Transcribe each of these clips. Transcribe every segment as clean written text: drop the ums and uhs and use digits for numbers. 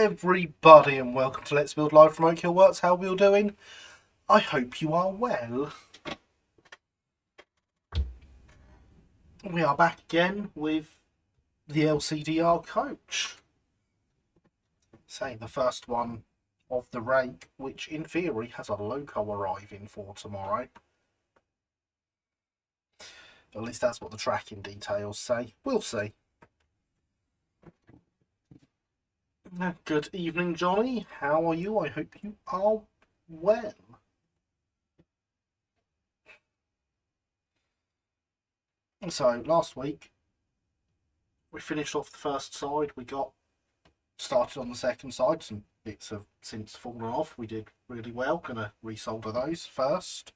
everybody, and welcome to Let's Build Live from Oak Hill Works. How are we all doing? I hope you are well. We are back again with the LCDR coach. Say the first one of the rake, which in theory has a loco arriving for tomorrow. At least that's what the tracking details say. We'll see. Good evening, Johnny. How are you? I hope you are well. So, last week, we finished off the first side. We got started on the second side. Some bits have since fallen off. We did really well. Gonna resolder those first.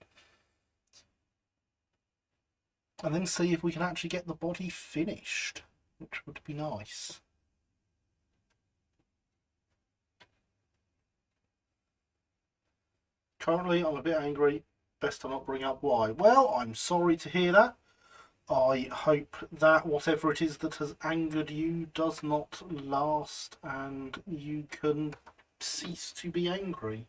And then see if we can actually get the body finished, which would be nice. Currently, I'm a bit angry. Best to not bring up why. Well, I'm sorry to hear that. I hope that whatever it is that has angered you does not last and you can cease to be angry.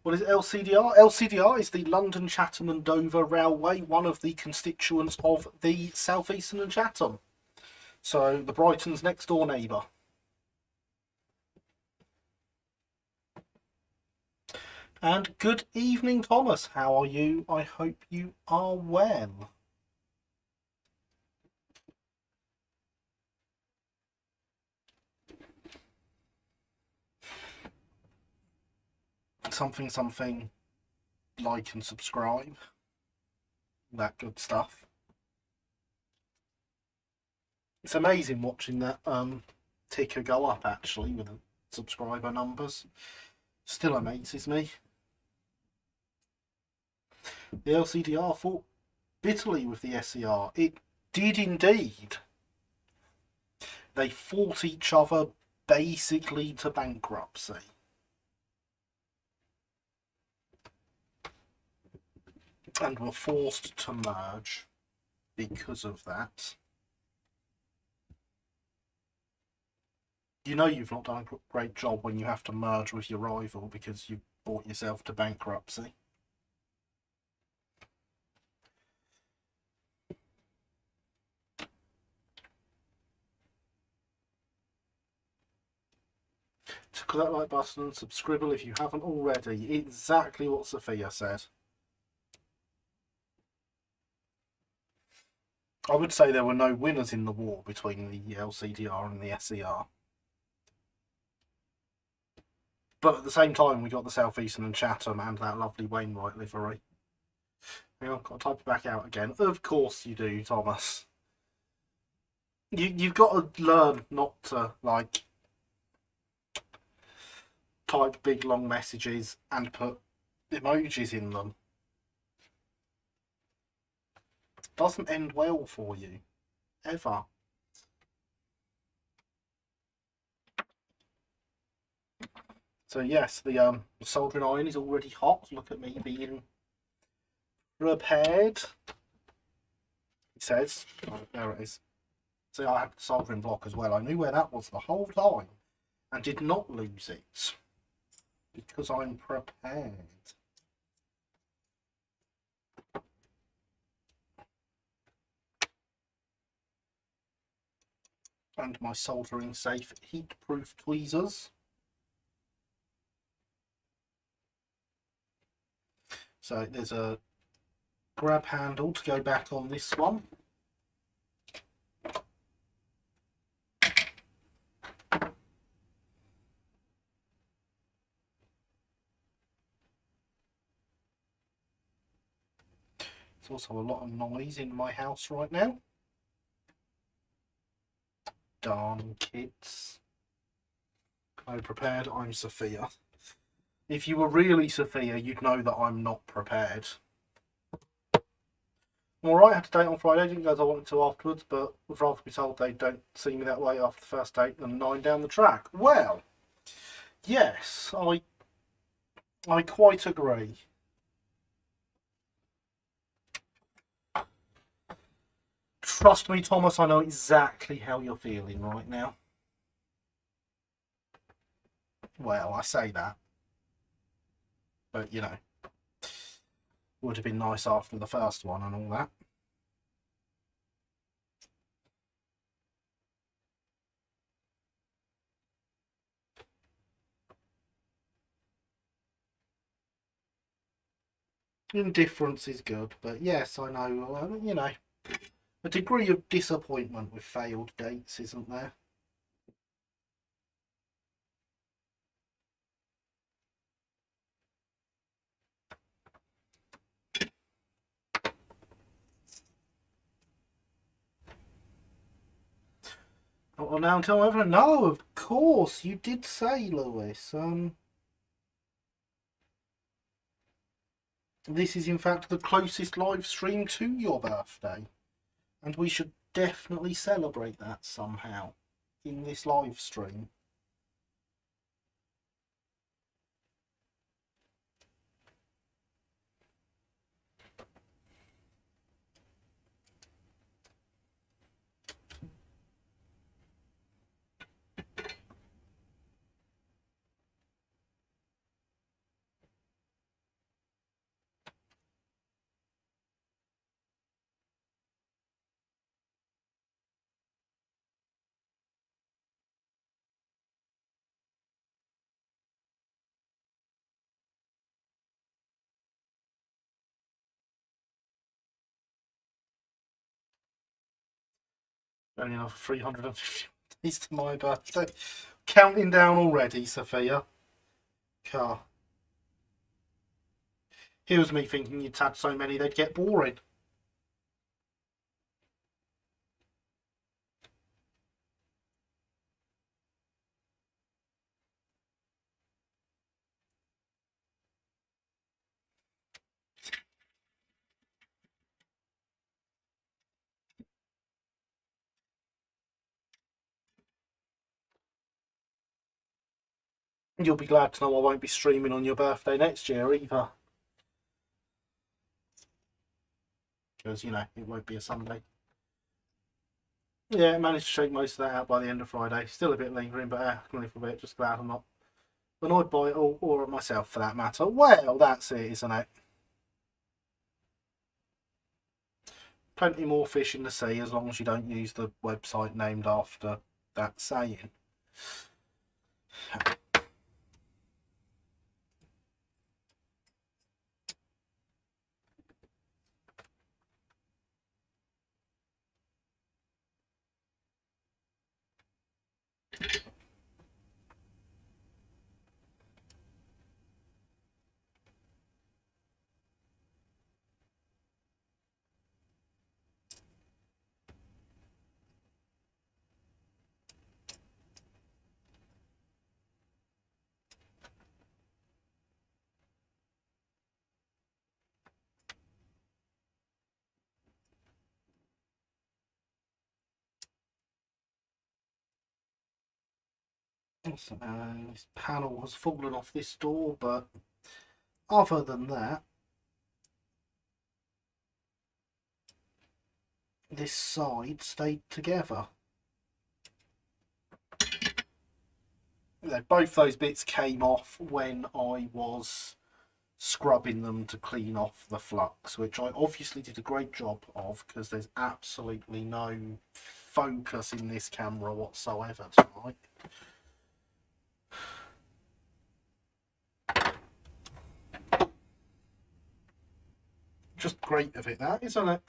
What is LCDR? LCDR is the London, Chatham and Dover Railway, one of the constituents of the South Eastern and Chatham. So the Brighton's next door neighbour. And good evening, Thomas. How are you? I hope you are well. Something, like and subscribe. That good stuff. It's amazing watching that ticker go up, actually, with the subscriber numbers. Still amazes me. The LCDR fought bitterly with the SER. It did indeed. They fought each other basically to bankruptcy. And were forced to merge because of that. You know you've not done a great job when you have to merge with your rival because you brought yourself to bankruptcy. Click that like button and subscribe if you haven't already. Exactly what Sophia said. I would say there were no winners in the war between the LCDR and the SER. But at the same time, we got the South Eastern and Chatham and that lovely Wainwright livery. Hang on, got to type it back out again. Of course you do, Thomas. You've got to learn not to, like, type big long messages and put emojis in them. Doesn't end well for you, ever. So yes, the soldering iron is already hot. Look at me being prepared. He says, oh, there it is. See, I had the soldering block as well. I knew where that was the whole time and did not lose it because I'm prepared. And my soldering safe heat-proof tweezers. So there's a grab handle to go back on this one. There's also a lot of noise in my house right now. Darn kids. I'm prepared, I'm Sophia. If you were really Sophia, you'd know that I'm not prepared. Alright, I had a date on Friday, didn't go as I wanted to afterwards, but would rather be told they don't see me that way after the first date than 9 down the track. Well, yes, I quite agree. Trust me, Thomas, I know exactly how you're feeling right now. Well, I say that. But, you know, would have been nice after the first one and all that. Indifference is good, but yes, I know, you know, a degree of disappointment with failed dates, isn't there? Well, now until ever, no, of course, you did say, Lewis. This is in fact the closest live stream to your birthday, and we should definitely celebrate that somehow in this live stream. Only another 350 days to my birthday. Counting down already, Sophia. Car. Here's me thinking you'd had so many they'd get boring. You'll be glad to know I won't be streaming on your birthday next year either. Because, you know, it won't be a Sunday. Yeah, I managed to shake most of that out by the end of Friday. Still a bit lingering, but I can live with it. Just glad I'm not annoyed by it or myself for that matter. Well, that's it, isn't it? Plenty more fish in the sea as long as you don't use the website named after that saying. So, this panel has fallen off this door, but other than that, this side stayed together. You know, both those bits came off when I was scrubbing them to clean off the flux, which I obviously did a great job of because there's absolutely no focus in this camera whatsoever tonight. Just great of it, that, isn't it?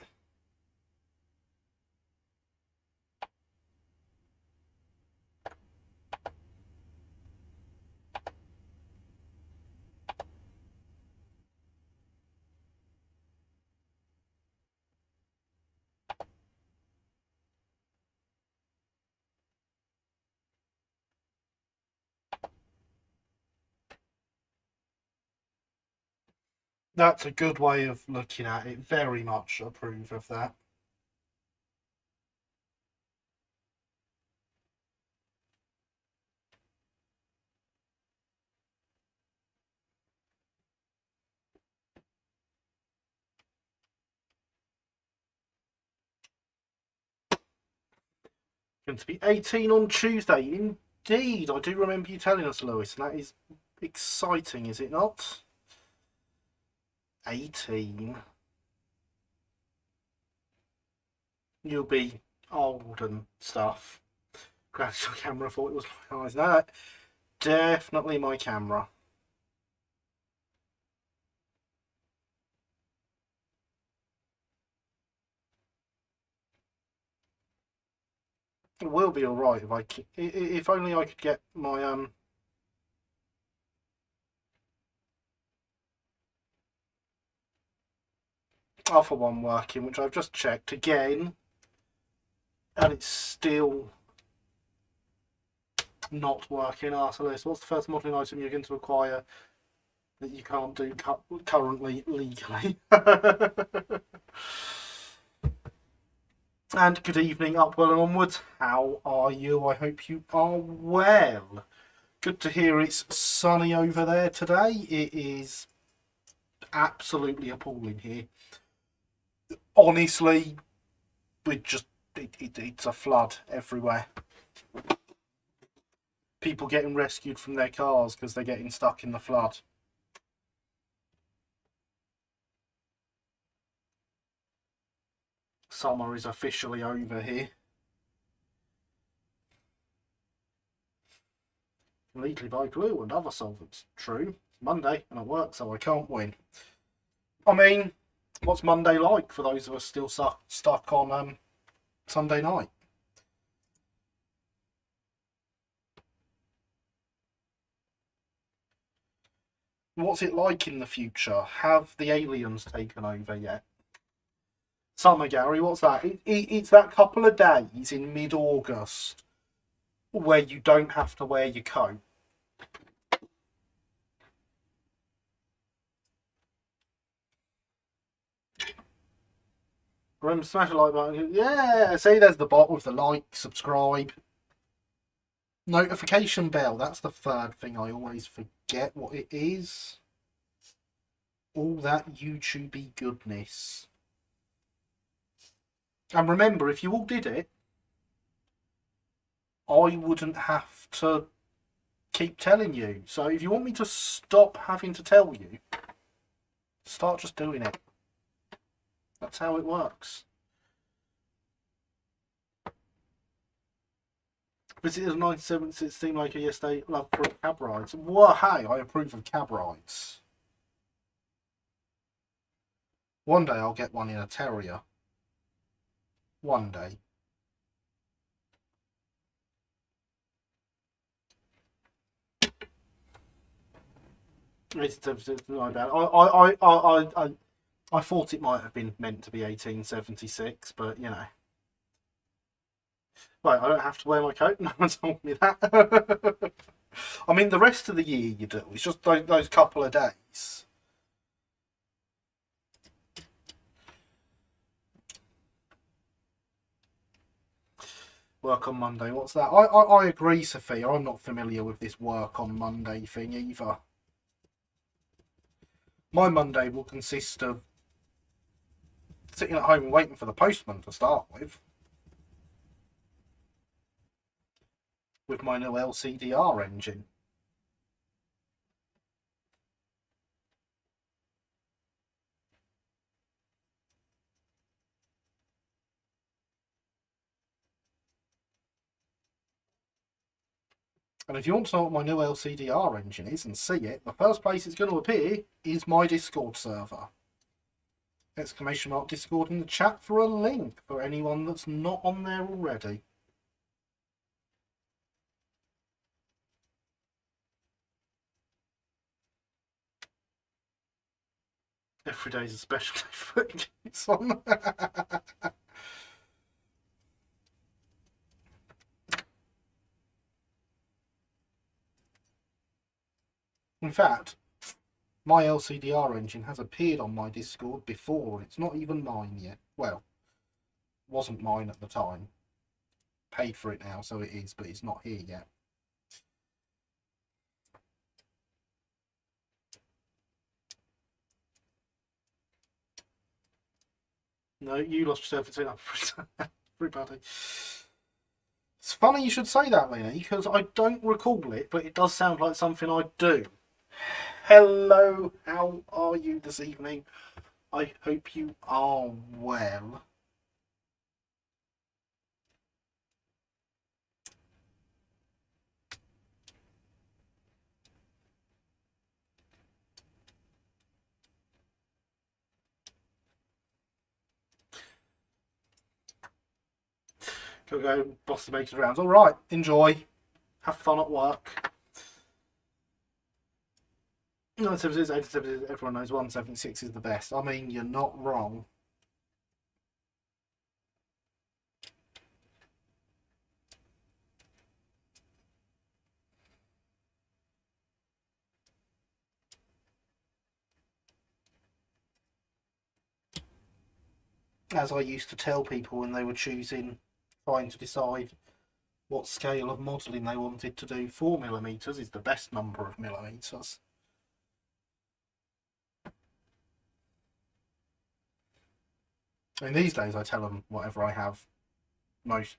That's a good way of looking at it. Very much approve of that. Going to be 18 on Tuesday. Indeed, I do remember you telling us, Lewis, and that is exciting, is it not? 18. You'll be old and stuff. Glad your camera thought it was my eyes. No, definitely my camera. It will be all right if only I could get my Alpha One working, which I've just checked again, and it's still not working. So what's the first modelling item you're going to acquire that you can't do currently legally? And good evening, Upwell and onwards. How are you? I hope you are well. Good to hear it's sunny over there today. It is absolutely appalling here. Honestly, it's a flood everywhere. People getting rescued from their cars because they're getting stuck in the flood. Summer is officially over here. Legally buy glue and other solvents. True. Monday and I work, so I can't win. I mean, what's Monday like for those of us still stuck on Sunday night? What's it like in the future? Have the aliens taken over yet? Summer, Gary, what's that? It's that couple of days in mid-August where you don't have to wear your coat. Remember, smash the like button. Yeah, see, there's the bot with the like, subscribe. Notification bell, that's the third thing I always forget what it is. All that YouTubey goodness. And remember, if you all did it, I wouldn't have to keep telling you. So if you want me to stop having to tell you, start just doing it. That's how it works. Visited 97 since it seemed like yesterday. Love for cab rides. Well, hey, I approve of cab rides. One day I'll get one in a Terrier. One day. I thought it might have been meant to be 1876, but you know. Right, I don't have to wear my coat. No one told me that. I mean, the rest of the year you do. It's just those couple of days. Work on Monday. What's that? I agree, Sophia. I'm not familiar with this work on Monday thing either. My Monday will consist of sitting at home and waiting for the postman to start with my new LCDR engine. And if you want to know what my new LCDR engine is and see it, the first place it's going to appear is my Discord server. Exclamation mark Discord in the chat for a link for anyone that's not on there already. Every day's a special day for putting games on. In fact, my LCDR engine has appeared on my Discord before. It's not even mine yet. Well, wasn't mine at the time. Paid for it now, so it is, but it's not here yet. No, you lost yourself between everybody. It's funny you should say that, Lenny, because I don't recall it, but it does sound like something I'd do. Hello, how are you this evening? I hope you are well. Go boss the makers rounds. All right, enjoy. Have fun at work. No, 76, 87, everyone knows 176 is the best. I mean, you're not wrong. As I used to tell people when they were trying to decide what scale of modelling they wanted to do, 4mm is the best number of millimetres. I mean, these days I tell them whatever I have,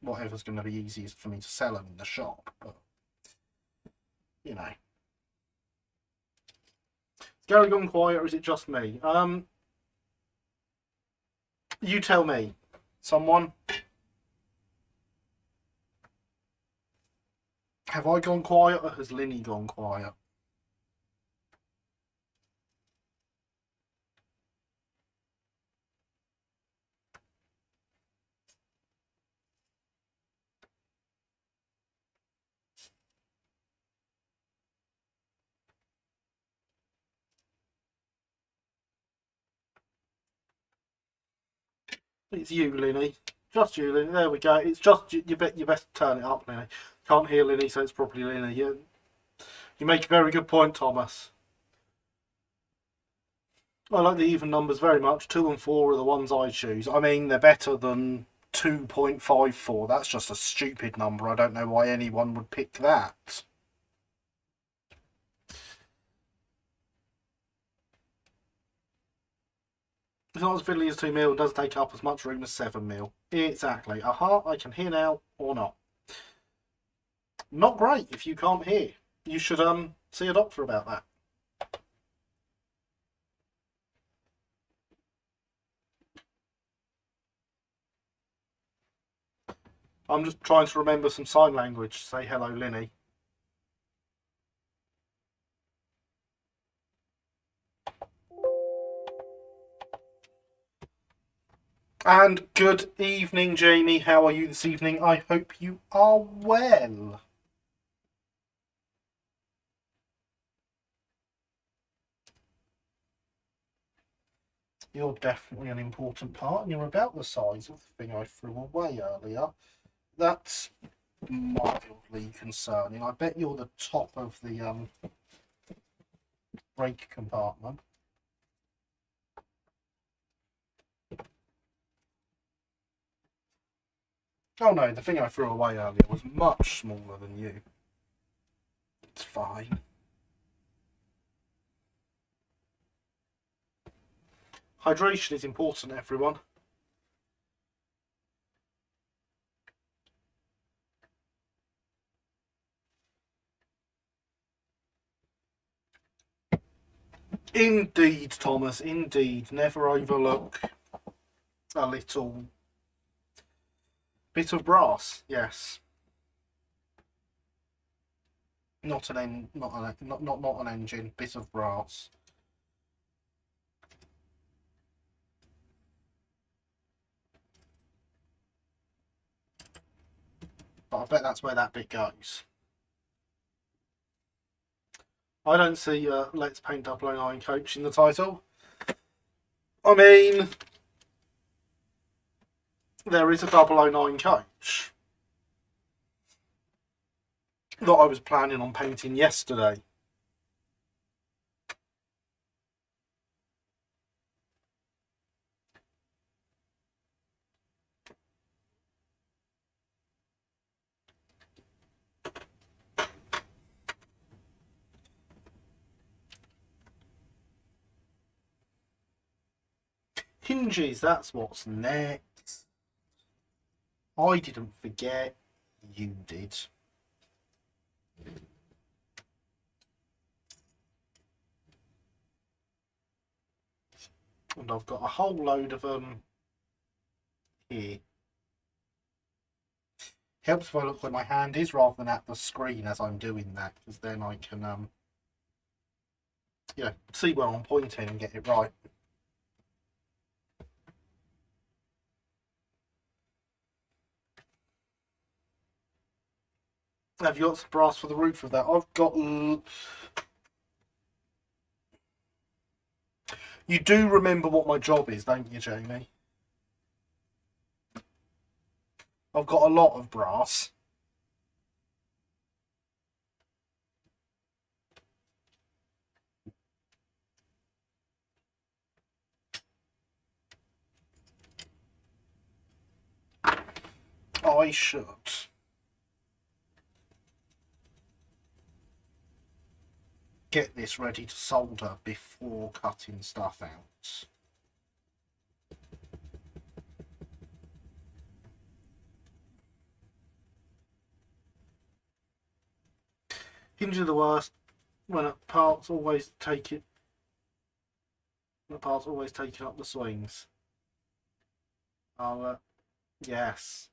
whatever's going to be easiest for me to sell them in the shop, but you know. Is Gary gone quiet or is it just me? You tell me. Someone? Have I gone quiet or has Linny gone quiet? It's you, Linny. Just you, Linny. There we go. It's just you. You best turn it up, Linny. Can't hear Linny, so it's probably Linny. You make a very good point, Thomas. I like the even numbers very much. 2 and 4 are the ones I choose. I mean, they're better than 2.54. That's just a stupid number. I don't know why anyone would pick that. It's not as fiddly as 2mm. It does take up as much room as 7mm. Exactly. Aha, I can hear now or not. Not great if you can't hear. You should see a doctor about that. I'm just trying to remember some sign language. Say hello, Linny. And good evening, Jamie. How are you this evening? I hope you are well. You're definitely an important part, and you're about the size of the thing I threw away earlier. That's mildly concerning. I bet you're the top of the brake compartment. Oh no, the thing I threw away earlier was much smaller than you. It's fine. Hydration is important, everyone. Indeed, Thomas, indeed. Never overlook a little bit of brass, yes. Not an engine, bit of brass. But I bet that's where that bit goes. I don't see Let's Paint 009 Coach in the title. I mean, there is a 009 Coach that I was planning on painting yesterday. Hinges, that's what's next. I didn't forget. you did. And I've got a whole load of them here. Helps if I look where my hand is rather than at the screen as I'm doing that, because then I can see where I'm pointing and get it right. Have you got some brass for the roof of that? I've got... You do remember what my job is, don't you, Jamie? I've got a lot of brass. I should get this ready to solder before cutting stuff out. Hinge are the worst when parts always take it. The parts always taking up the swings. Yes.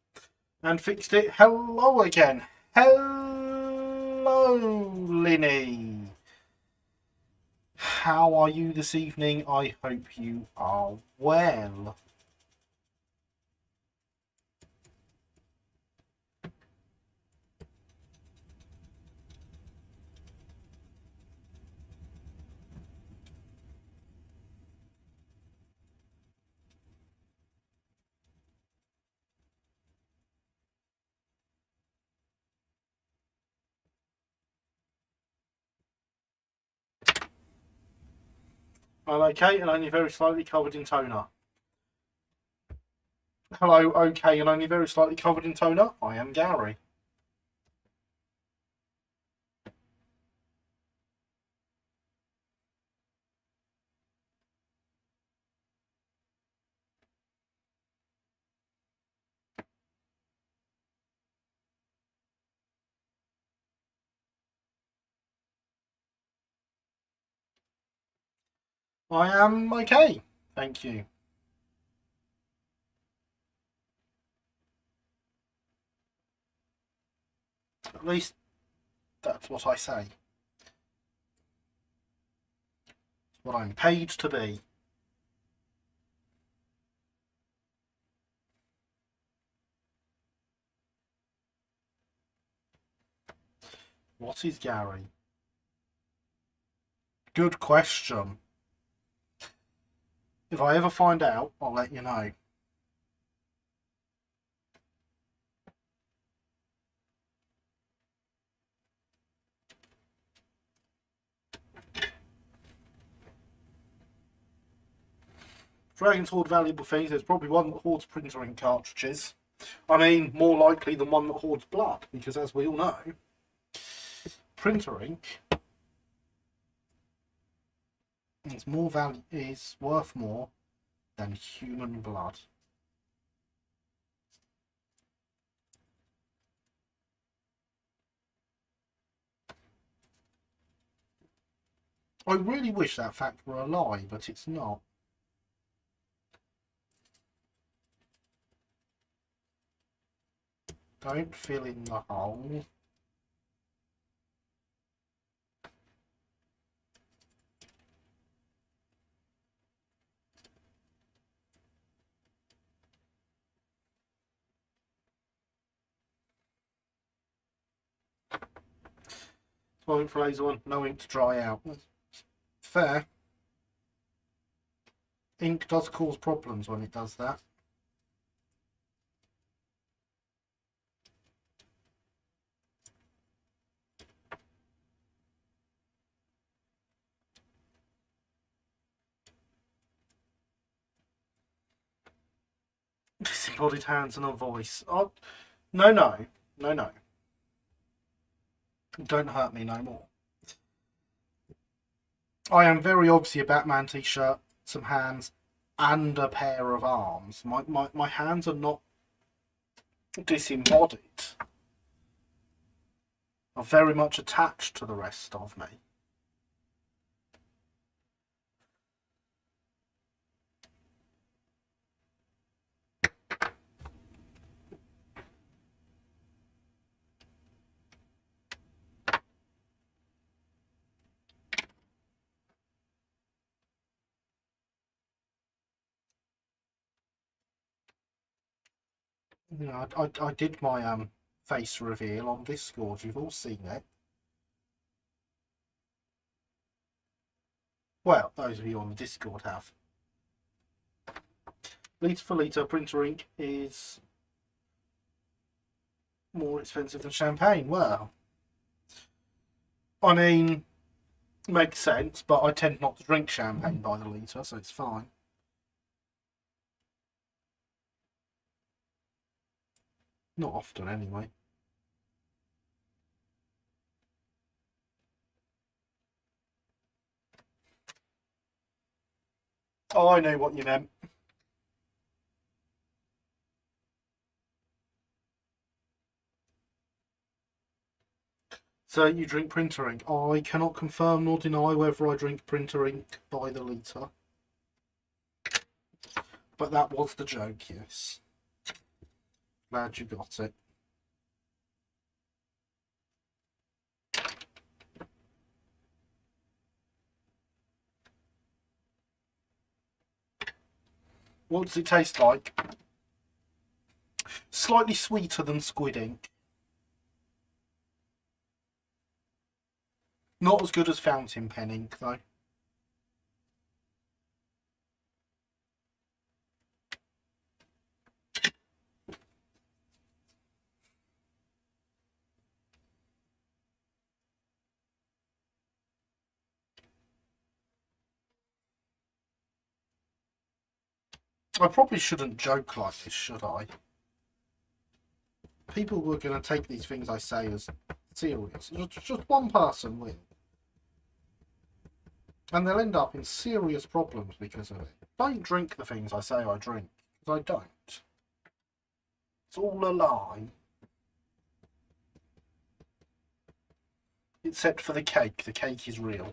And fixed it. Hello again. Hello, Linny. How are you this evening? I hope you are well. I'm okay and only very slightly covered in toner. Hello, okay and only very slightly covered in toner. I am Gary. I am okay, thank you. At least that's what I say. It's what I'm paid to be. What is Gary? Good question. If I ever find out, I'll let you know. Dragons hoard valuable things. There's probably one that hoards printer ink cartridges. I mean, more likely than one that hoards blood, because as we all know, printer ink is worth more than human blood. I really wish that fact were a lie, but it's not. Don't fill in the hole. Point for laser one, no ink to dry out. Fair. Ink does cause problems when it does that. Disembodied hands and a voice. Oh, no. Don't hurt me no more. I am very obviously a Batman t-shirt, some hands, and a pair of arms. My hands are not disembodied. are very much attached to the rest of me. Yeah, I did my face reveal on Discord. You've all seen it. Well, those of you on the Discord have. Litre for litre, printer ink is more expensive than champagne. Well, I mean, makes sense, but I tend not to drink champagne by the litre, so it's fine. Not often, anyway. Oh, I know what you meant. So you drink printer ink. I cannot confirm nor deny whether I drink printer ink by the litre. But that was the joke, yes. Glad you got it. What does it taste like? Slightly sweeter than squid ink. Not as good as fountain pen ink, though. I probably shouldn't joke like this, should I? People were going to take these things I say as serious. Just one person will. And they'll end up in serious problems because of it. Don't drink the things I say I drink, because I don't. It's all a lie. Except for the cake. The cake is real.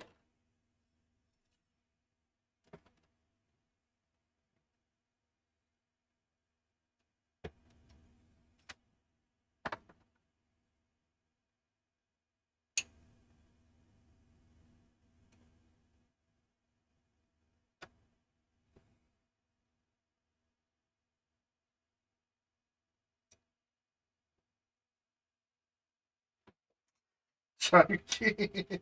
Joking.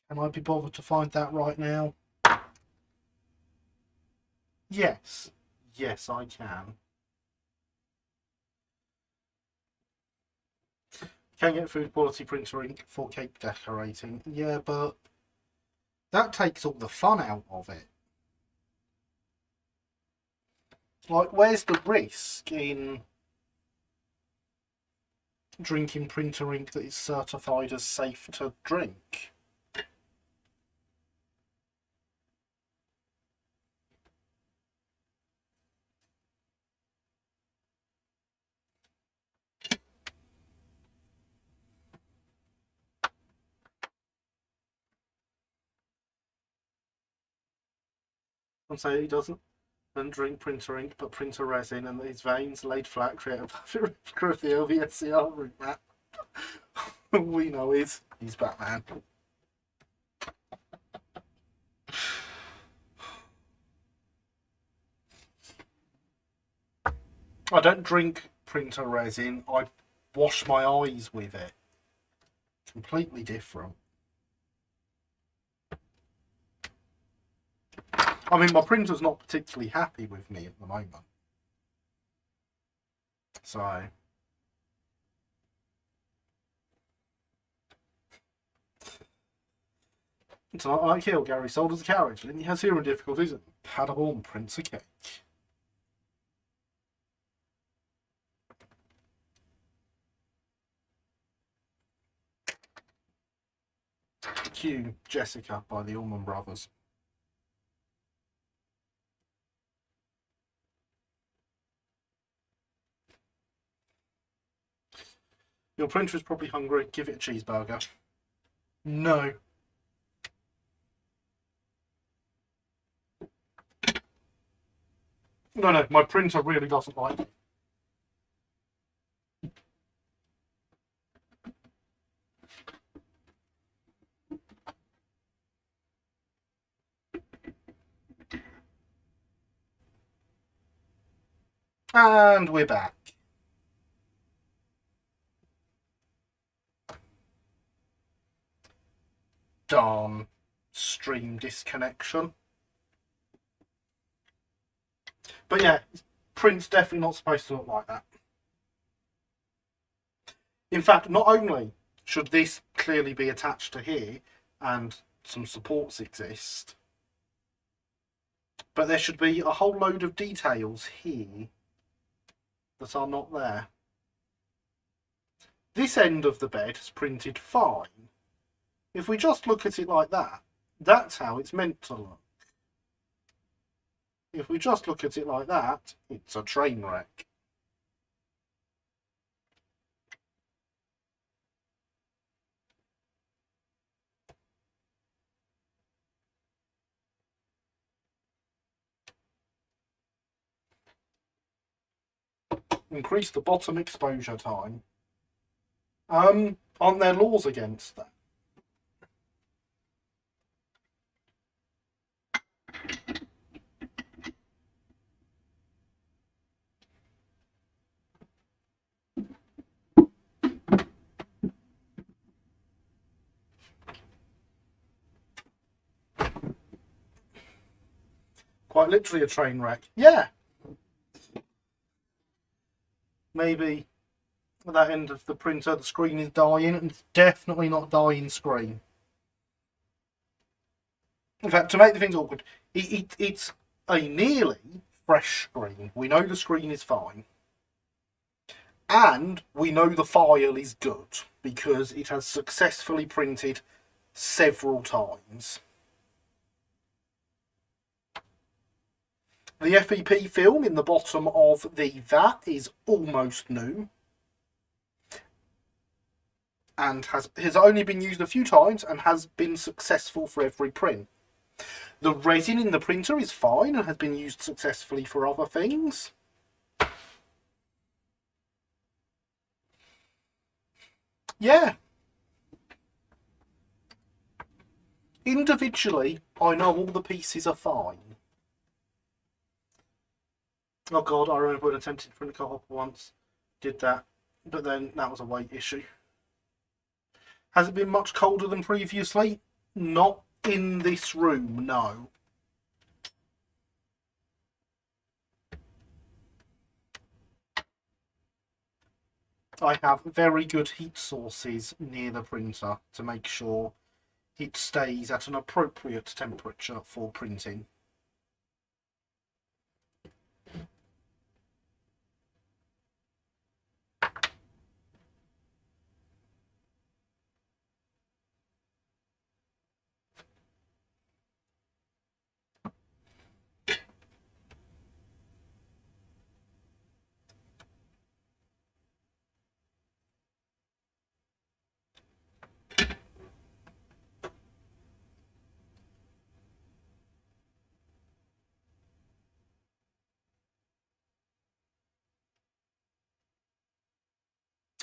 Can I be bothered to find that right now? Yes. Yes, I can. Can get food quality printer ink for cake decorating. Yeah, but that takes all the fun out of it. Like, where's the risk in drinking printer ink that is certified as safe to drink? And so he doesn't drink printer ink, but printer resin, and his veins laid flat create a perfect replica of the LVSCR route map. We know he's Batman. I don't drink printer resin, I wash my eyes with it. Completely different. I mean, my printer's not particularly happy with me at the moment. So Tonight I kill Gary sold as a carriage. Lindy has hearing difficulties. Paderborn prints a cake. Cue Jessica by the Allman Brothers. Your printer is probably hungry. Give it a cheeseburger. No. No, my printer really doesn't like it. And we're back. Darn stream disconnection. But yeah, print's definitely not supposed to look like that. In fact, not only should this clearly be attached to here and some supports exist, but there should be a whole load of details here that are not there. This end of the bed is printed fine. If we just look at it like that, that's how it's meant to look. If we just look at it like that, it's a train wreck. Increase the bottom exposure time. Aren't there laws against that? Quite literally a train wreck. Yeah. Maybe at that end of the printer the screen is dying, and it's definitely not dying screen. In fact, to make the things awkward, it's a nearly fresh screen. We know the screen is fine. And we know the file is good because it has successfully printed several times. The FEP film in the bottom of the VAT is almost new and has only been used a few times and has been successful for every print. The resin in the printer is fine and has been used successfully for other things. Yeah. Individually, I know all the pieces are fine. Oh god, I remember when I attempted to print a co-op once. Did that, but then that was a weight issue. Has it been much colder than previously? Not in this room, no. I have very good heat sources near the printer to make sure it stays at an appropriate temperature for printing.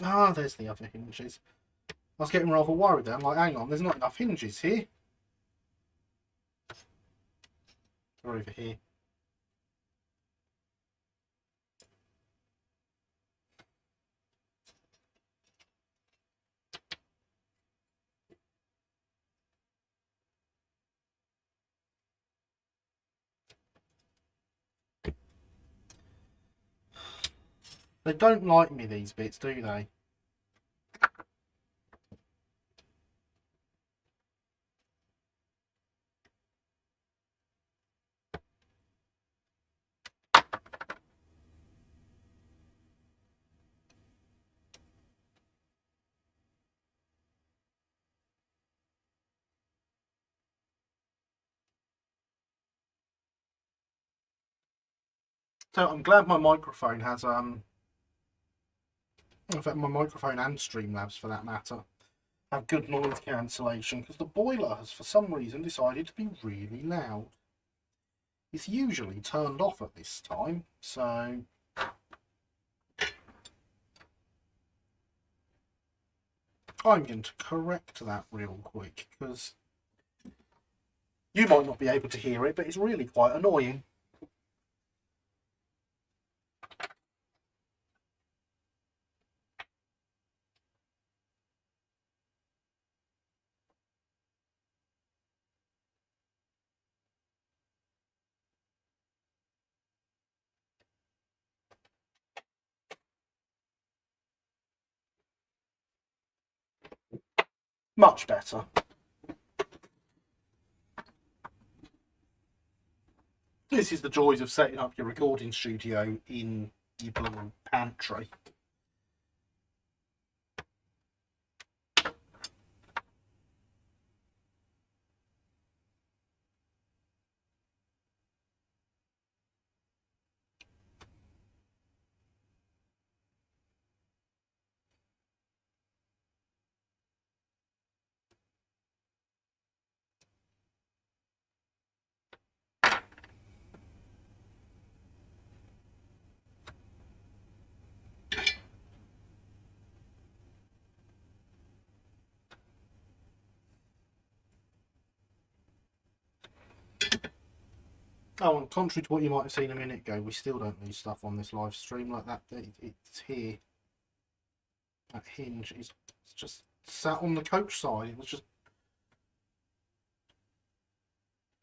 Ah, there's the other hinges. I was getting rather worried there. I'm like, hang on, there's not enough hinges here. They're over here. They don't like me, these bits, do they? So I'm glad my microphone has in fact my microphone and Streamlabs for that matter have good noise cancellation, because the boiler has for some reason decided to be really loud. It's usually turned off at this time, so I'm going to correct that real quick, because you might not be able to hear it, but it's really quite annoying. Much better. This is the joys of setting up your recording studio in your blue pantry. Oh, and contrary to what you might have seen a minute ago, we still don't lose stuff on this live stream like that. It's here. That hinge is just sat on the coach side. It was just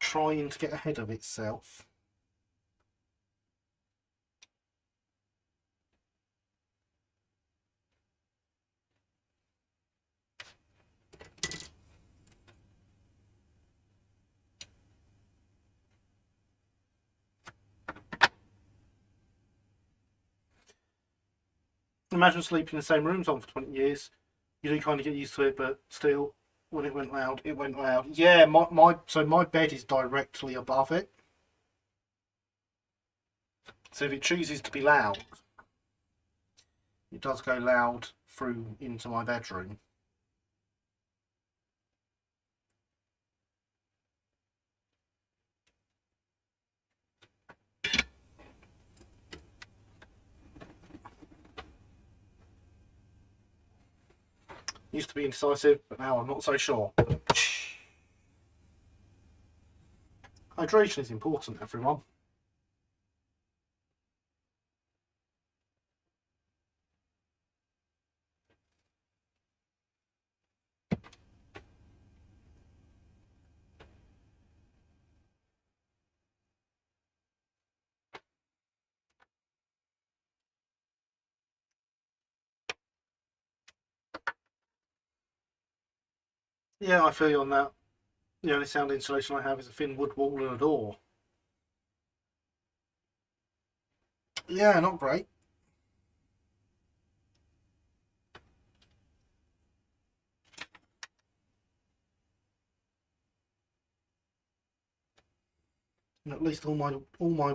trying to get ahead of itself. Imagine sleeping in the same room as on for 20 years. You do kind of get used to it, but still, when it went loud, it went loud. Yeah, so my bed is directly above it. So if it chooses to be loud, it does go loud through into my bedroom. Used to be indecisive, but now I'm not so sure. Hydration is important, everyone. Yeah, I feel you on that. The only sound insulation I have is a thin wood wall and a door. Yeah, not great. And at least all my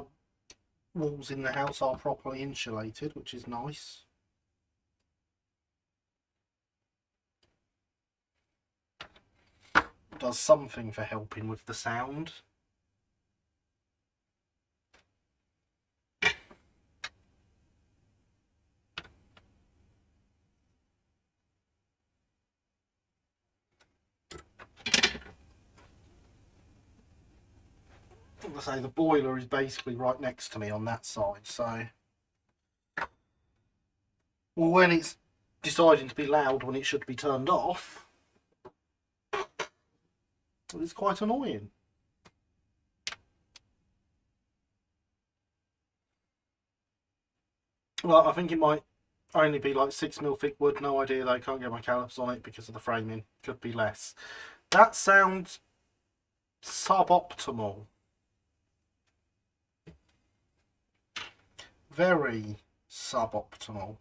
walls in the house are properly insulated, which is nice. Does something for helping with the sound. As I say, the boiler is basically right next to me on that side, so when it's deciding to be loud when it should be turned off, it's quite annoying. Well, I think it might only be like 6mm thick wood, no idea though, can't get my calipers on it because of the framing, could be less. That sounds suboptimal. Very suboptimal.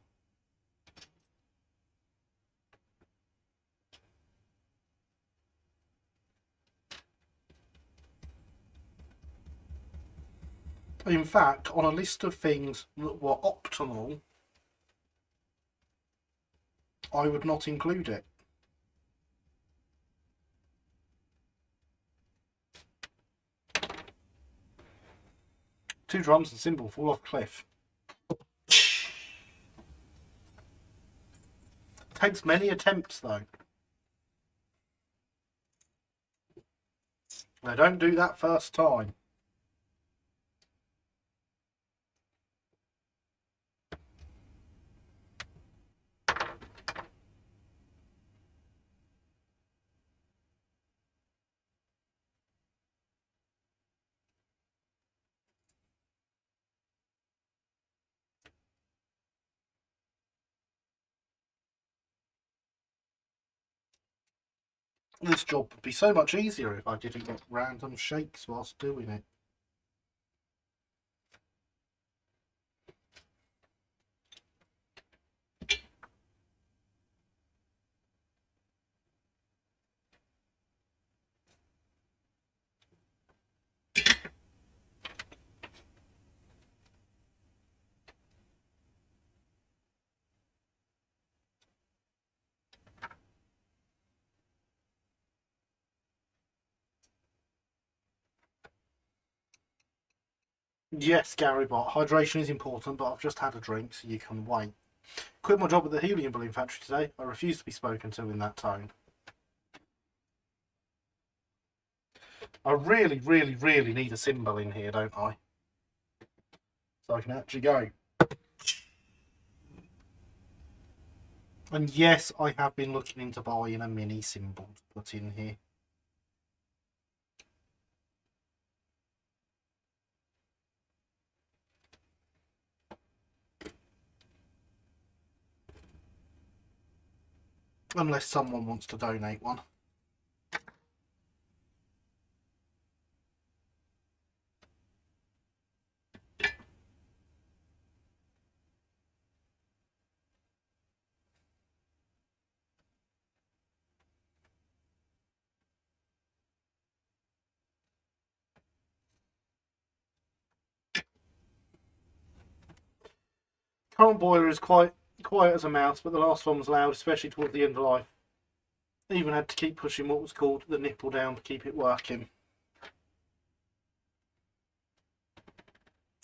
In fact, on a list of things that were optional, I would not include it. Two drums and cymbal fall off cliff. Takes many attempts though. They don't do that first time. This job would be so much easier if I didn't get random shakes whilst doing it. Yes, Gary Bot, hydration is important, but I've just had a drink, so you can wait. Quit my job at the helium balloon factory today. I refuse to be spoken to in that tone. I really, really, really need a cymbal in here, don't I? So I can actually go. And yes, I have been looking into buying a mini cymbal to put in here. Unless someone wants to donate one. Current boiler is quite quiet as a mouse, but the last one was loud, especially towards the end of life. Even had to keep pushing what was called the nipple down to keep it working.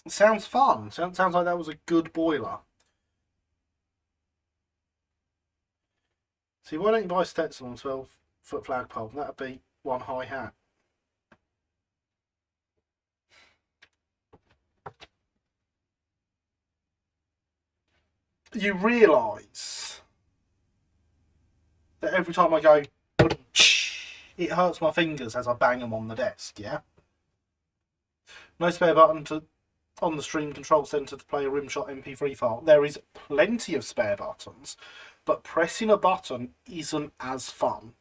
It sounds fun. Sounds like that was a good boiler. See, why don't you buy Stetson on 12-foot flagpole? That'd be one high hat. You realise that every time I go, it hurts my fingers as I bang them on the desk, yeah? No spare button on the stream control center to play a rimshot MP3 file. There is plenty of spare buttons, but pressing a button isn't as fun.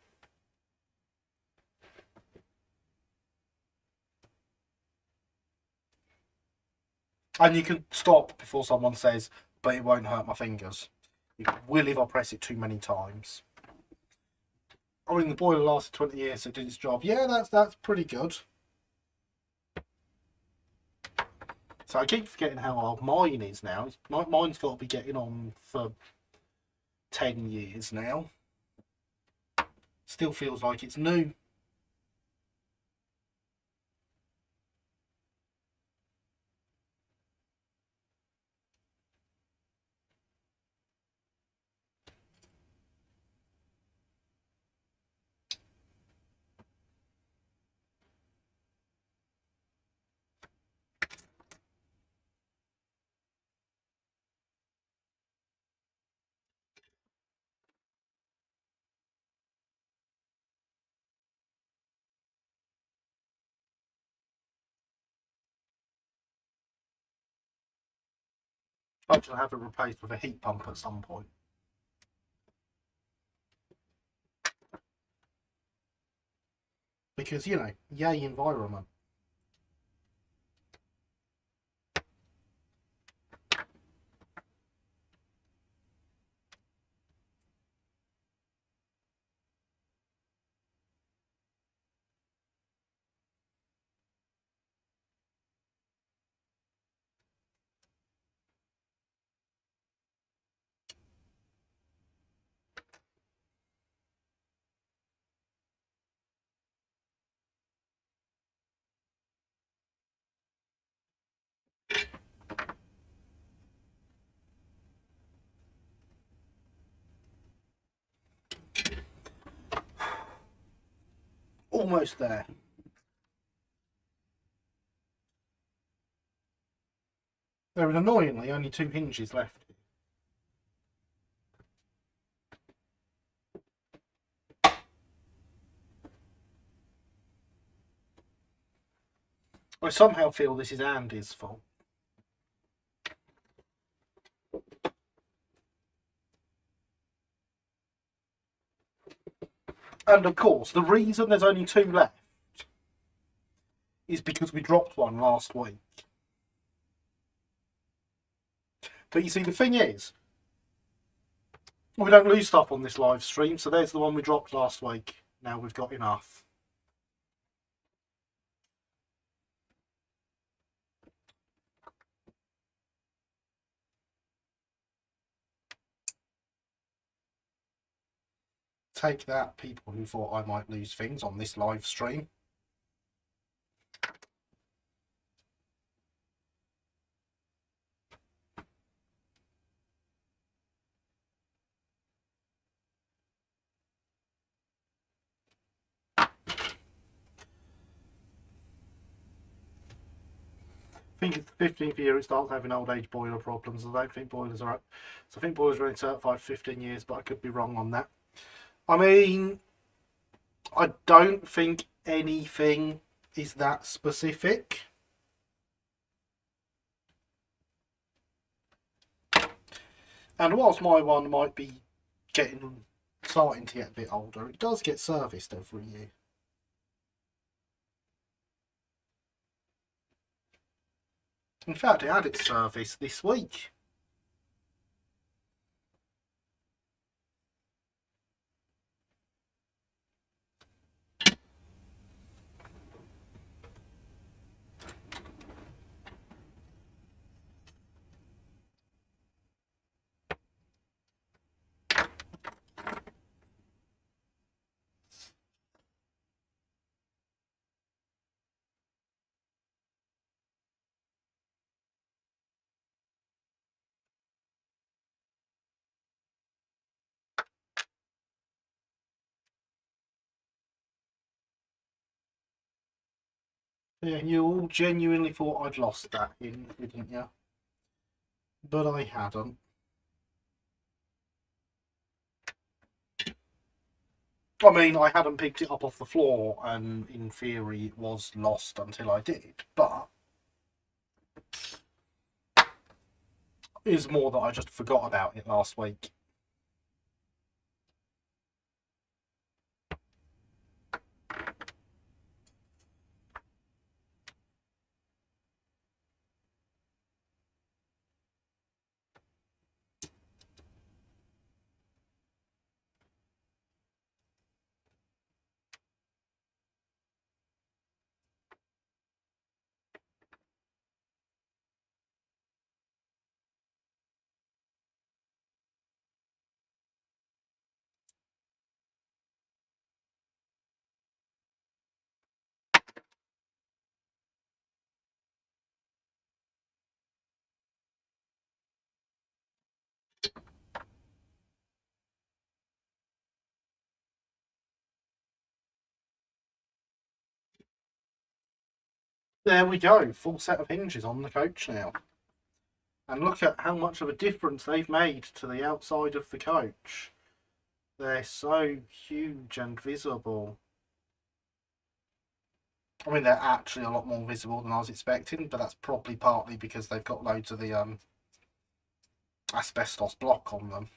And you can stop before someone says, but it won't hurt my fingers. It will if I press it too many times. I mean, the boiler lasted 20 years, so it did its job. Yeah, that's pretty good. So I keep forgetting how old mine is now. Mine's got to be getting on for 10 years now. Still feels like it's new. I should have it replaced with a heat pump at some point. Because, you know, yay environment. Almost there. There are annoyingly only 2 hinges left. I somehow feel this is Andy's fault. And of course, the reason there's only 2 left is because we dropped one last week. But you see, the thing is, we don't lose stuff on this live stream, so there's the one we dropped last week. Now we've got enough. Take that, people who thought I might lose things on this live stream. I think it's the 15th year it starts having old age boiler problems. I don't think boilers are up. So I think boilers are only certified 15 years, but I could be wrong on that. I mean, I don't think anything is that specific. And whilst my one might be starting to get a bit older, it does get serviced every year. In fact, it had its service this week. Yeah, you all genuinely thought I'd lost that in, didn't you? But I hadn't. I mean, I hadn't picked it up off the floor, and in theory it was lost until I did, but it's more that I just forgot about it last week. There we go, full set of hinges on the coach now. And look at how much of a difference they've made to the outside of the coach. They're so huge and visible. I mean, they're actually a lot more visible than I was expecting, but that's probably partly because they've got loads of the asbestos block on them.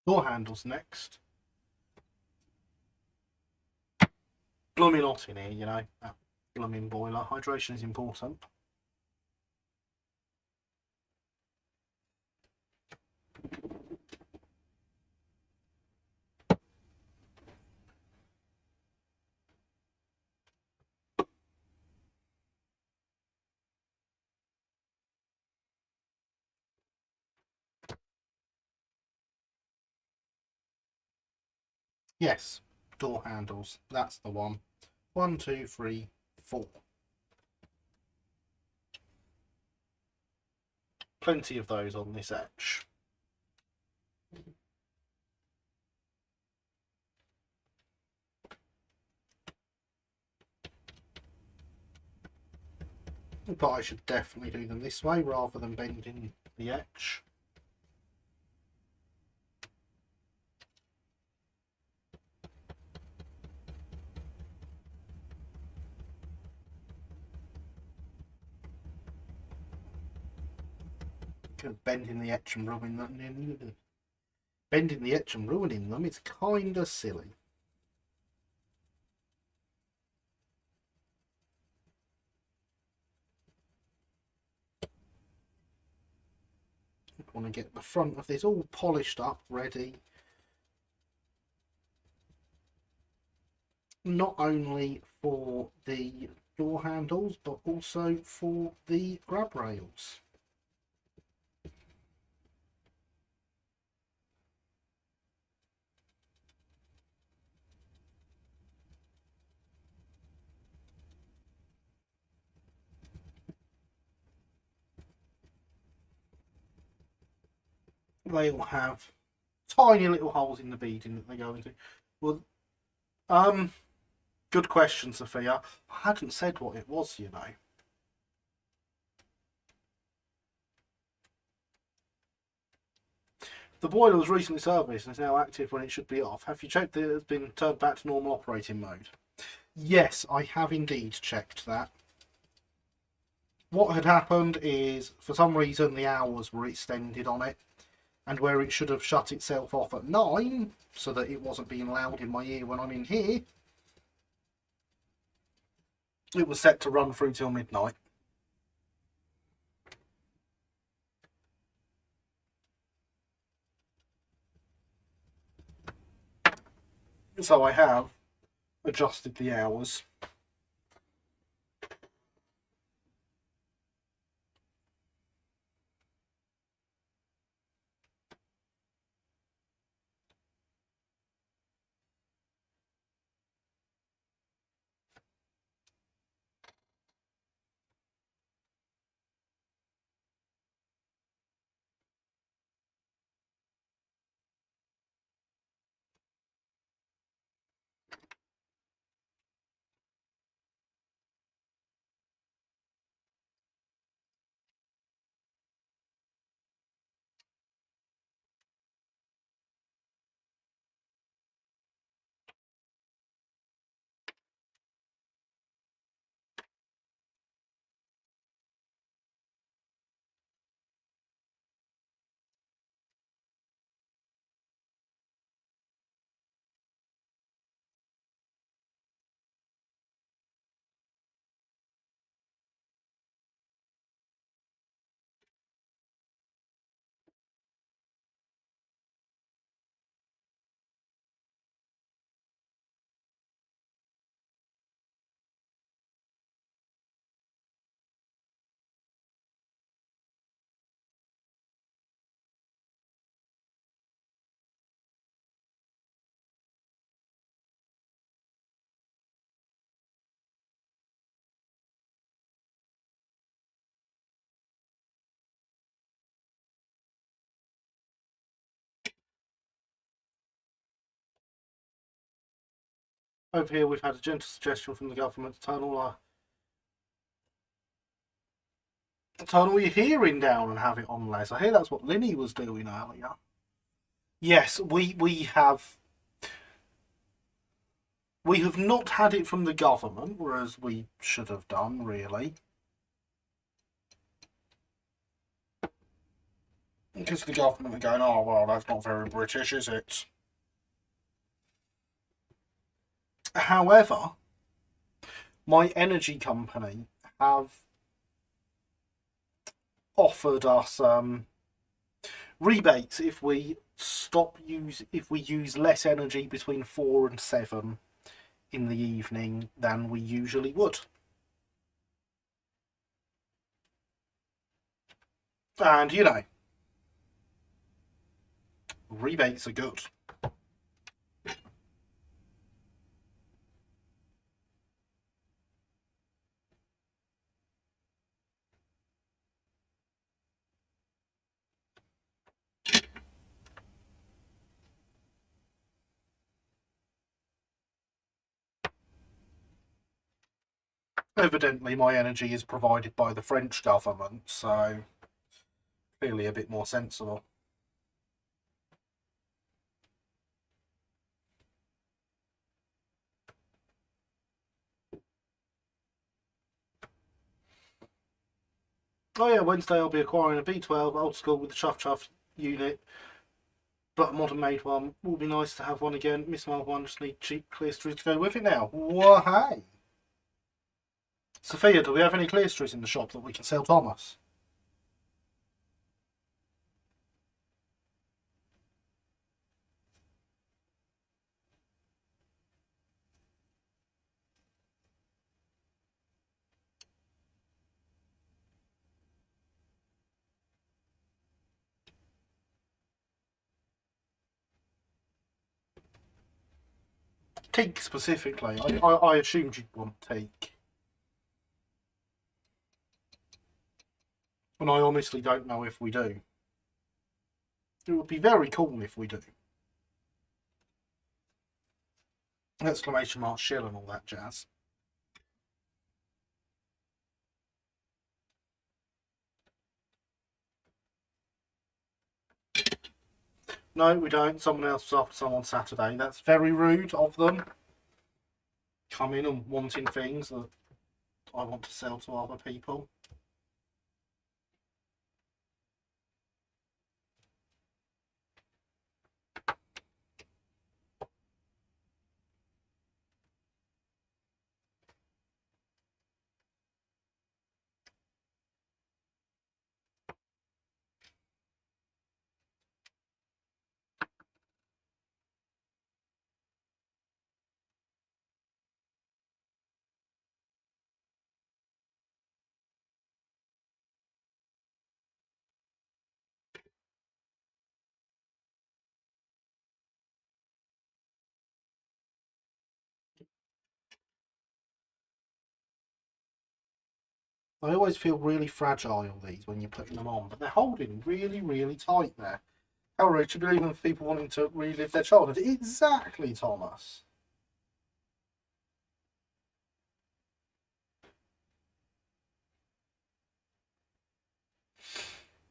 Door handles next. Blooming hot in here, you know. That blooming boiler. Hydration is important. Yes, door handles. That's the one. 1, 2, 3, 4. Plenty of those on this etch. But I should definitely do them this way rather than bending the etch. Because bending the etch and ruining them, is kinda silly. I want to get the front of this all polished up, ready. Not only for the door handles, but also for the grab rails. They all have tiny little holes in the beading that they go into. Well, good question, Sophia. I hadn't said what it was, you know. The boiler was recently serviced and is now active when it should be off. Have you checked that it has been turned back to normal operating mode? Yes, I have indeed checked that. What had happened is, for some reason, the hours were extended on it, and where it should have shut itself off at 9, so that it wasn't being loud in my ear when I'm in here, it was set to run through till midnight. So I have adjusted the hours. Over here we've had a gentle suggestion from the government to turn all your hearing down and have it on less. I hear that's what Linny was doing earlier. Yes, we have not had it from the government, whereas we should have done, really. Because the government are going, oh, well, that's not very British, is it? However, my energy company have offered us rebates if we use less energy between 4 and 7 in the evening than we usually would. And, you know, rebates are good. Evidently my energy is provided by the French government, so clearly a bit more sensible. Oh yeah, Wednesday I'll be acquiring a B12 old school with the Chuff Chuff unit, but a modern made one. Will be nice to have one again. Miss my one, just need cheap clearsters to go with it now. Why? Sophia, do we have any clearsters in the shop that we can sell Thomas? Teak specifically. I assumed you'd want teak. And I honestly don't know if we do. It would be very cool if we do. Exclamation mark shell and all that jazz. No, we don't. Someone else was after some on Saturday. That's very rude of them. Come in and wanting things that I want to sell to other people. I always feel really fragile, these, when you're putting them on, but they're holding really, really tight there. How rude to believe in people wanting to relive their childhood. Exactly, Thomas.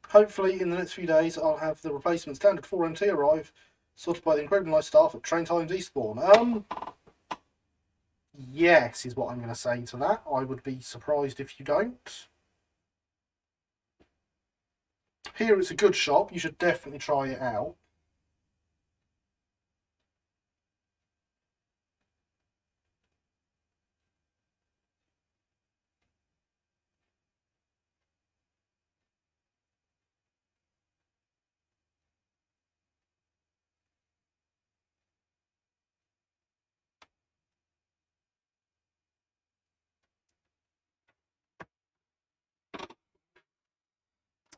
Hopefully, in the next few days, I'll have the replacement standard 4MT arrive, sorted by the incredibly nice staff at Train Time Despawn. Yes, is what I'm going to say to that. I would be surprised if you don't. Here it's a good shop. You should definitely try it out.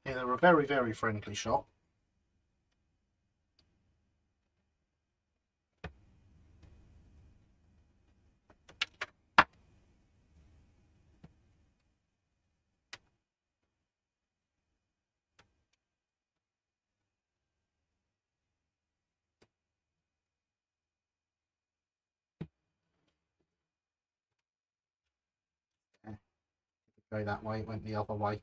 Yeah, they're a very, very friendly shop. Yeah, go that way, it went the other way.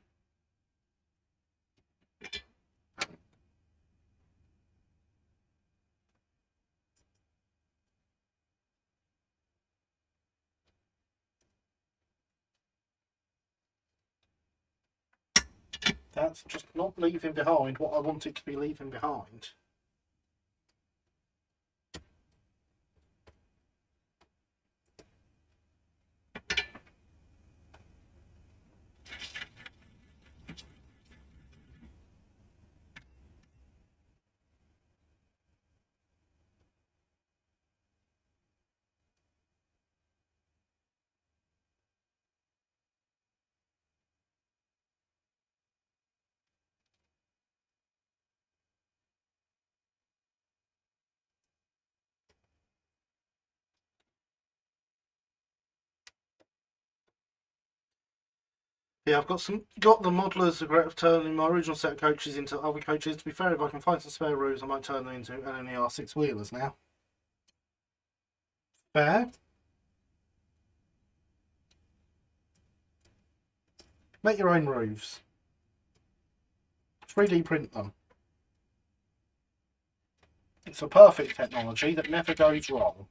That's just not leaving behind what I want it to be leaving behind. Yeah, I've got the modelers regret of turning my original set of coaches into other coaches. To be fair, if I can find some spare rooms, I might turn them into LNER 6-wheelers now. Fair. Make your own roofs. 3D print them. It's a perfect technology that never goes wrong.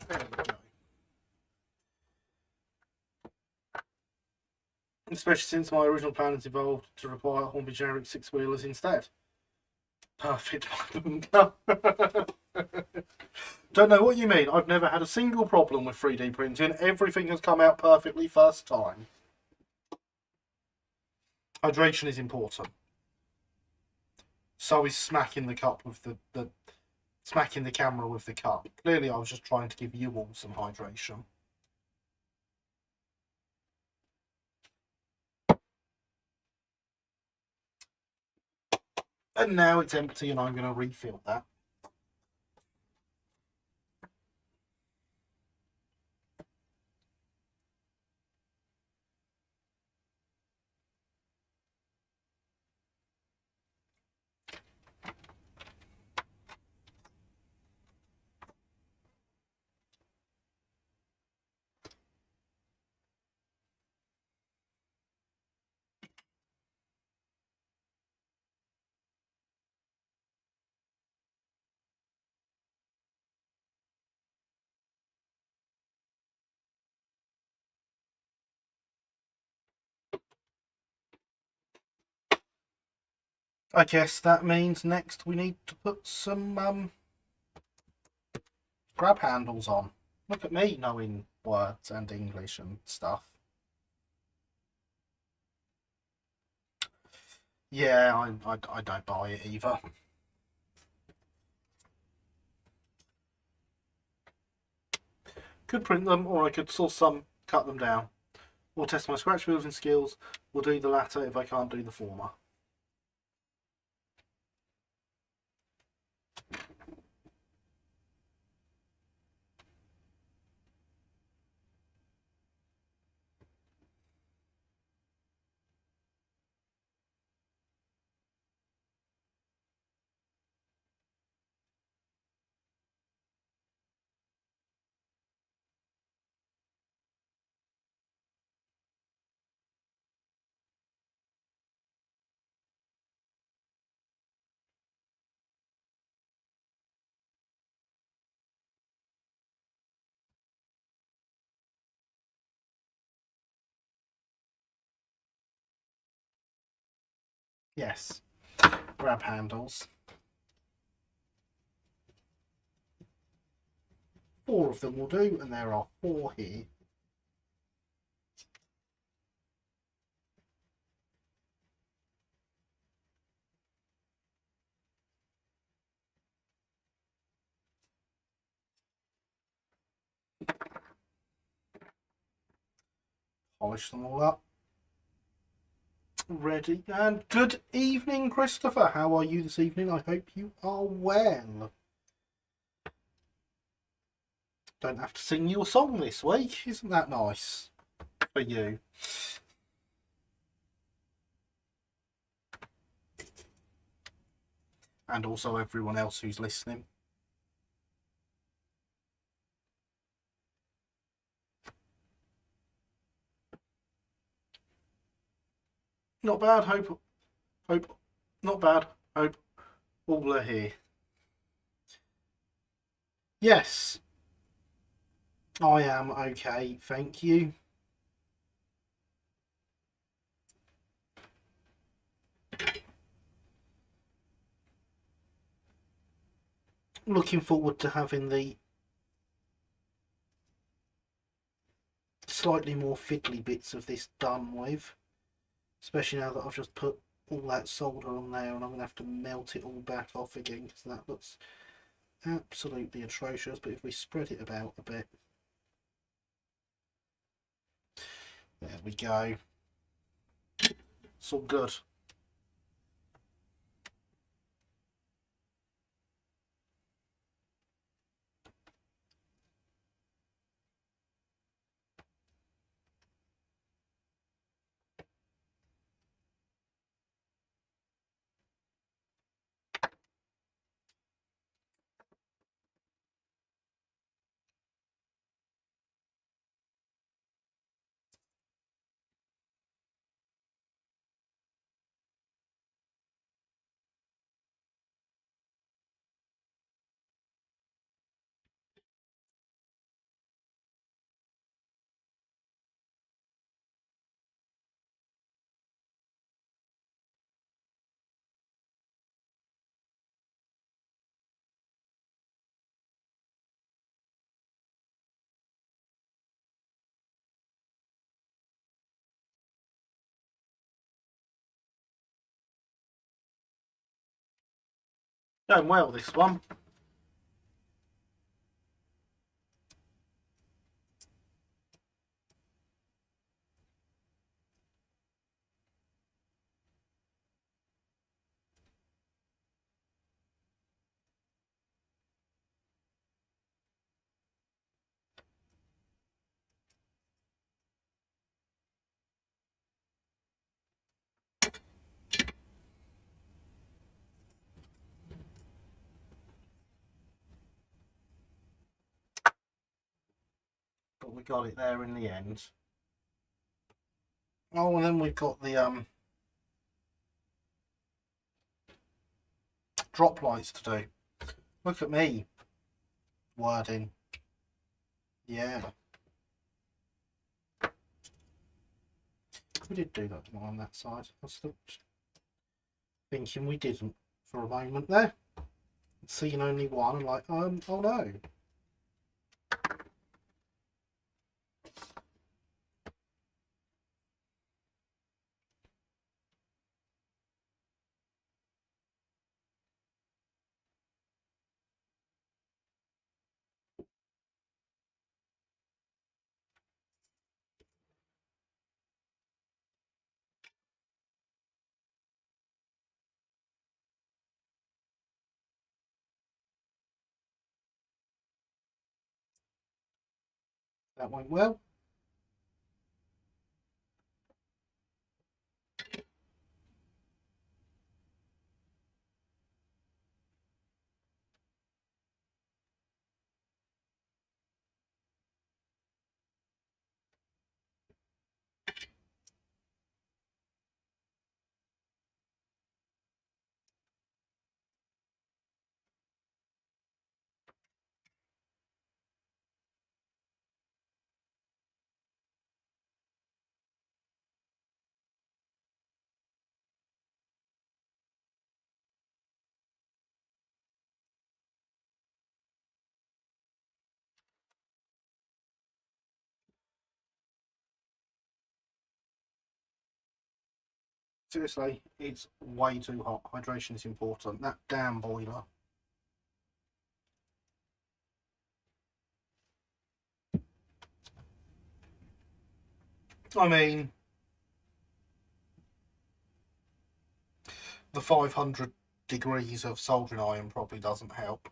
There we go. Especially since my original plan has evolved to require Hornby generic 6-wheelers instead. Perfect. Don't know what you mean. I've never had a single problem with 3D printing. Everything has come out perfectly first time. Hydration is important. So is smacking the cup with the smacking the camera with the cup. Clearly I was just trying to give you all some hydration. And now it's empty and I'm going to refill that. I guess that means next we need to put some grab handles on. Look at me knowing words and English and stuff. Yeah, I don't buy it either. Could print them, or I could source some, cut them down. Or test my scratch building skills. We'll do the latter if I can't do the former. Yes, grab handles. 4 of them will do, and there are 4 here. Polish them all up. Ready. And good evening, Christopher. How are you this evening? I hope you are well. Don't have to sing you a song this week. Isn't that nice for you? And also everyone else who's listening. Not bad, hope. Not bad, hope. All are here. Yes, I am okay, thank you. Looking forward to having the slightly more fiddly bits of this done with, especially now that I've just put all that solder on there and I'm going to have to melt it all back off again because that looks absolutely atrocious. But if we spread it about a bit, there we go, it's all good. Going well, this one. But we got it there in the end. Oh, and then we've got the drop lights to do. Look at me. Wording. Yeah. We did do that one on that side. I was still thinking we didn't for a moment there. Seeing only one and like, oh no. That went well. Seriously, it's way too hot. Hydration is important. That damn boiler. I mean, the 500 degrees of soldering iron probably doesn't help.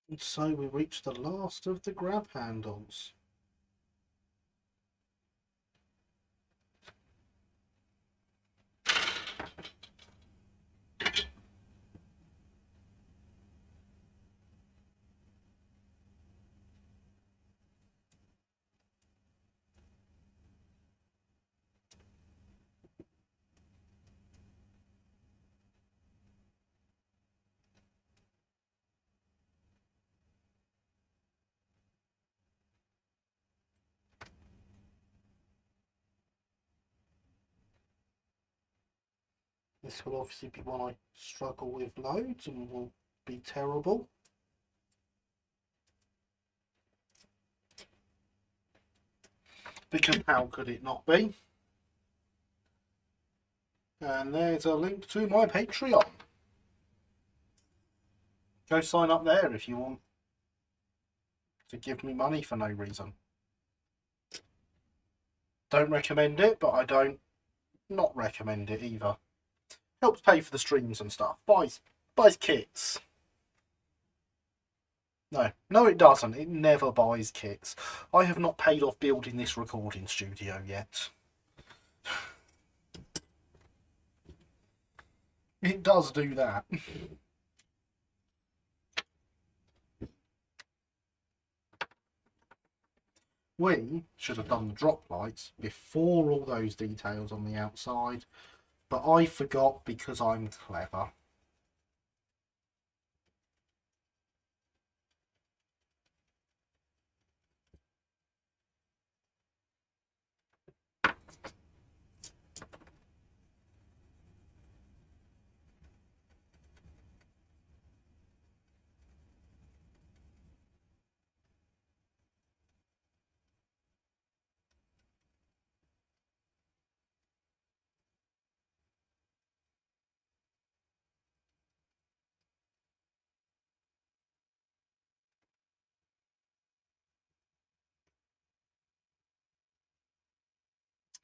And so we reach the last of the grab handles. This will obviously be one I struggle with loads and will be terrible. Because how could it not be? And there's a link to my Patreon. Go sign up there if you want to give me money for no reason. Don't recommend it, but I don't not recommend it either. Helps pay for the streams and stuff. Buys kits. No, it doesn't. It never buys kits. I have not paid off building this recording studio yet. It does do that. We should have done the drop lights before all those details on the outside, but I forgot because I'm clever.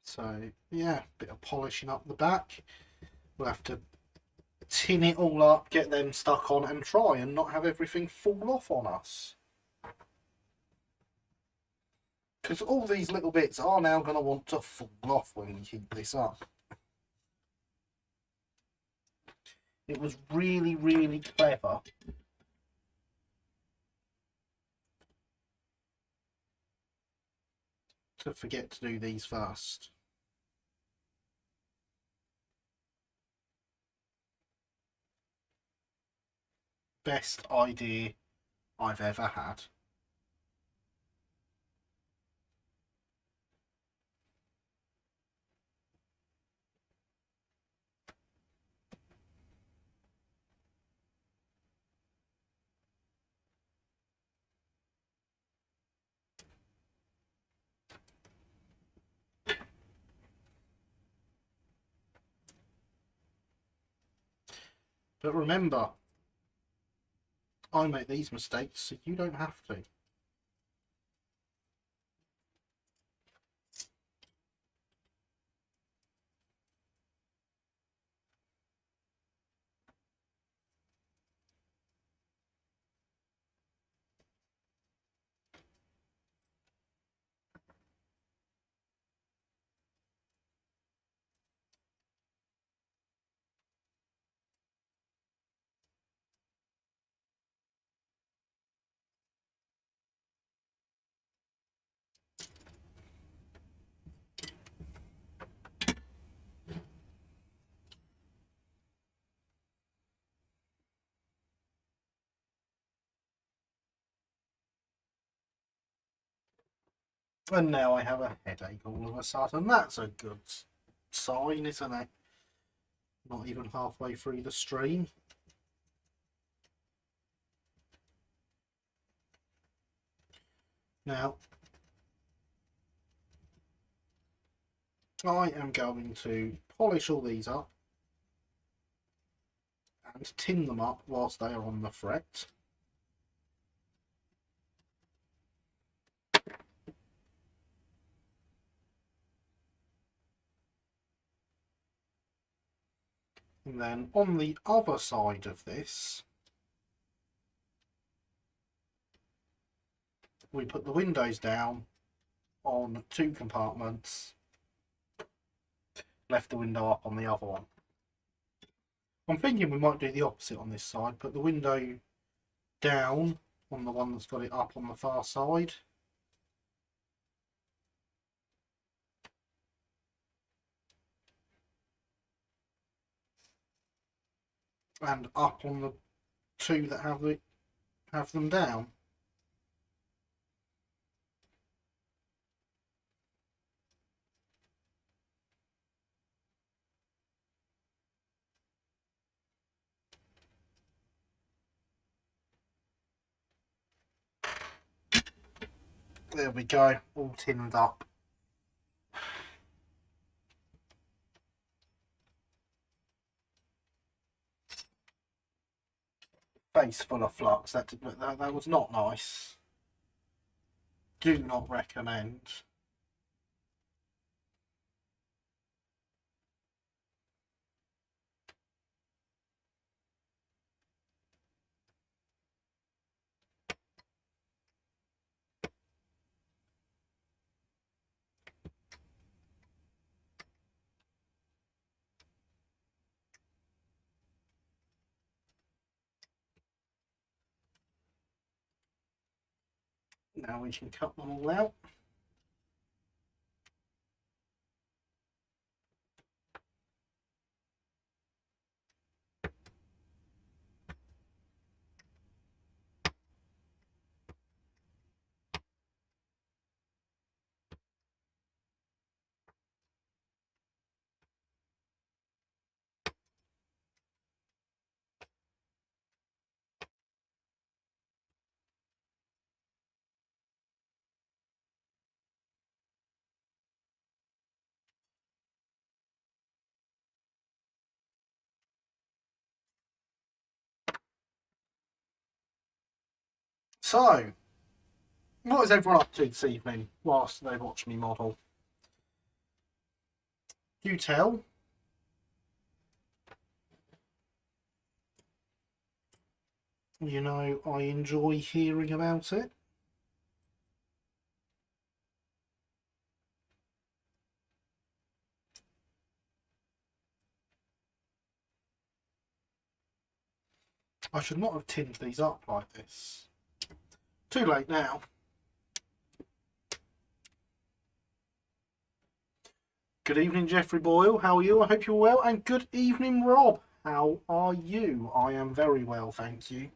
So yeah, bit of polishing up the back. We'll have to tin it all up, get them stuck on, and try and not have everything fall off on us. Because all these little bits are now going to want to fall off when we heat this up. It was really, really clever to forget to do these first. Best idea I've ever had. But remember, I make these mistakes so you don't have to. And now I have a headache all of a sudden. That's a good sign, isn't it? Not even halfway through the stream. Now, I am going to polish all these up and tin them up whilst they are on the fret. And then on the other side of this, we put the windows down on 2 compartments, left the window up on the other one. I'm thinking we might do the opposite on this side, put the window down on the one that's got it up on the far side. And up on the 2 that have them down. There we go, all tinned up. Face full of flux. That was not nice. Do not recommend. Now we can cut them all out. So, what is everyone up to this evening whilst they watch me model? You tell. You know, I enjoy hearing about it. I should not have tinned these up like this. Too late now. Good evening, Jeffrey Boyle. How are you? I hope you're well. And good evening, Rob. How are you? I am very well, thank you.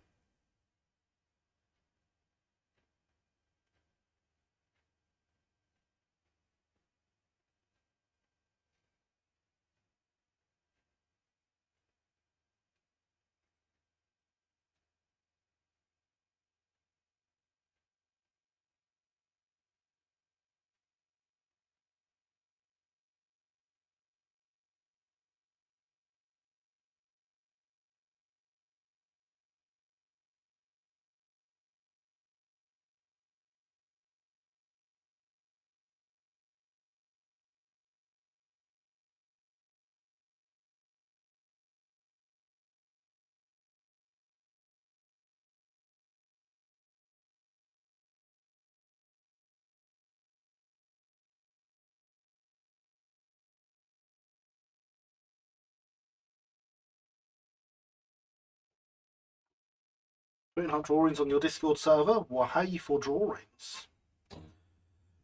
Putting up drawings on your Discord server? Wahey for drawings.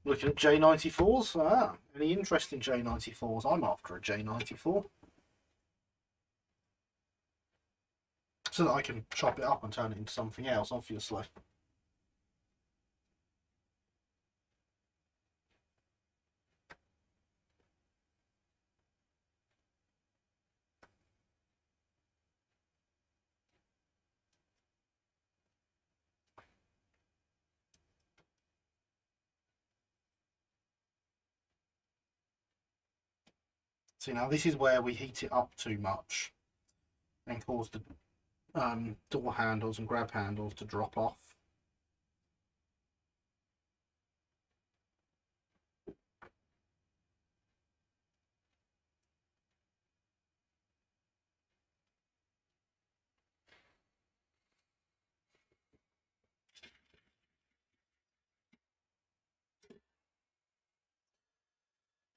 Looking at J94s? Ah, any interest in J94s? I'm after a J94. So that I can chop it up and turn it into something else, obviously. See, now this is where we heat it up too much and cause the door handles and grab handles to drop off.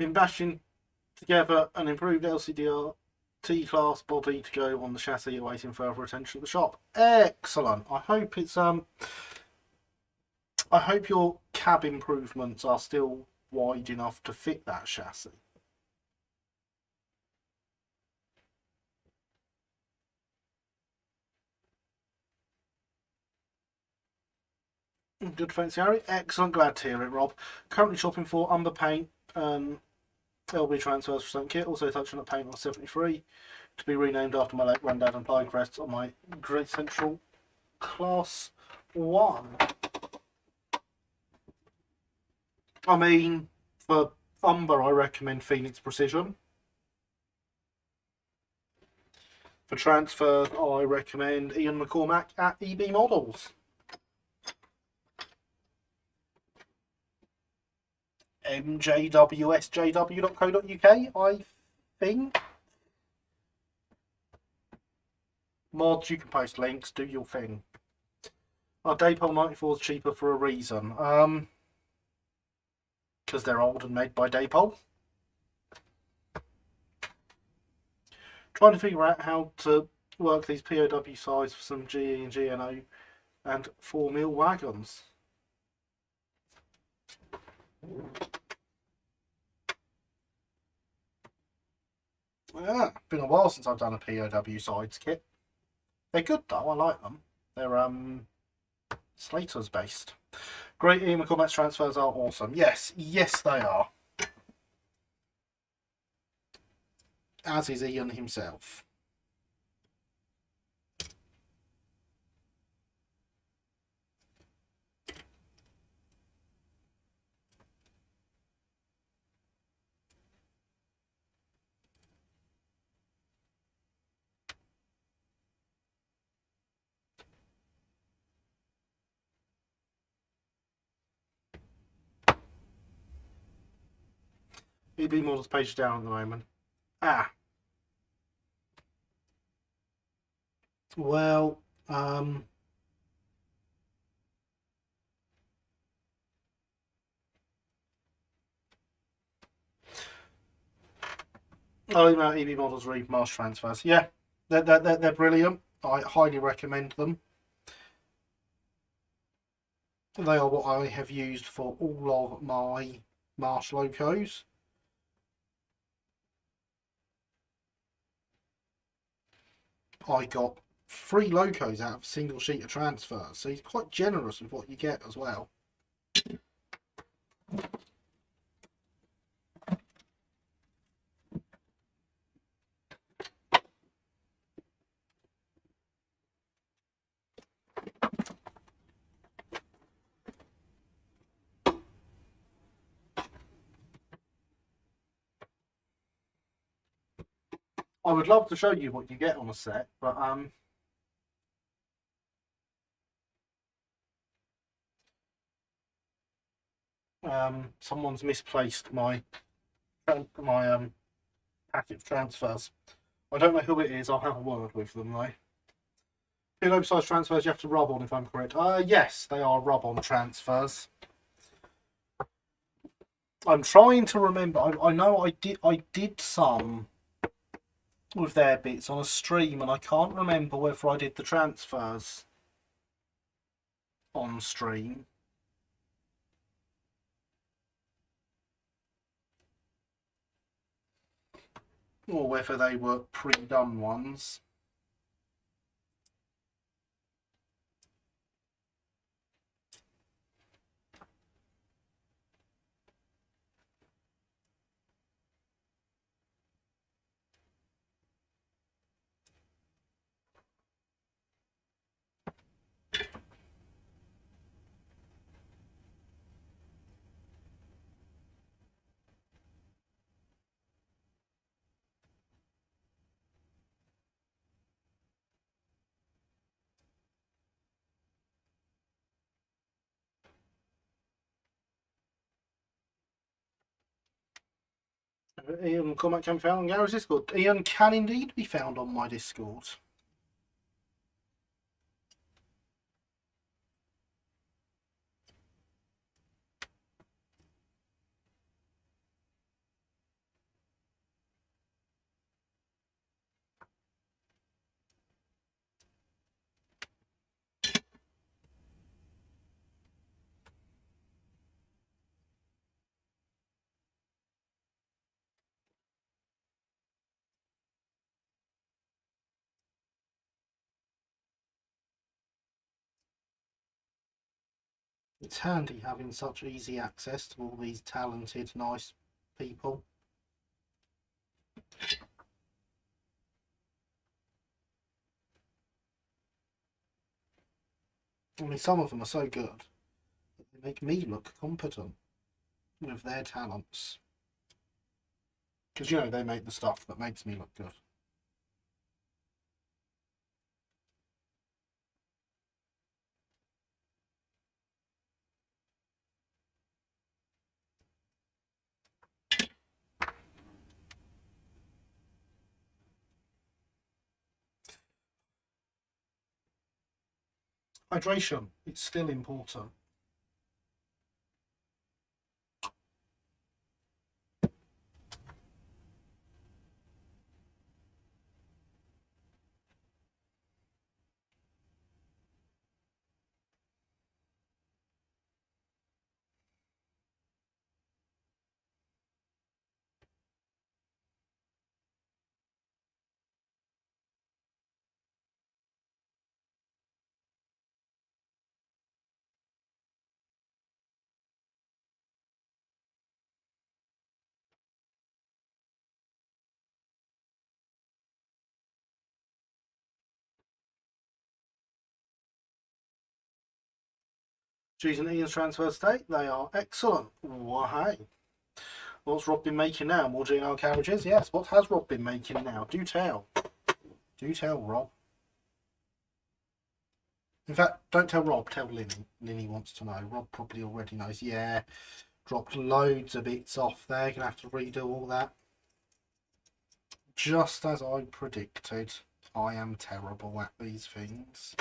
Been bashing together an improved LCDR T-class body to go on the chassis, awaiting further attention at the shop. Excellent. I hope it's I hope your cab improvements are still wide enough to fit that chassis. Good, thanks, Harry. Excellent, glad to hear it, Rob. Currently shopping for underpaint LB transfers for St Kit. Also touching up paint on 73 to be renamed after my late granddad and applying crests on my Great Central Class 1. I mean, for Umber, I recommend Phoenix Precision. For transfer, I recommend Ian McCormack at EB Models. mjwsjw.co.uk, I think. Mods, you can post links, do your thing. Our Daypole 94s cheaper for a reason. Because they're old and made by Daypole. Trying to figure out how to work these POW size for some GE and GNO and 4mm wagons. Yeah, been a while since I've done a POW sides kit. They're good though, I like them. They're Slater's based. Great Ian McCormack's transfers are awesome. Yes, yes they are. As is Ian himself. EB models page down at the moment. Ah. Well, I'll email EB models read Marsh transfers. Yeah, they're brilliant. I highly recommend them. They are what I have used for all of my Marsh locos. I got 3 locos out of a single sheet of transfers, so he's quite generous with what you get as well. I would love to show you what you get on a set, but someone's misplaced my packet of transfers. I don't know who it is. I'll have a word with them though. Pillow size transfers you have to rub on, if I'm correct. Yes, they are rub on transfers. I'm trying to remember. I know I did some with their bits on a stream, and I can't remember whether I did the transfers on stream. Or whether they were pre-done ones. Ian McCormack can be found on Gary's Discord. Ian can indeed be found on my Discord. It's handy having such easy access to all these talented, nice people. I mean, some of them are so good that they make me look competent with their talents. Because, you know, they make the stuff that makes me look good. Hydration, it's still important. G's and Ian's transfer state, they are excellent. Why? What's Rob been making now? More GR carriages? Yes, what has Rob been making now? Do tell. Do tell, Rob. In fact, don't tell Rob, tell Linny. Linny wants to know. Rob probably already knows. Yeah, dropped loads of bits off there. Gonna have to redo all that. Just as I predicted, I am terrible at these things.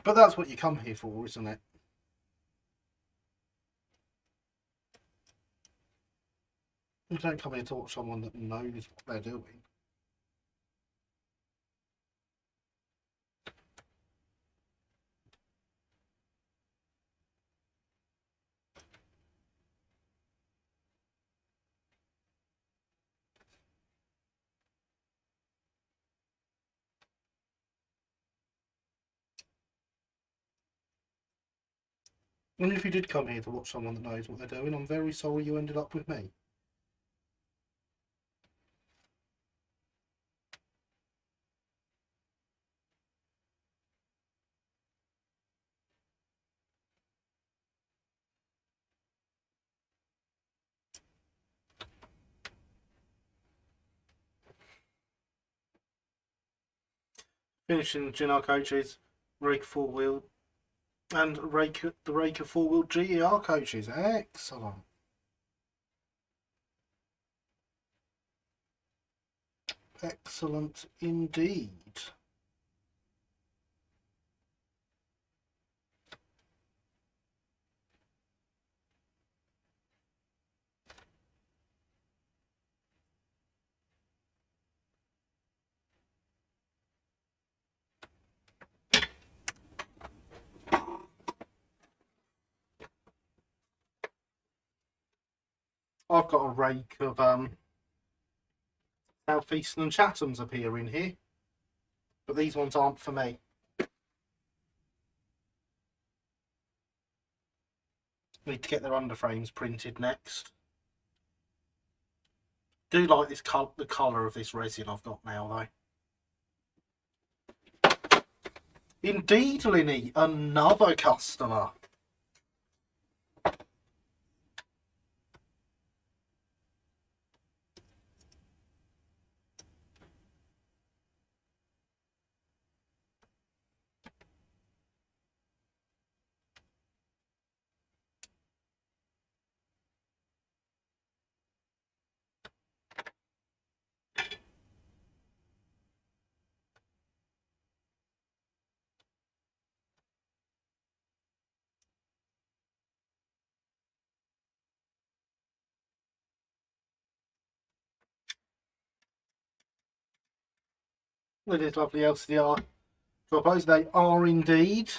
But that's what you come here for, isn't it? You don't come here to watch someone that knows what they're doing. And if you did come here to watch someone that knows what they're doing, I'm very sorry you ended up with me. Finishing GR coaches, Rake 4-wheel, and the Raker 4-wheel GER coaches. Excellent. Excellent indeed. I've got a rake of Southeastern and Chathams appearing here, but these ones aren't for me. Need to get their underframes printed next. Do like this the colour of this resin I've got now though. Indeed, Linny, another customer. With this lovely LCDR dropos, they are indeed.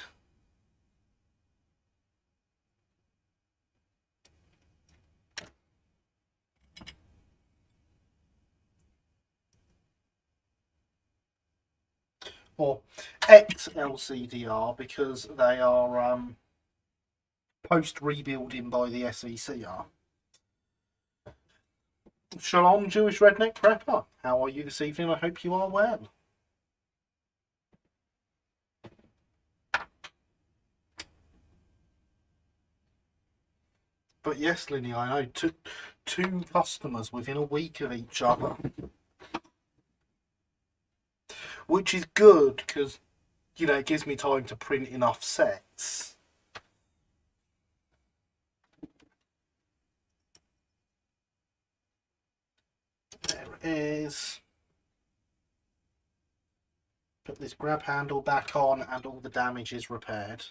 Or X LCDR because they are post rebuilding by the SECR. Shalom, Jewish Redneck Prepper. How are you this evening? I hope you are well. But yes, Linny, I know two customers within a week of each other, which is good because it gives me time to print enough sets. There it is. Put this grab handle back on and all the damage is repaired.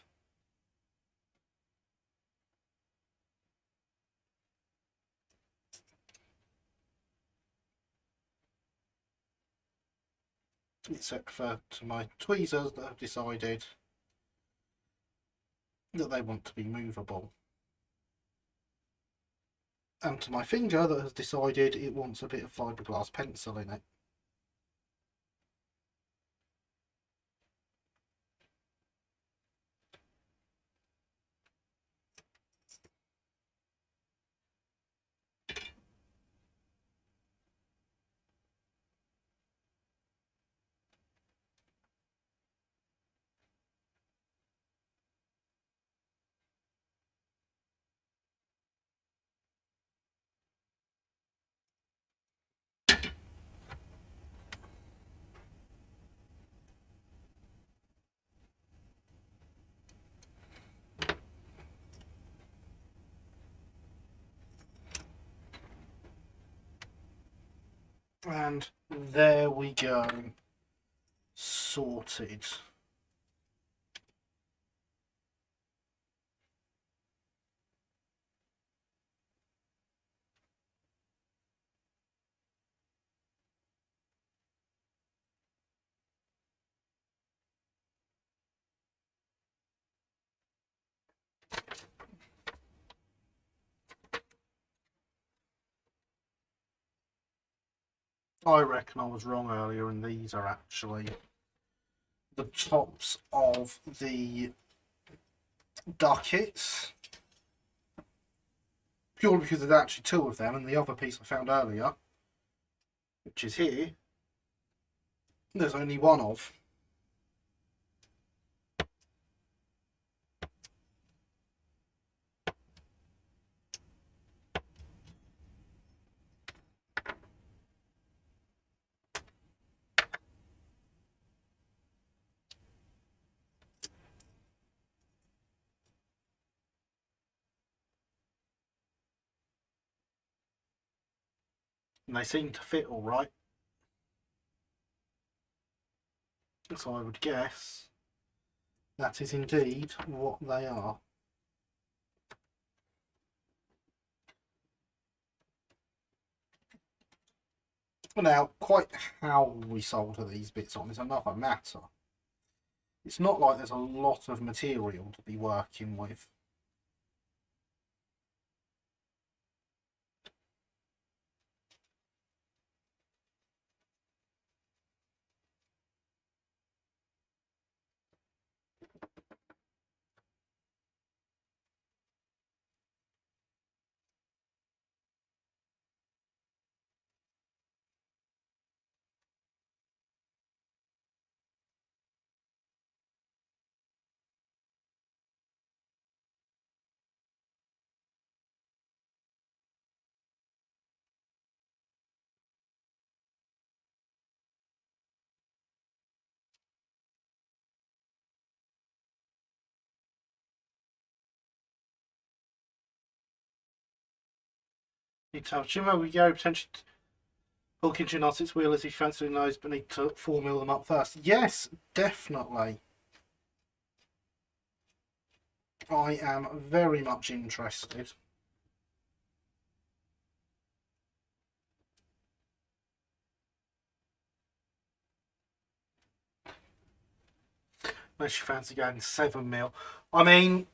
Except for to my tweezers that have decided that they want to be movable. And to my finger that has decided it wants a bit of fiberglass pencil in it. And there we go. Sorted. I reckon I was wrong earlier, and these are actually the tops of the ducats. Purely because there's actually two of them, and the other piece I found earlier, which is here, there's only one of. And they seem to fit all right. So I would guess that is indeed what they are. Now, quite how we solder these bits on is another matter. It's not like there's a lot of material to be working with. You tell Jimmo we go potentially hook into an its wheel as he fancy knows, but need to 4 mil them up first. Yes, definitely. I am very much interested. Unless you fancy going 7 mil. I mean,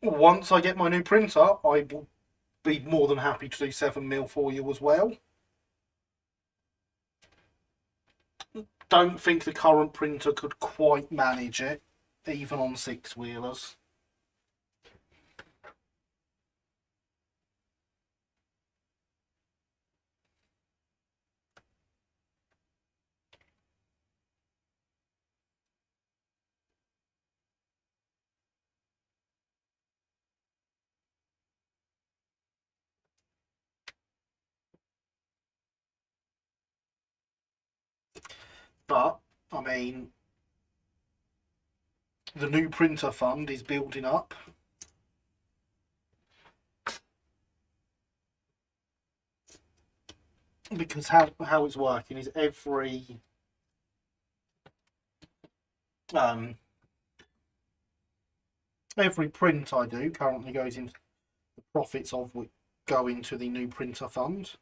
once I get my new printer, I will be more than happy to do 7 mil for you as well. Don't think the current printer could quite manage it, even on 6-wheelers. But, I mean, the new printer fund is building up. Because how it's working is every print I do currently goes into the profits of which go into the new printer fund.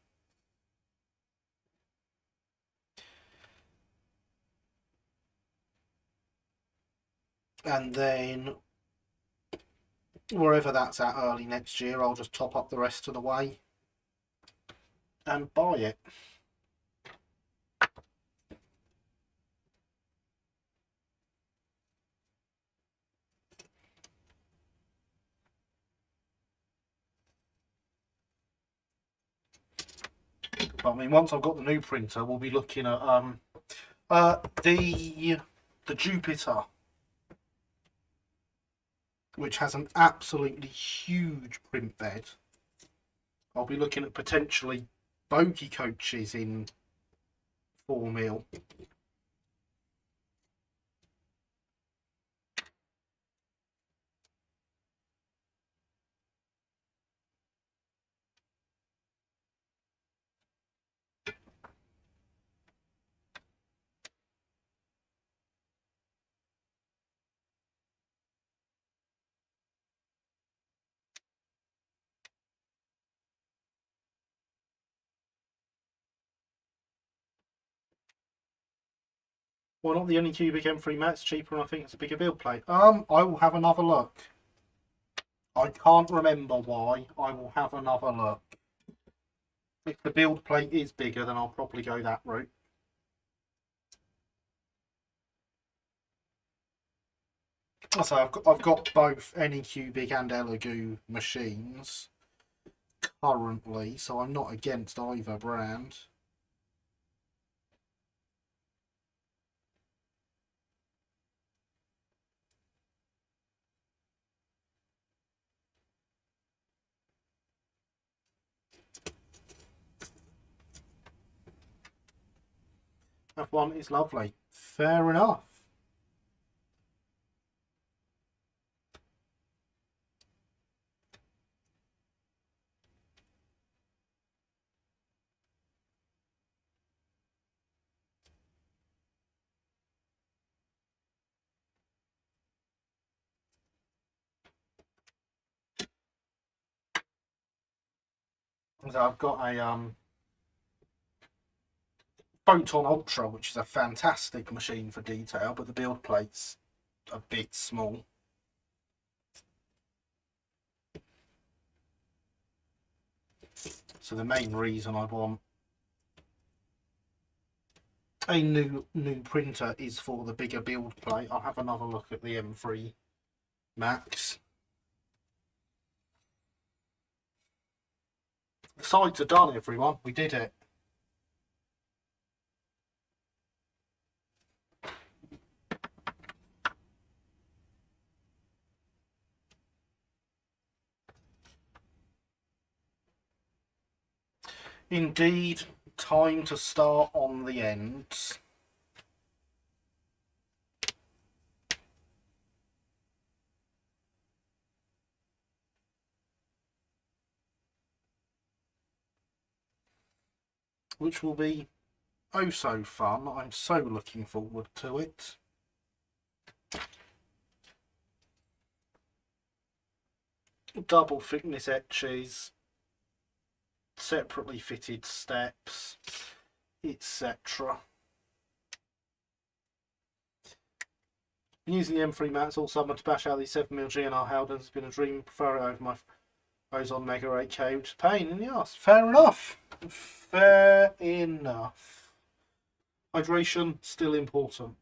And then wherever that's at early next year, I'll just top up the rest of the way and buy it. But I mean, once I've got the new printer, we'll be looking at the Jupiter, which has an absolutely huge print bed. I'll be looking at potentially bogey coaches in 4 mil. Why not the Anycubic M3 Max? Cheaper, and I think it's a bigger build plate. I will have another look. I can't remember why. I will have another look. If the build plate is bigger, then I'll probably go that route. So I've got both Anycubic and Elegoo machines currently, so I'm not against either brand. F1 is lovely. Fair enough. So I've got a Photon Ultra, which is a fantastic machine for detail, but the build plate's a bit small. So the main reason I want a new printer is for the bigger build plate. I'll have another look at the M3 Max. The sides are done, everyone. We did it. Indeed, time to start on the ends. Which will be oh so fun. I'm so looking forward to it. Double thickness etches, separately fitted steps, etc. Using the M3 mats all summer to bash out these 7mm GNR Howdens has been a dream. Prefer it over my Ozone Mega 8K, which is pain in the ass. Fair enough. Fair enough. Hydration, still important.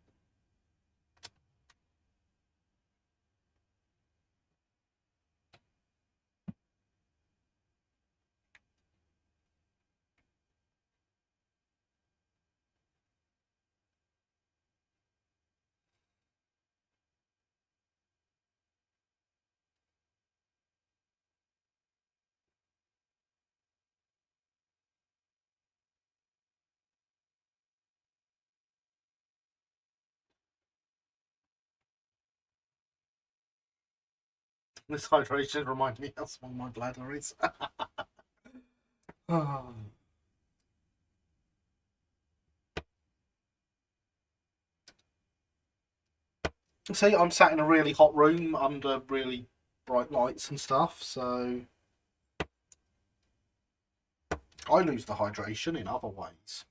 This hydration reminds me how small my bladder is. See, I'm sat in a really hot room under really bright lights and stuff, so I lose the hydration in other ways.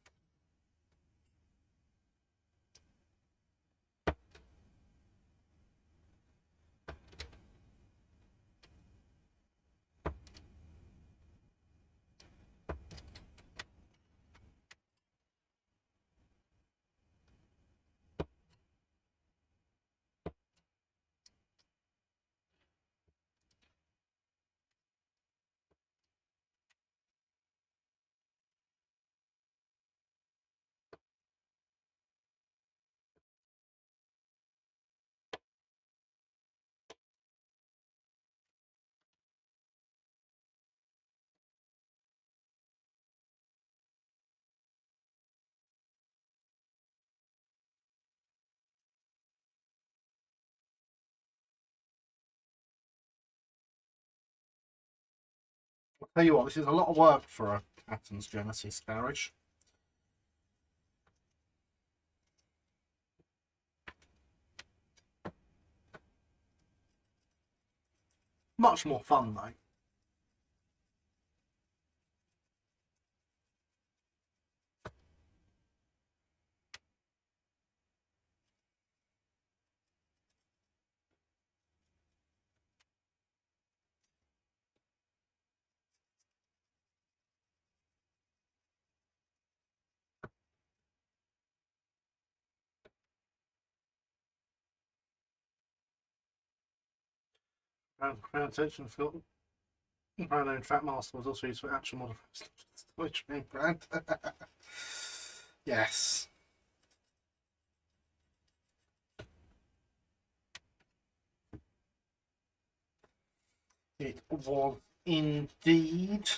I'll tell you what, this is a lot of work for a Patton's Genesis garage. Much more fun though. Pronunciation for brand name Trackmaster was also used for actual modifiers. Which name brand? Yes. It was indeed.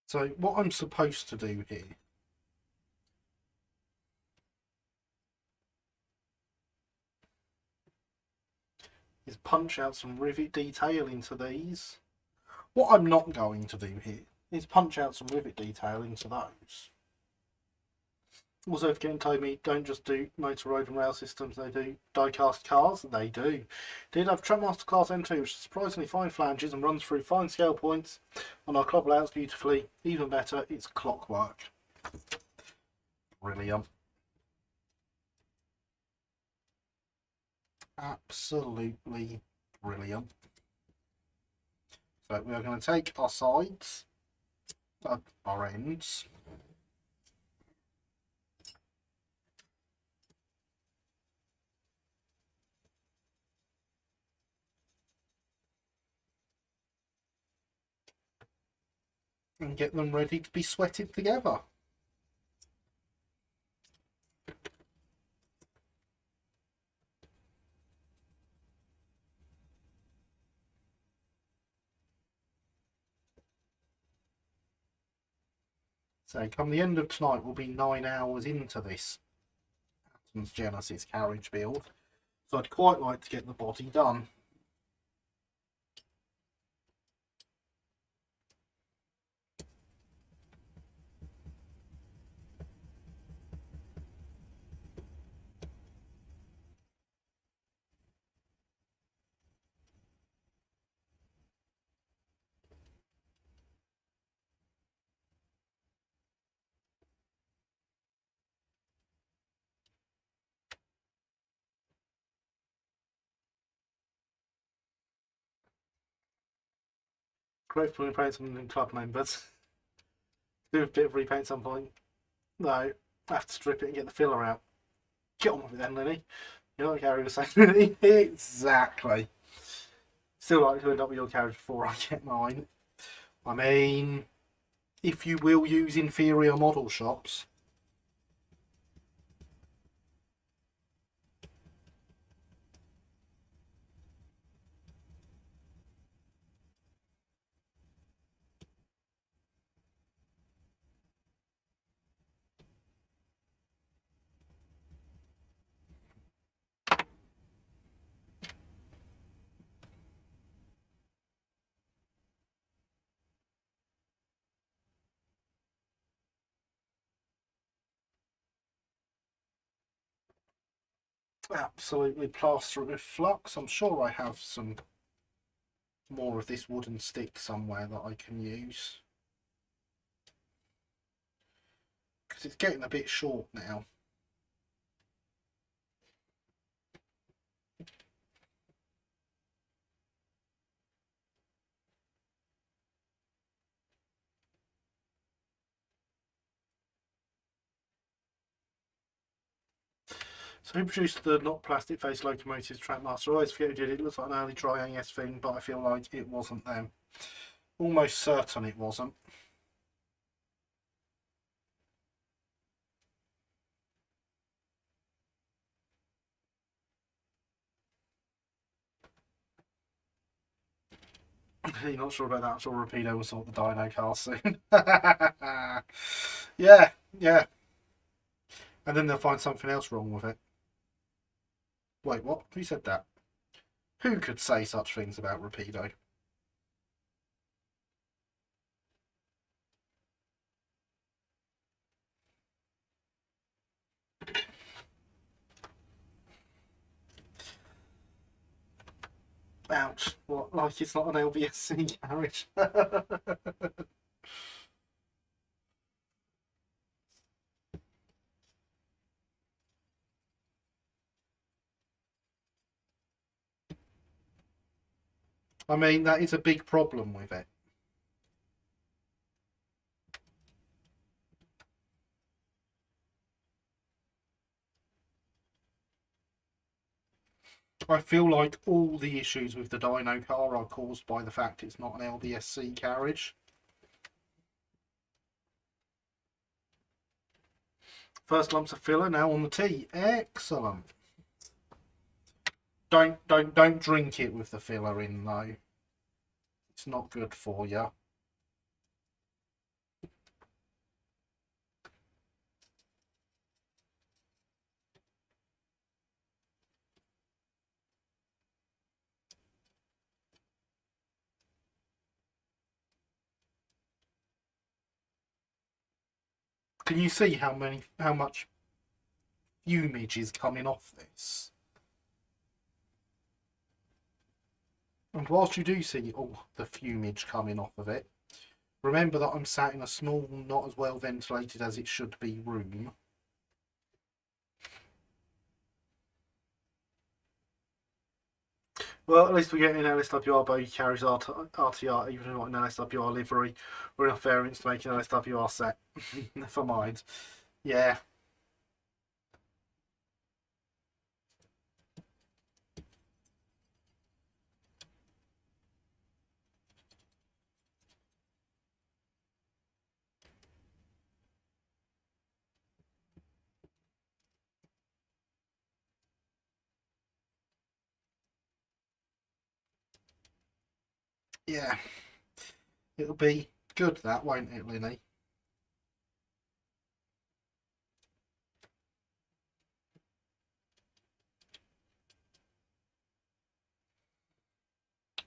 So what I'm supposed to do here is punch out some rivet detail into these. What I'm not going to do here is punch out some rivet detail into those. Also, if getting told me don't just do motor, road and rail systems, they do die-cast cars, they do. Did have Truckmaster Class M2, which is surprisingly fine flanges and runs through fine scale points on our club layouts beautifully. Even better, it's clockwork. Brilliant. Absolutely brilliant. So we are going to take our sides, our ends, and get them ready to be sweated together. So come the end of tonight, we'll be 9 hours into this Atom's Genesis carriage build. So I'd quite like to get the body done. Great for repaint some new club members. Do a bit of repaint at some point. No, I have to strip it and get the filler out. Get on with it then, Lenny. You're not carrying the same, Lenny. Exactly. Still like to end up with your carriage before I get mine. I mean, if you will use inferior model shops, absolutely plaster it with flux. I'm sure I have some more of this wooden stick somewhere that I can use. Because it's getting a bit short now. So who produced the not plastic face locomotives Trackmaster? I always forget who did it. It looks like an early dry AS thing, but I feel like it wasn't them. Almost certain it wasn't. You're not sure about that? I'm sure Rapido will sort the dyno car soon. Yeah, yeah. And then they'll find something else wrong with it. Wait, what? Who said that? Who could say such things about Rapido? Ouch. What, like it's not an LBSC carriage? I mean, that is a big problem with it. I feel like all the issues with the dyno car are caused by the fact it's not an LBSC carriage. First lumps of filler now on the T. Excellent. Don't drink it with the filler in though. It's not good for you. Can you see how much fumage is coming off this? And whilst you do see all the fumage coming off of it, remember that I'm sat in a small, not as well ventilated as it should be room. Well, at least we're getting an LSWR bogey carriage RTR, even not an LSWR livery. We're enough variants to make an LSWR set. Never mind. Yeah. Yeah. It'll be good, that, won't it, Linny?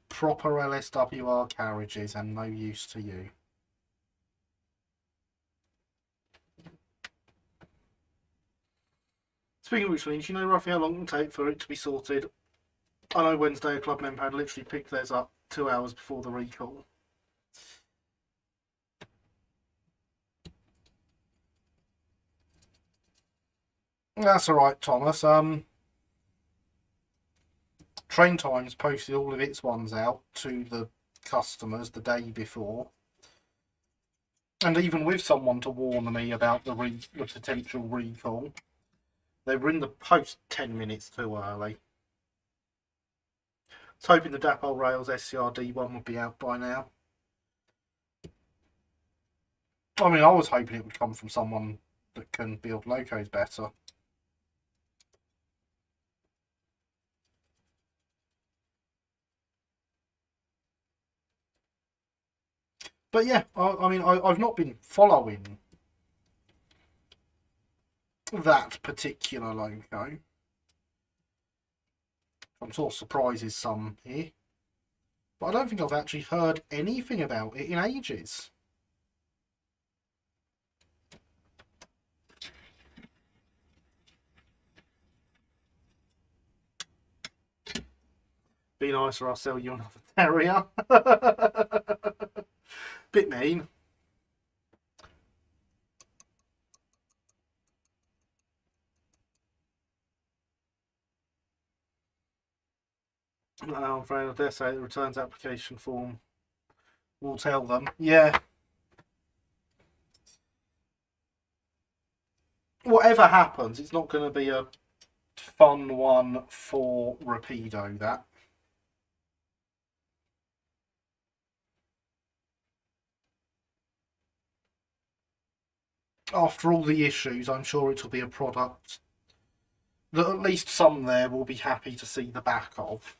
Proper LSWR carriages and no use to you. Speaking of which, Lynn, do you know roughly how long it will take for it to be sorted? I know Wednesday a club member had literally picked theirs up 2 hours before the recall. That's alright, Thomas. Train Times posted all of its ones out to the customers the day before. And even with someone to warn me about the potential recall, they were in the post 10 minutes too early. I was hoping the Dapol Rails SCRD one would be out by now. I mean, I was hoping it would come from someone that can build locos better. But yeah, I mean, I've not been following that particular loco. I'm sort of surprised there's some here. But I don't think I've actually heard anything about it in ages. Be nice or I'll sell you another terrier. Bit mean. I'm afraid I dare say the returns application form will tell them. Yeah. Whatever happens, it's not going to be a fun one for Rapido, that. After all the issues, I'm sure it'll be a product that at least some there will be happy to see the back of.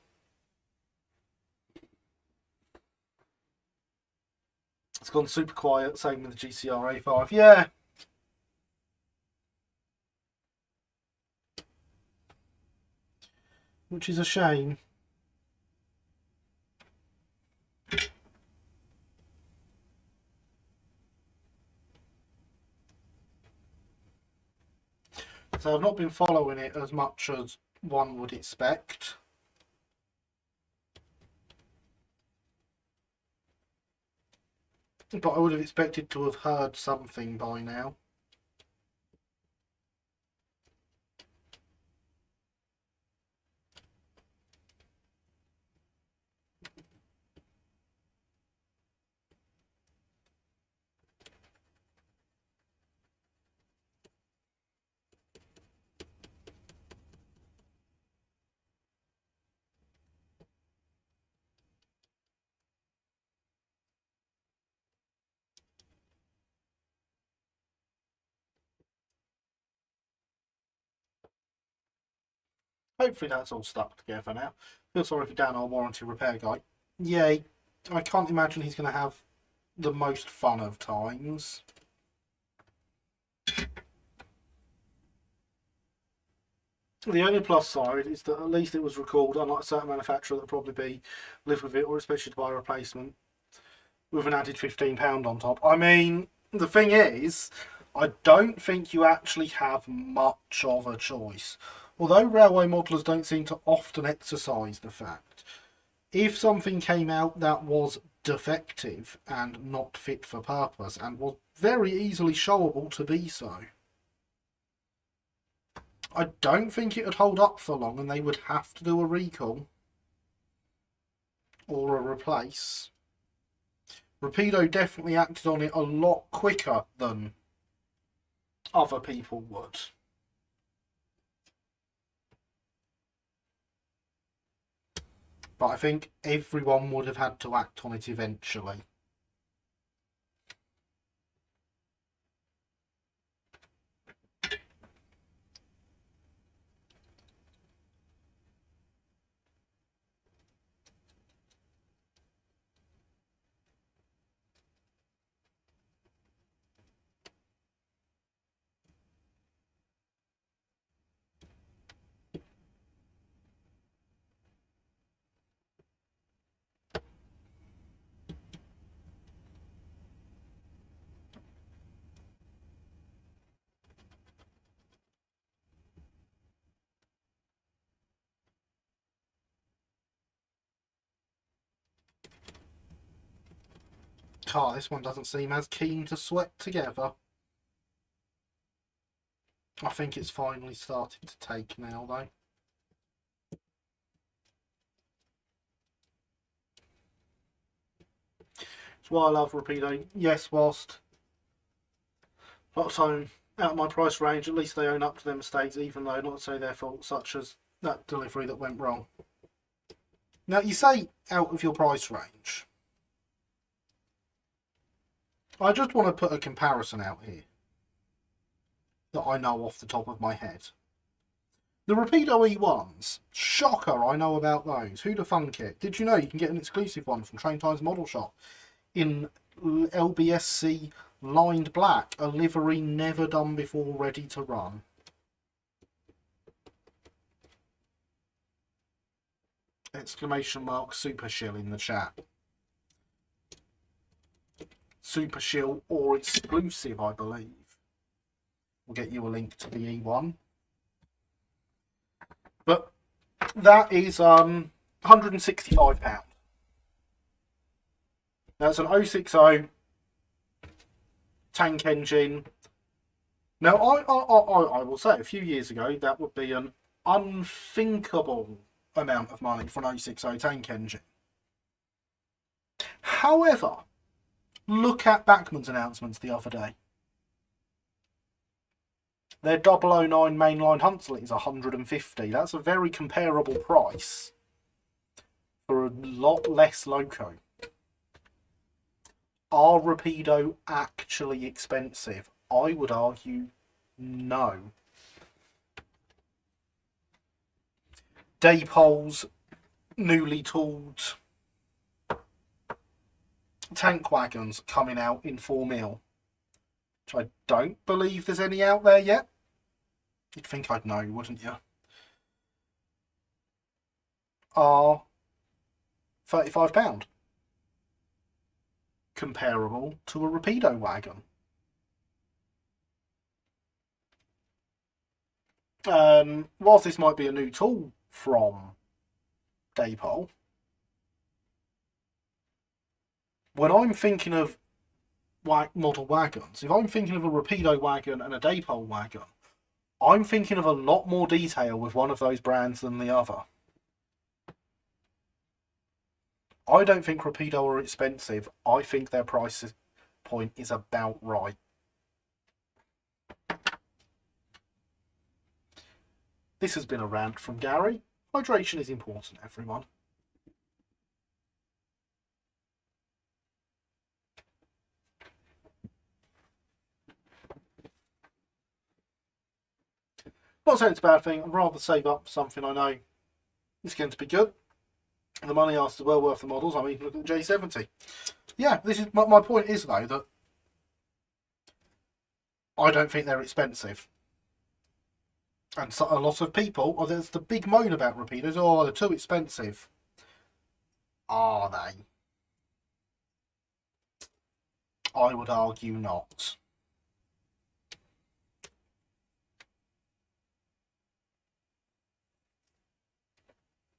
It's gone super quiet, same with the GCR A5. Yeah. Which is a shame. So I've not been following it as much as one would expect. but I would have expected to have heard something by now. Hopefully that's all stuck together now. Feel sorry for Dan, our warranty repair guy. Yeah, I can't imagine he's going to have the most fun of times. The only plus side is that at least it was recalled, unlike a certain manufacturer that'll probably be live with it, or especially to buy a replacement with an added £15 on top. I mean, the thing is, I don't think you actually have much of a choice. Although railway modelers don't seem to often exercise the fact, if something came out that was defective and not fit for purpose and was very easily showable to be so, I don't think it would hold up for long and they would have to do a recall or a replace. Rapido definitely acted on it a lot quicker than other people would. But I think everyone would have had to act on it eventually. This one doesn't seem as keen to sweat together. I think it's finally starting to take now, though. That's why I love Rapido. Yes, whilst a lot of time out of my price range, at least they own up to their mistakes, even though not to say their fault, such as that delivery that went wrong. Now, you say out of your price range. I just want to put a comparison out here that I know off the top of my head. The Rapido E1s, shocker, I know about those. Who'd have thunk it? Did you know you can get an exclusive one from Train Times Model Shop in LBSC lined black, a livery never done before, ready to run? Exclamation mark super shill in the chat. Super shill or exclusive, I believe. We'll get you a link to the E1. But that is £165. That's an 060 tank engine. Now, I will say, a few years ago, that would be an unthinkable amount of money for an 060 tank engine. However, look at Bachmann's announcements the other day. Their 009 mainline Huntsley is 150. That's a very comparable price for a lot less loco. Are Rapido actually expensive? I would argue no. Daypole's newly tooled tank wagons coming out in 4mm, which I don't believe there's any out there yet. You'd think I'd know, wouldn't you? Are £35. Comparable to a Rapido wagon. Whilst this might be a new tool from Daypole, when I'm thinking of model wagons, if I'm thinking of a Rapido wagon and a Daypole wagon, I'm thinking of a lot more detail with one of those brands than the other. I don't think Rapido are expensive. I think their price point is about right. This has been a rant from Gary. Hydration is important, everyone. Not saying it's a bad thing. I'd rather save up for something I know is going to be good. And the money asked is well worth the models. I'm even looking at the J70. Yeah, this is my point is though that I don't think they're expensive. And so a lot of people, there's the big moan about Rapidos. Oh, they're too expensive. Are they? I would argue not.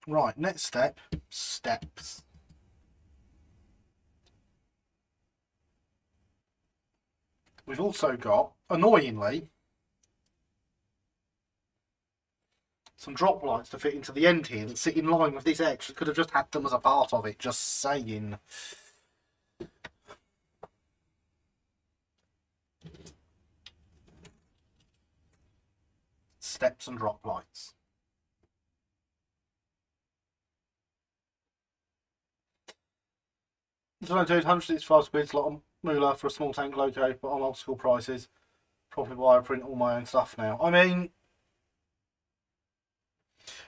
Right, next step, steps. We've also got, annoyingly, some drop lights to fit into the end here that sit in line with this extra. Could have just had them as a part of it, just saying. Steps and drop lights. So I do 165 quid, a lot of moolah for a small tank loco, but on old school prices. Probably why I print all my own stuff now. I mean,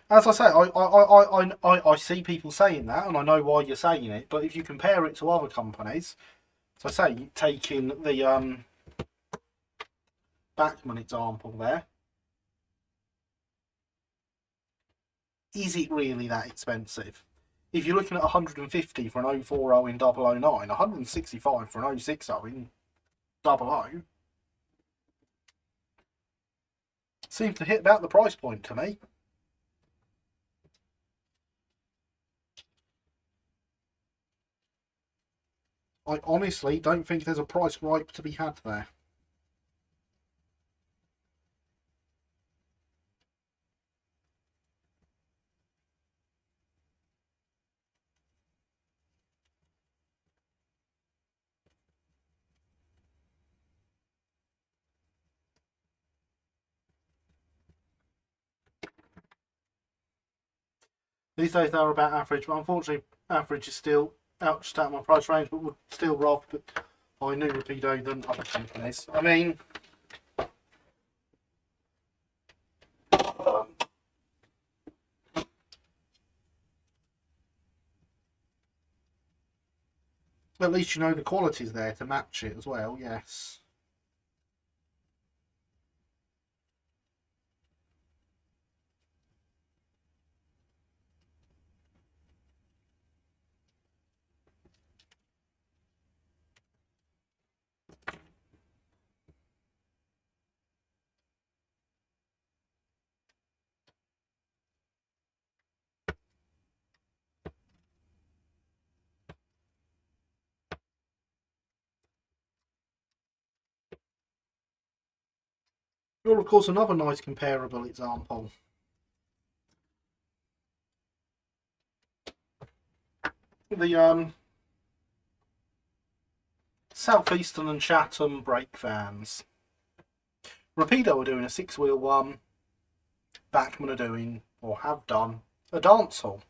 as I say, I see people saying that, and I know why you're saying it. But if you compare it to other companies, as I say, taking the Bachmann example there, is it really that expensive? If you're looking at 150 for an 040 in 009, 165 for an 060 in 00, seems to hit about the price point to me. I honestly don't think there's a price ripe to be had there. These days they're about average, but unfortunately average is still out of my price range, but would still rather buy new Rapido than other companies. I mean, at least you know the quality's there to match it as well, yes. Or of course another nice comparable example. The Southeastern and Chatham brake vans. Rapido are doing a 6-wheel one. Bachmann are doing, or have done, a dance hall.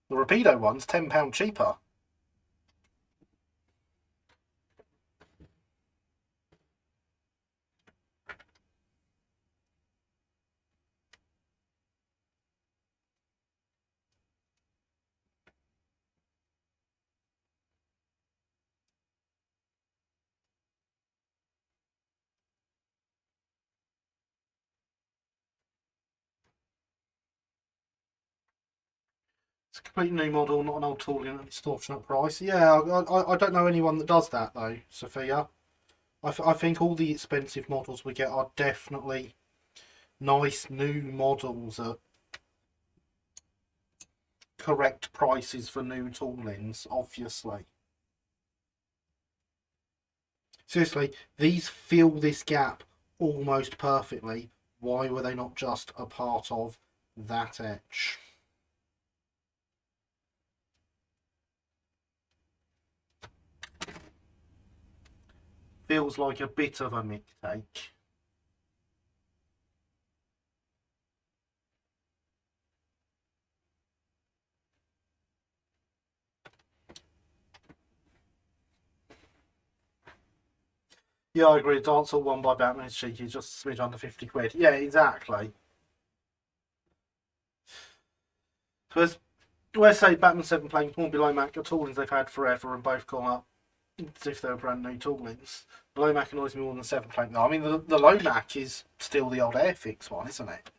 The Rapido one's £10 cheaper. It's a completely new model, not an old tool in an extortionate price. Yeah, I don't know anyone that does that though, Sophia. I think all the expensive models we get are definitely nice new models at correct prices for new toolings, obviously. Seriously, these fill this gap almost perfectly. Why were they not just a part of that etch? Feels like a bit of a mistake. Yeah, I agree. Dance all won by Batman is cheeky, just a smidge under 50 quid. Yeah, exactly. So let's say Batman 7 playing one below Mac are toolings they've had forever and both gone up as if they were brand new toolings. The low Mac annoys me more than the 7 plank. No, I mean, the low Mac is still the old Airfix one, isn't it?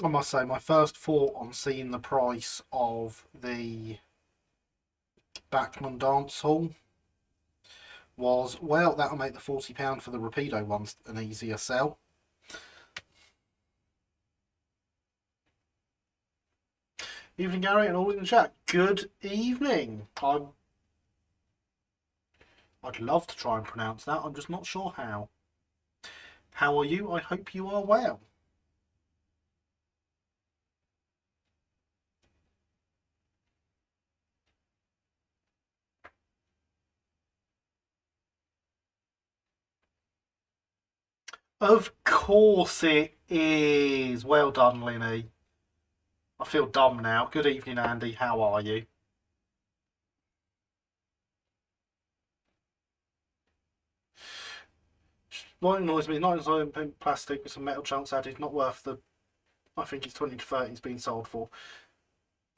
I must say, my first thought on seeing the price of the Bachmann Dance Hall was, well, that'll make the £40 for the Rapido ones an easier sell. Evening, Gary, and all in the chat. Good evening. I'd love to try and pronounce that. I'm just not sure how. How are you? I hope you are well. Of course it is. Well done, Linny. I feel dumb now. Good evening, Andy. How are you? What annoys me, 99 plastic with some metal chunks added, not worth the, I think it's 20 to 30 it's been sold for.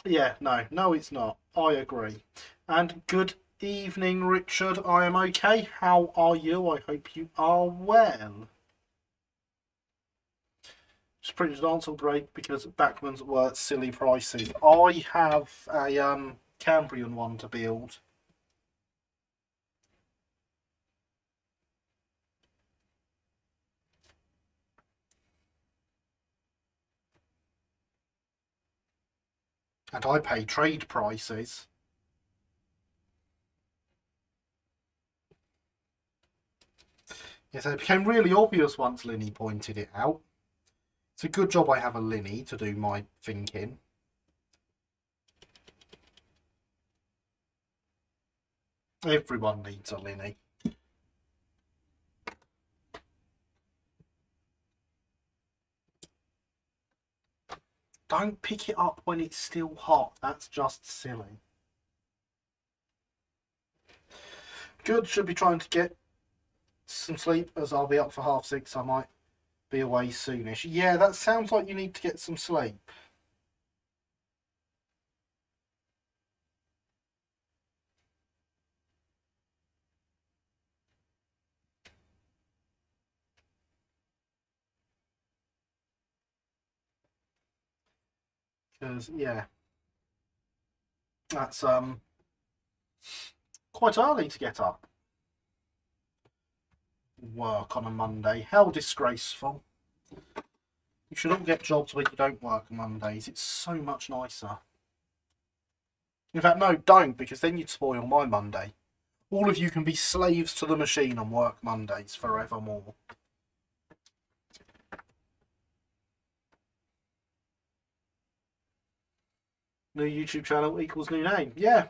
Yeah, no, it's not. I agree. And good evening, Richard. I am okay. How are you? I hope you are well. Just printed an answer break because Bachmann's were silly prices. I have a Cambrian one to build. And I pay trade prices. Yes, it became really obvious once Linny pointed it out. It's a good job I have a Linny to do my thinking. Everyone needs a Linny. Don't pick it up when it's still hot. That's just silly. Good, should be trying to get some sleep as I'll be up for 6:30. I might be away soonish. Yeah, that sounds like you need to get some sleep. Because, yeah, that's quite early to get up. Work on a Monday. How disgraceful. You should all get jobs where you don't work on Mondays. It's so much nicer. In fact, no, don't, because then you'd spoil my Monday. All of you can be slaves to the machine and work Mondays forevermore. New YouTube channel equals new name. Yeah.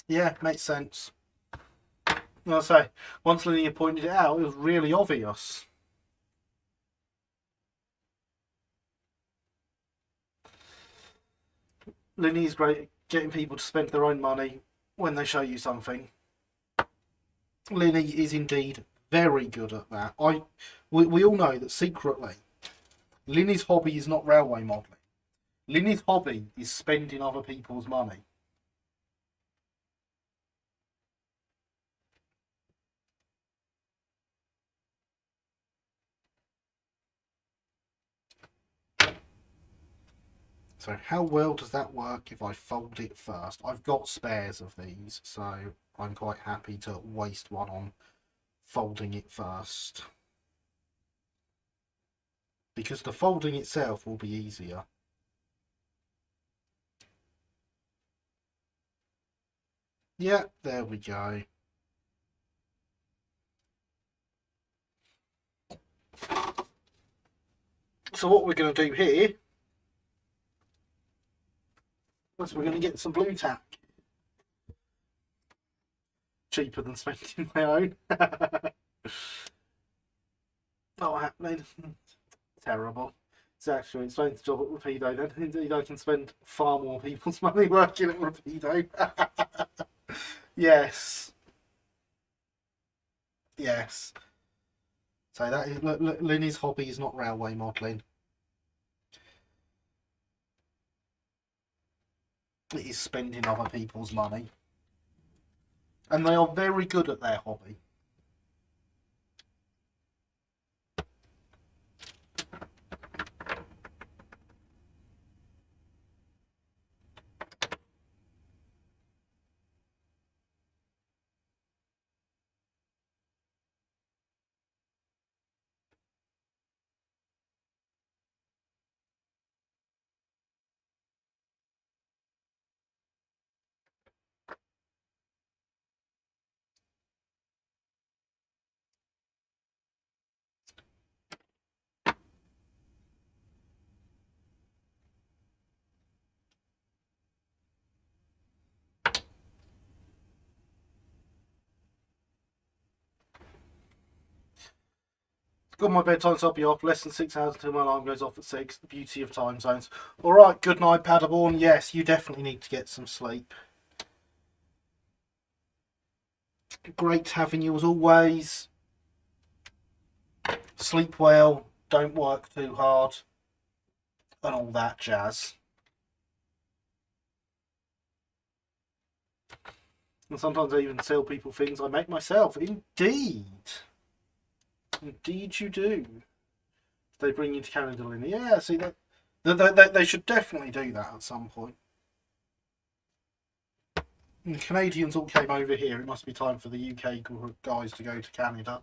Yeah, makes sense. I'll say, once Linnea pointed it out, it was really obvious. Linny's great at getting people to spend their own money when they show you something. Linny is indeed very good at that. We all know that secretly, Linny's hobby is not railway modelling. Linny's hobby is spending other people's money. So how well does that work if I fold it first? I've got spares of these, so I'm quite happy to waste one on folding it first. Because the folding itself will be easier. Yeah, there we go. So what we're going to do here is we're going to get some blue tack. Cheaper than spending my own. Not happening. Terrible. It's actually explains the job at Rapido then. Indeed, I can spend far more people's money working at Rapido. Yes. Yes. So that is Linny's hobby is not railway modelling. It is spending other people's money. And they are very good at their hobby. Got my bedtime, so I'll be off. Less than 6 hours until my alarm goes off at 6. The beauty of time zones. Alright, good night, Paderborn. Yes, you definitely need to get some sleep. Great having you as always. Sleep well, don't work too hard, and all that jazz. And sometimes I even sell people things I make myself. Indeed. Indeed you do. They bring you to Canada, Linny. Yeah, see, they should definitely do that at some point. And the Canadians all came over here. It must be time for the UK guys to go to Canada.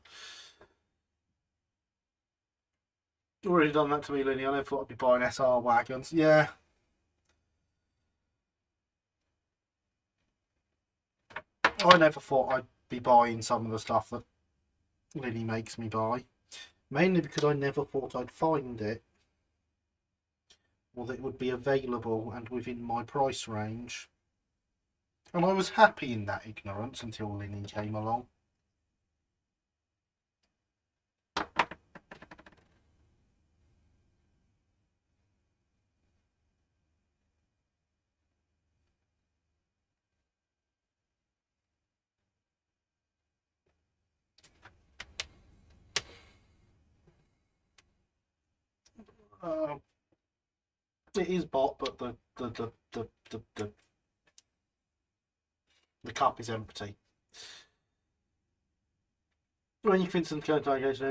Already done that to me, Linny. I never thought I'd be buying SR wagons. Yeah. I never thought I'd be buying some of the stuff that Linny makes me buy. Mainly because I never thought I'd find it. Or that it would be available and within my price range. And I was happy in that ignorance until Linny came along. It is bot, but the cup is empty. When you Vincent go to engage,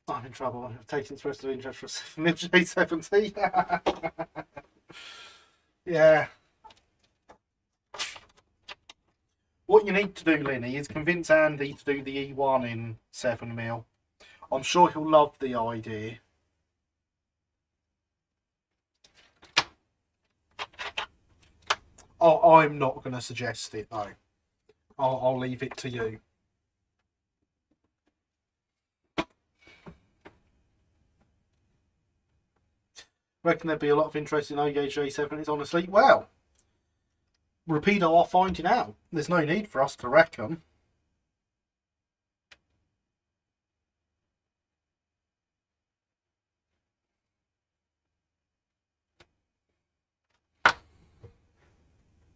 I'm in trouble. I've taken expressive interest for J70. Yeah. What you need to do, Linny, is convince Andy to do the E1 in 7mm. I'm sure he'll love the idea. Oh, I'm not going to suggest it, though. I'll leave it to you. Reckon there'd be a lot of interest in OGA J70s, honestly. Well, Rapido are finding out. There's no need for us to reckon.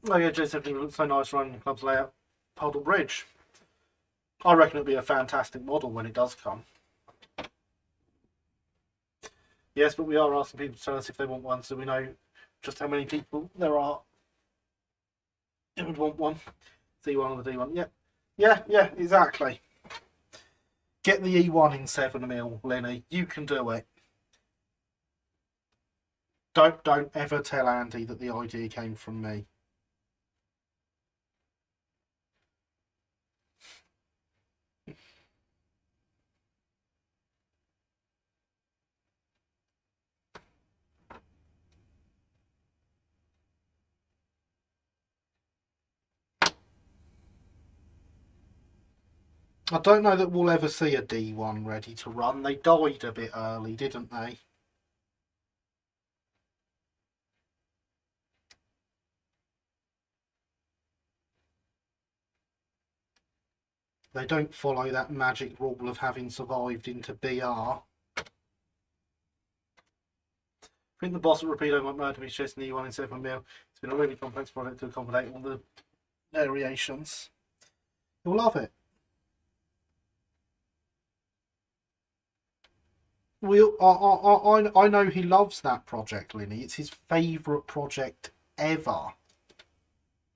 OGA J70 looks so nice running the club's layout. Puddle Bridge. I reckon it'll be a fantastic model when it does come. Yes, but we are asking people to tell us if they want one, so we know just how many people there are who would want one. D1 or the D1. Yeah, exactly. Get the E1 in 7mm, Lenny. You can do it. Don't ever tell Andy that the idea came from me. I don't know that we'll ever see a D1 ready to run. They died a bit early, didn't they? They don't follow that magic rule of having survived into BR. I think the boss at Rapido might murder me chasing the E1 in 7mm. It's been a really complex project to accommodate all the variations. You'll love it. I know he loves that project, Linny. It's his favourite project ever.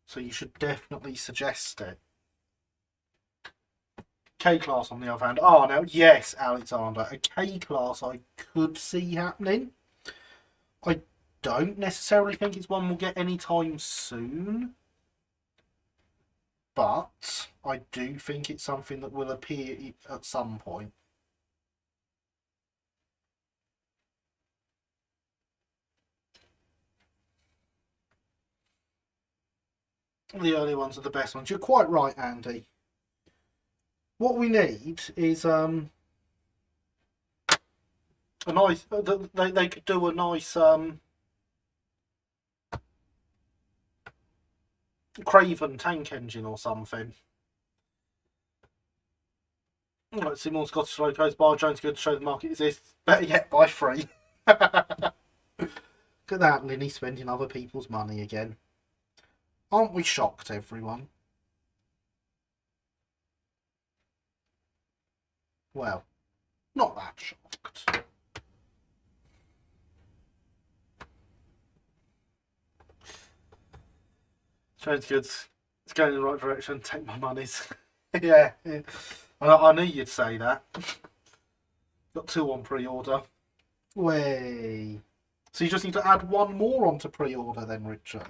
So you should definitely suggest it. K-Class, on the other hand. Oh, now, yes, Alexander. A K-Class I could see happening. I don't necessarily think it's one we'll get anytime soon. But I do think it's something that will appear at some point. The early ones are the best ones. You're quite right, Andy. What we need is a nice. They could do a nice Craven tank engine or something. Let's see more Scottish locos. Bar Jones good to show the market exists. Better yet, buy free. Look at that, Linny spending other people's money again. Aren't we shocked, everyone? Well, not that shocked. Jones goods. It's going in the right direction. Take my monies. yeah. I knew you'd say that. Got 2 on pre-order. Way. So you just need to add 1 more onto pre-order then, Richard.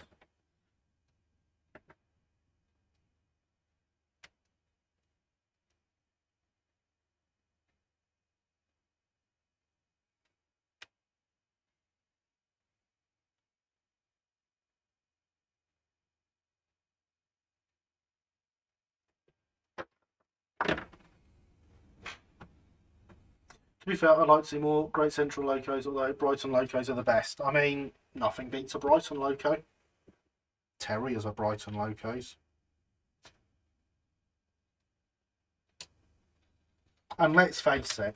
To be fair, I'd like to see more Great Central locos, although Brighton locos are the best. I mean, nothing beats a Brighton loco. Terriers are Brighton locos. And let's face it,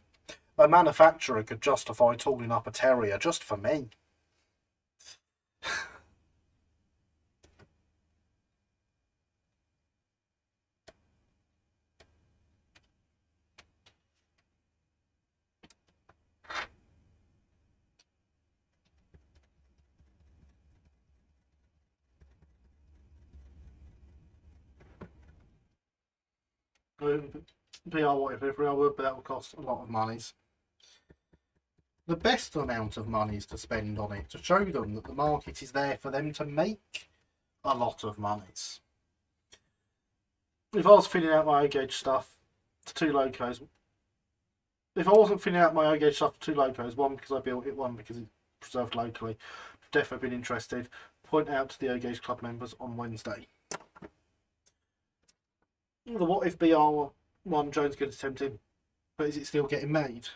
a manufacturer could justify tooling up a Terrier just for me. PR whatever I would, but that would cost a lot of monies. The best amount of money is to spend on it to show them that the market is there for them to make a lot of monies. If I was filling out my O-Gauge stuff to 2 locos, if I wasn't filling out my O-Gauge stuff to 2 locos, 1 because I built it, 1 because it's preserved locally, I've definitely been interested. Point out to the O-Gauge Club members on Wednesday. The What If BR1 Jones Good attempting, but is it still getting made?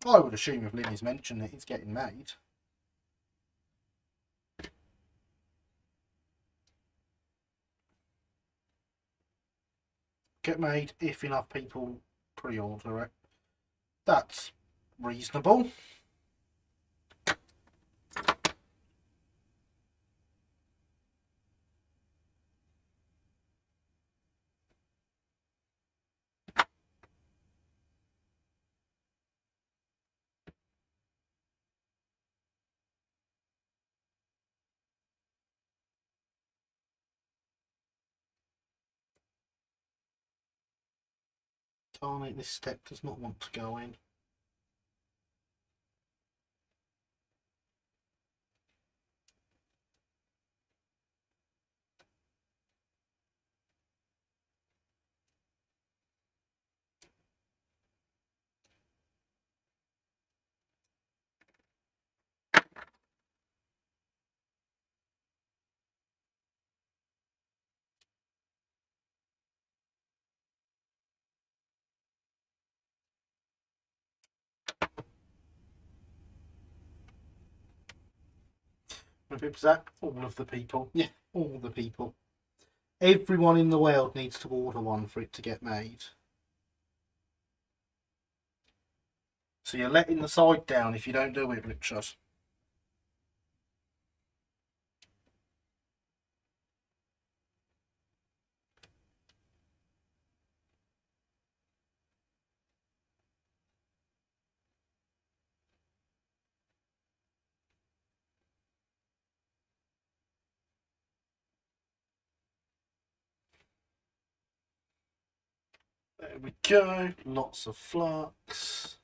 I would assume if Linny's mentioned it, it's getting made. Get made if enough people pre-order it. That's reasonable. Darn it, this step does not want to go in. How many people is that? All of the people. Yeah, all the people. Everyone in the world needs to order one for it to get made. So you're letting the side down if you don't do it, Richard. There we go. Lots of flux.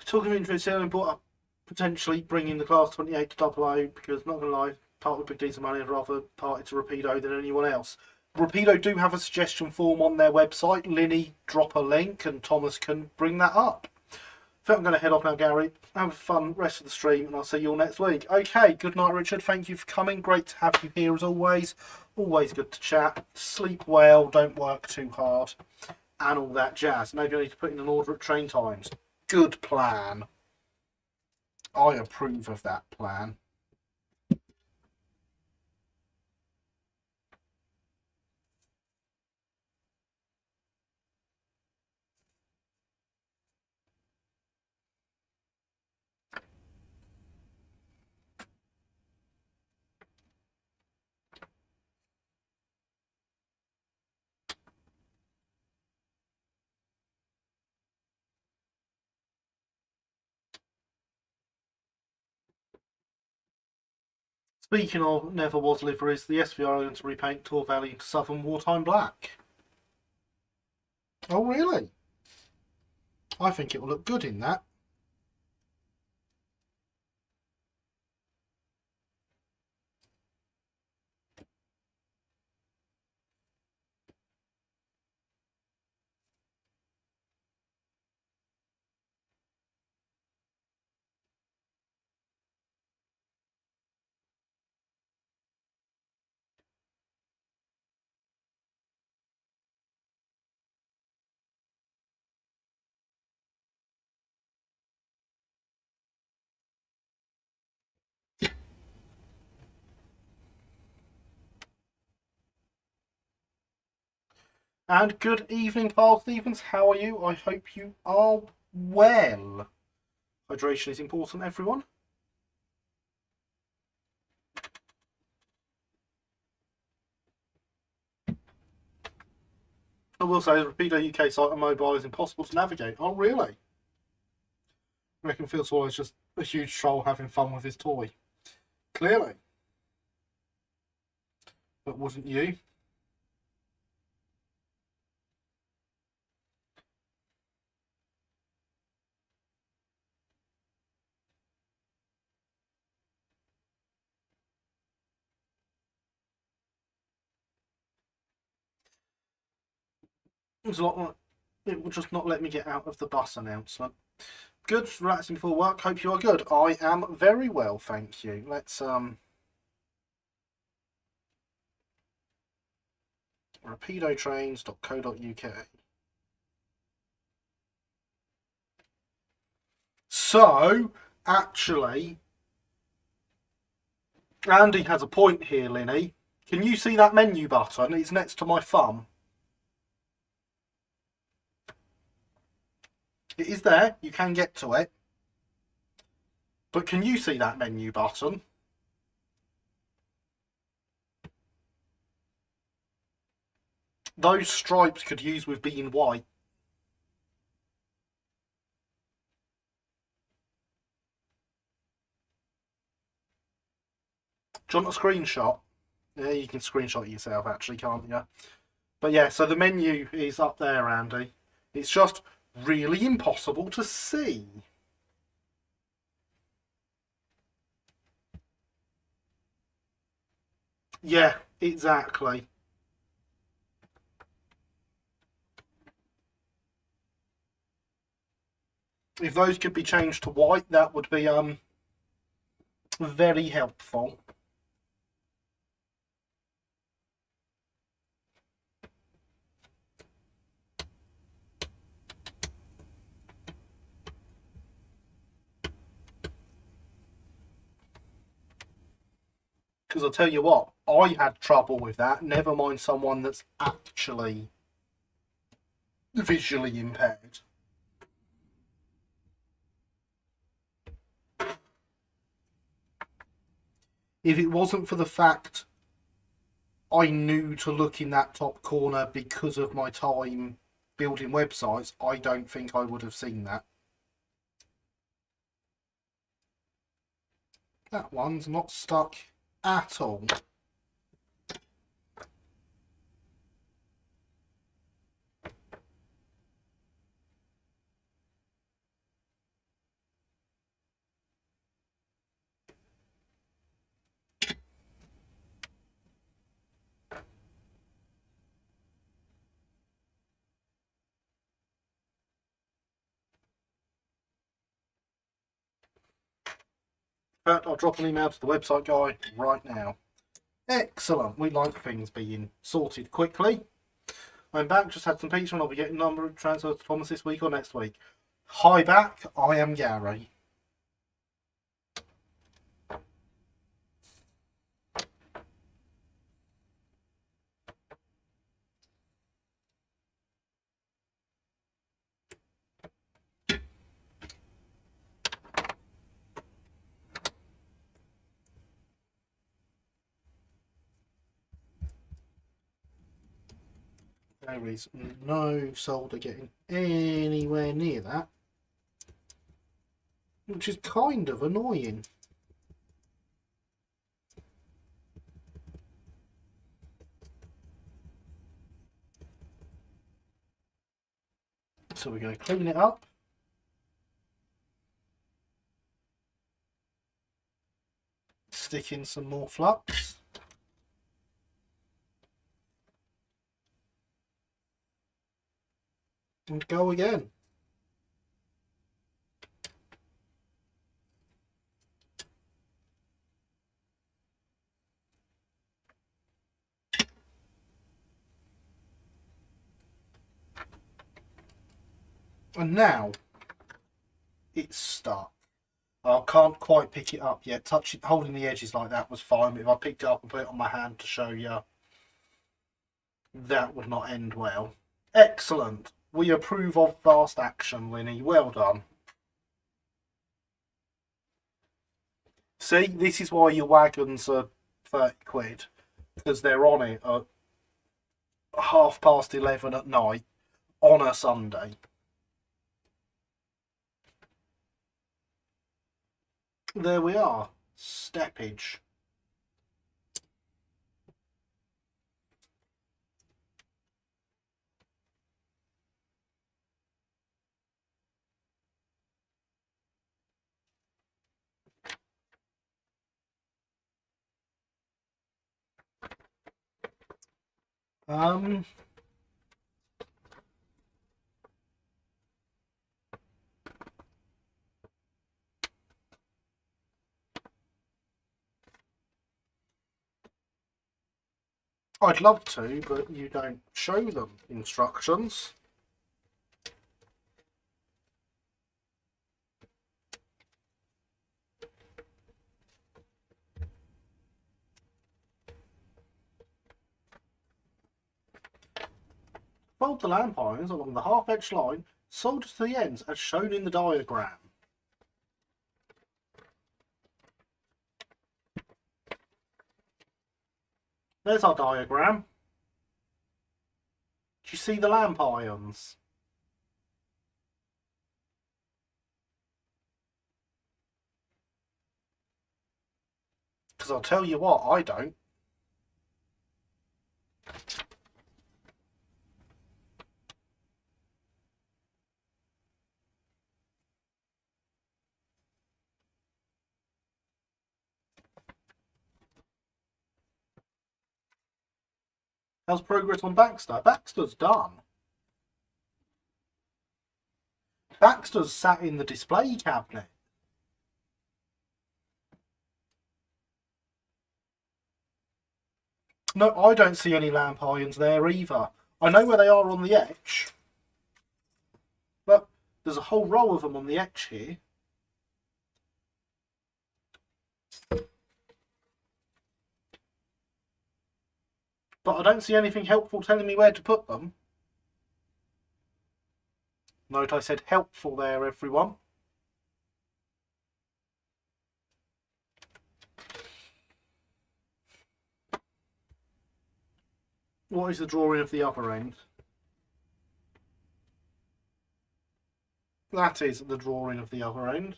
Talking of interest, I brought up potentially bringing the class 28 to double O because, not going to lie, part with big decent money, I'd rather part it to Rapido than anyone else. Rapido do have a suggestion form on their website. Linny, drop a link and Thomas can bring that up. I think I'm going to head off now, Gary. Have a fun rest of the stream and I'll see you all next week. Okay, good night, Richard. Thank you for coming. Great to have you here as always. Always good to chat. Sleep well, don't work too hard, and all that jazz. Maybe I need to put in an order at train times. Good plan. I approve of that plan. Speaking of never was liveries, the SVR are going to repaint Tor Valley into Southern Wartime Black. Oh, really? I think it will look good in that. And good evening, Carl Stevens. How are you? I hope you are well. Hydration is important, everyone. I will say the Rapido UK site on mobile is impossible to navigate. Oh, really? I reckon Phil Swallow's just a huge troll having fun with his toy. Clearly. But wouldn't you? It was a lot like, it would just not let me get out of the bus announcement. Good, relaxing before work. Hope you are good. I am very well, thank you. Let's rapidotrains.co.uk. So, actually, Andy has a point here, Linny. Can you see that menu button? It's next to my thumb. It is there. You can get to it. But can you see that menu button? Those stripes could use with being white. Do you want a screenshot? Yeah, you can screenshot it yourself, actually, can't you? But yeah, so the menu is up there, Andy. It's just really impossible to see. Yeah, exactly. If those could be changed to white, that would be very helpful. Because I'll tell you what, I had trouble with that, never mind someone that's actually visually impaired. If it wasn't for the fact I knew to look in that top corner because of my time building websites, I don't think I would have seen that. That one's not stuck at all. In fact, I'll drop an email to the website guy right now. Excellent. We like things being sorted quickly. I'm back. Just had some pizza and I'll be getting number transfers to Thomas this week or next week. Hi back. I am Gary. There is no solder getting anywhere near that, which is kind of annoying. So we're going to clean it up. Stick in some more flux. And go again. And now it's stuck. I can't quite pick it up yet. Holding the edges like that was fine, but if I picked it up and put it on my hand to show you, that would not end well. Excellent. We approve of fast action, Winnie. Well done. See, this is why your wagons are 30 quid, because they're on it at 11:30 at night on a Sunday. There we are. Steppage. Um, I'd love to, but you don't show them instructions. Fold the lamp irons along the half-edge line, solder to the ends as shown in the diagram. There's our diagram. Do you see the lamp irons? Because I'll tell you what, I don't. How's progress on Baxter? Baxter's done. Baxter's sat in the display cabinet. No, I don't see any lamp irons there either. I know where they are on the etch. But there's a whole row of them on the etch here. But I don't see anything helpful telling me where to put them. Note I said helpful there, everyone. What is the drawing of the other end? That is the drawing of the other end.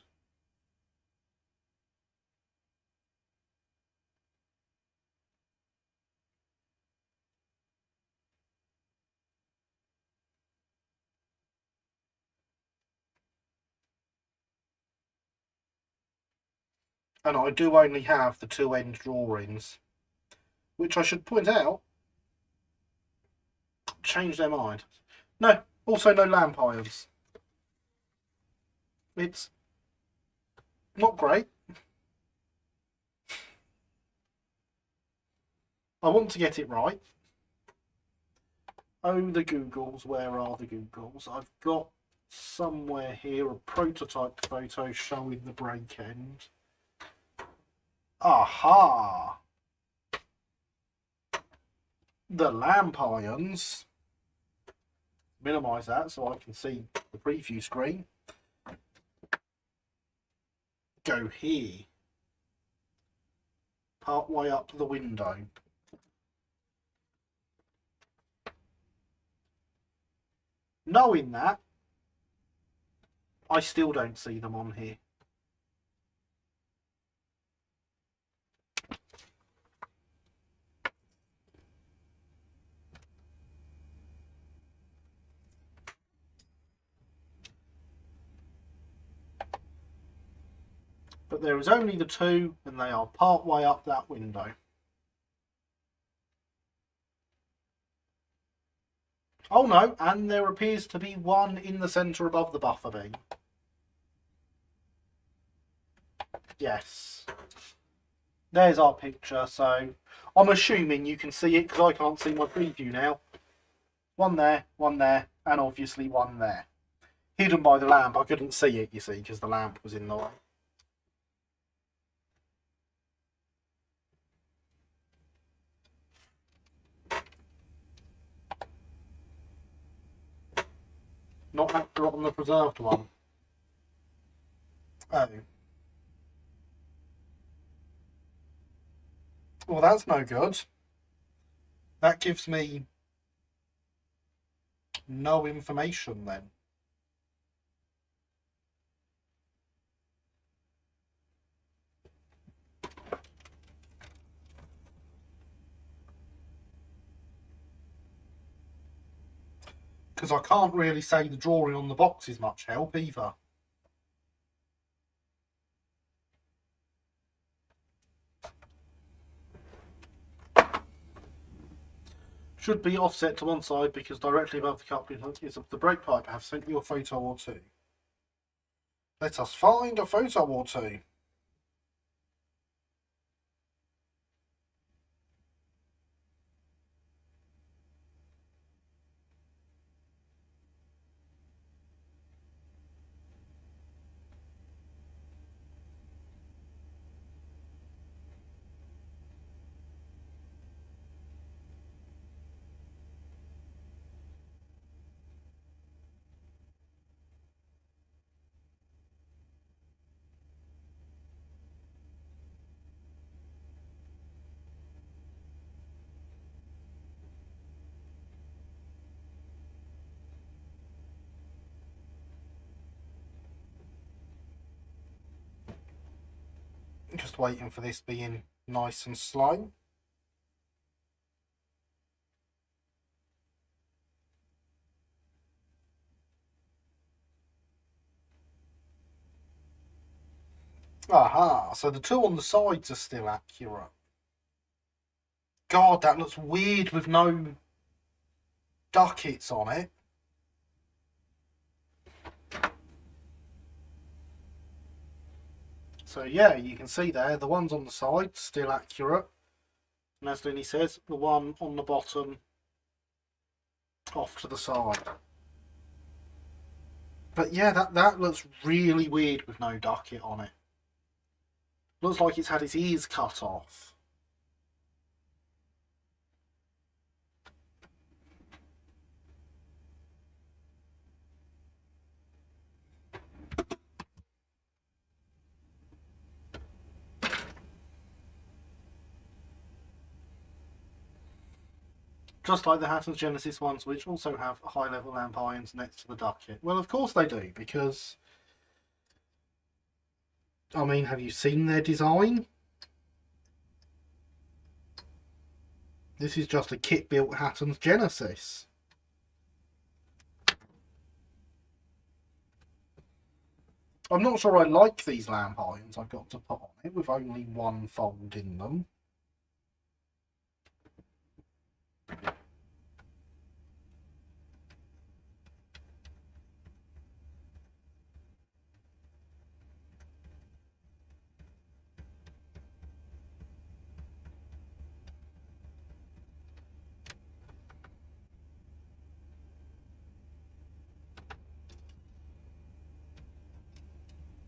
And I do only have the two end drawings, which I should point out change their mind. No, also no lamp irons. It's not great. I want to get it right. Oh, the Googles, where are the Googles? I've got somewhere here a prototype photo showing the break end. Aha! The lamp irons. Minimise that so I can see the preview screen. Go here. Part way up the window. Knowing that, I still don't see them on here. But there is only the two, and they are part way up that window. Oh no, and there appears to be one in the centre above the buffer beam. Yes. There's our picture, so I'm assuming you can see it because I can't see my preview now. One there, and obviously one there. Hidden by the lamp, I couldn't see it, you see, because the lamp was in the way. Not accurate on the preserved one. Oh. Well, that's no good. That gives me no information then. Because I can't really say the drawing on the box is much help either. Should be offset to one side because directly above the coupling is the brake pipe. I have sent you a photo or two. Let us find a photo or two. Just waiting for this being nice and slow. Aha, so the two on the sides are still accurate. God, that looks weird with no duckets on it. So yeah, you can see there, the ones on the side still accurate. And as Linny says, the one on the bottom off to the side. But yeah, that looks really weird with no ducket on it. Looks like it's had its ears cut off. Just like the Hatton's Genesis ones, which also have high-level lamp irons next to the ducket. Well, of course they do, because... I mean, have you seen their design? This is just a kit-built Hatton's Genesis. I'm not sure I like these lamp irons I've got to put on it, with only one fold in them.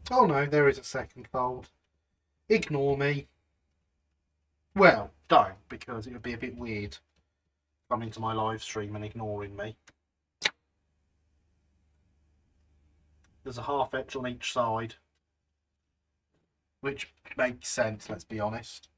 Oh no, there is a second fold. Ignore me. Well, don't, because it would be a bit weird coming to my live stream and ignoring me. There's a half etch on each side, which makes sense, let's be honest.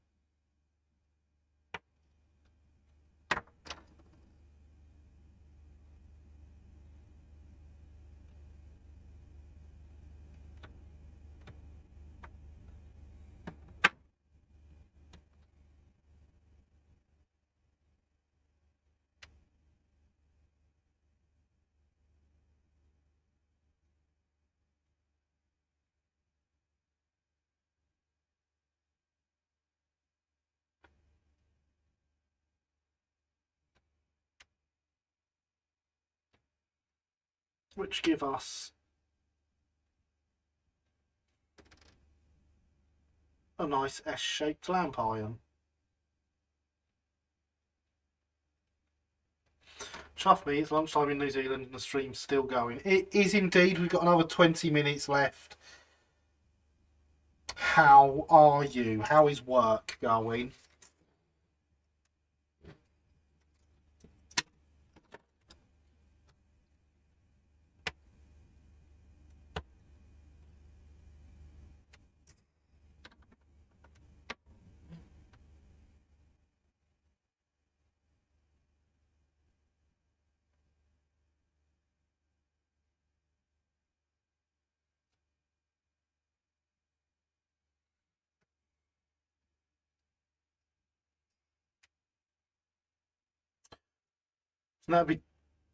Which give us a nice S-shaped lamp iron. Chuff me, it's lunchtime in New Zealand and the stream's still going. It is indeed, we've got another 20 minutes left. How are you? How is work going?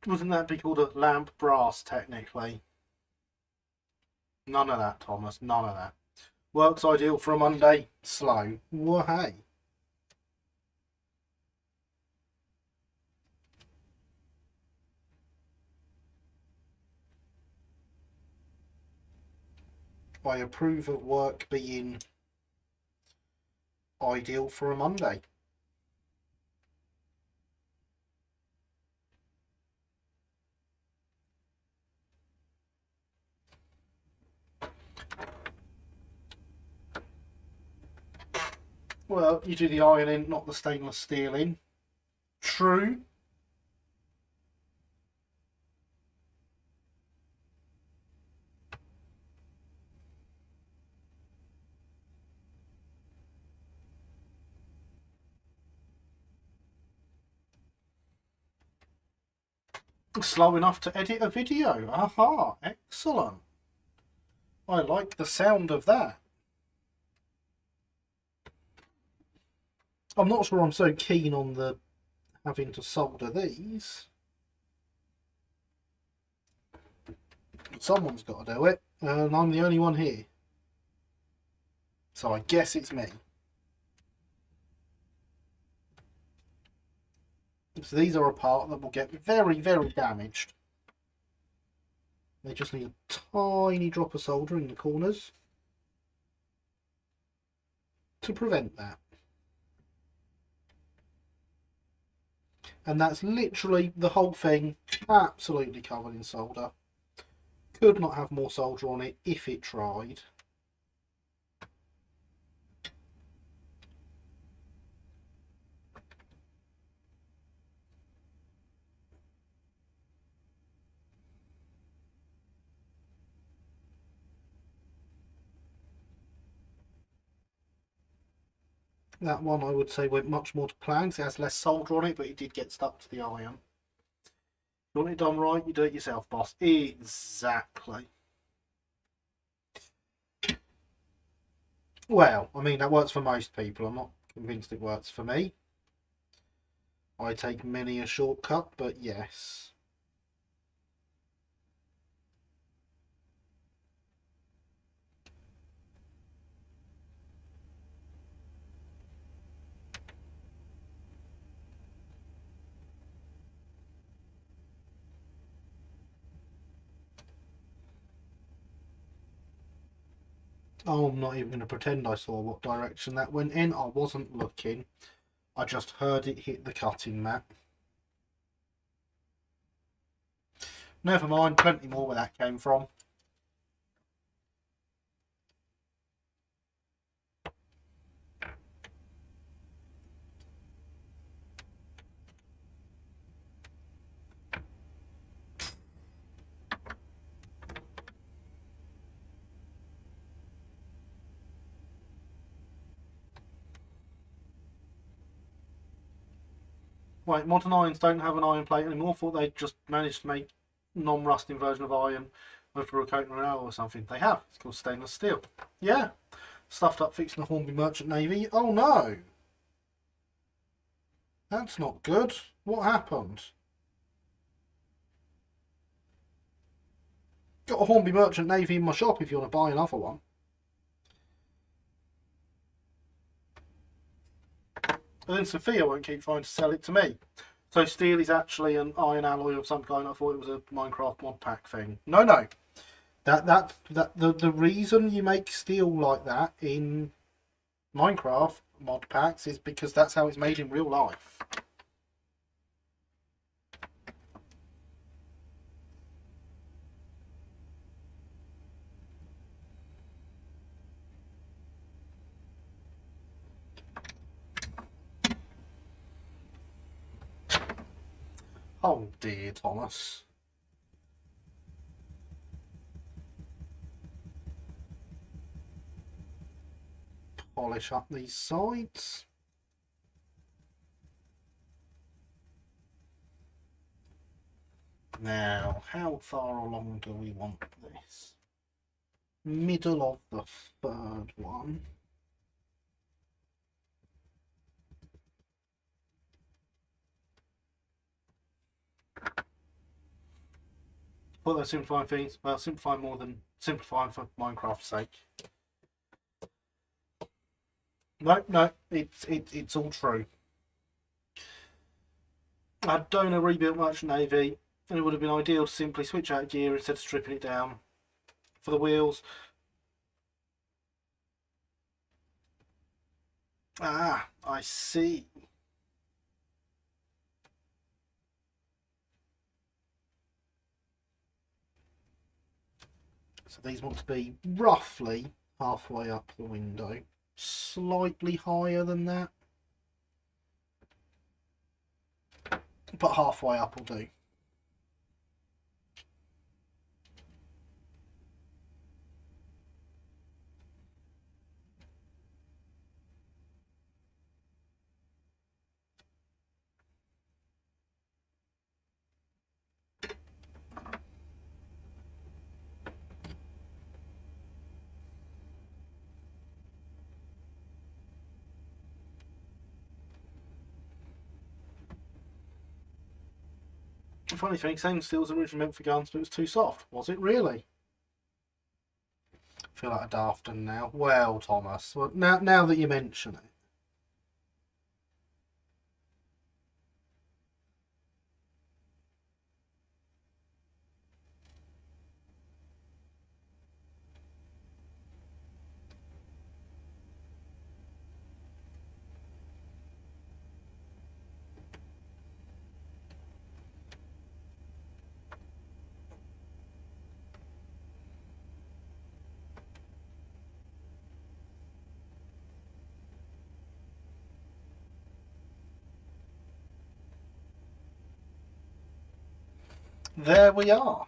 Wouldn't that be called a lamp brass, technically? None of that, Thomas. None of that. Works ideal for a Monday. Slow. Well, hey. I approve of work being ideal for a Monday. Well, you do the iron in, not the stainless steel in. True. Slow enough to edit a video. Aha, excellent. I like the sound of that. I'm not sure I'm so keen on the having to solder these. Someone's got to do it, and I'm the only one here. So I guess it's me. So these are a part that will get very, very damaged. They just need a tiny drop of solder in the corners to prevent that. And that's literally the whole thing, absolutely covered in solder. Could not have more solder on it if it tried. That one I would say went much more to plan because it has less solder on it, but it did get stuck to the iron. You want it done right, you do it yourself, boss. Exactly. Well, I mean, that works for most people. I'm not convinced it works for me. I take many a shortcut, but yes. Oh, I'm not even going to pretend I saw what direction that went in. I wasn't looking. I just heard it hit the cutting mat. Never mind, plenty more where that came from. Right, modern irons don't have an iron plate anymore. Thought they'd just managed to make non-rusting version of iron with a coating or or something. They have. It's called stainless steel. Yeah. Stuffed up fixing the Hornby Merchant Navy. Oh no! That's not good. What happened? Got a Hornby Merchant Navy in my shop if you want to buy another one. But then Sophia won't keep trying to sell it to me. So steel is actually an iron alloy of some kind. I thought it was a Minecraft mod pack thing. No, no. The reason you make steel like that in Minecraft mod packs is because that's how it's made in real life. Oh dear, Thomas. Polish up these sides. Now, how far along do we want this? Middle of the third one. Well, they're simplifying things. Well, simplifying more than simplifying for Minecraft's sake. No, it's all true. I'd done a rebuilt Merchant Navy, and it would have been ideal to simply switch out gear instead of stripping it down. For the wheels. Ah, I see. So these want to be roughly halfway up the window. Slightly higher than that. But halfway up will do. The funny thing, stainless steel was originally meant for guns, but it was too soft. Was it really? I feel like a daft one now. Well, Thomas, well, now that you mention it. There we are.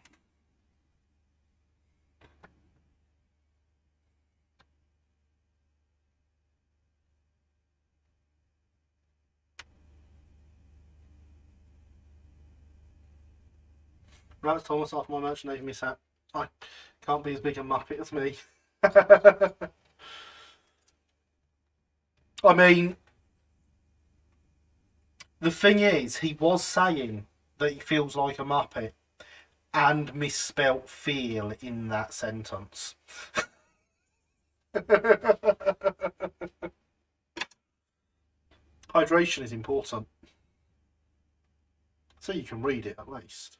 Right, Thomas, off my merchandise mishap. I can't be as big a muppet as me. I mean, the thing is, he was saying that he feels like a muppet and misspelt feel in that sentence. Hydration is important. So you can read it at least.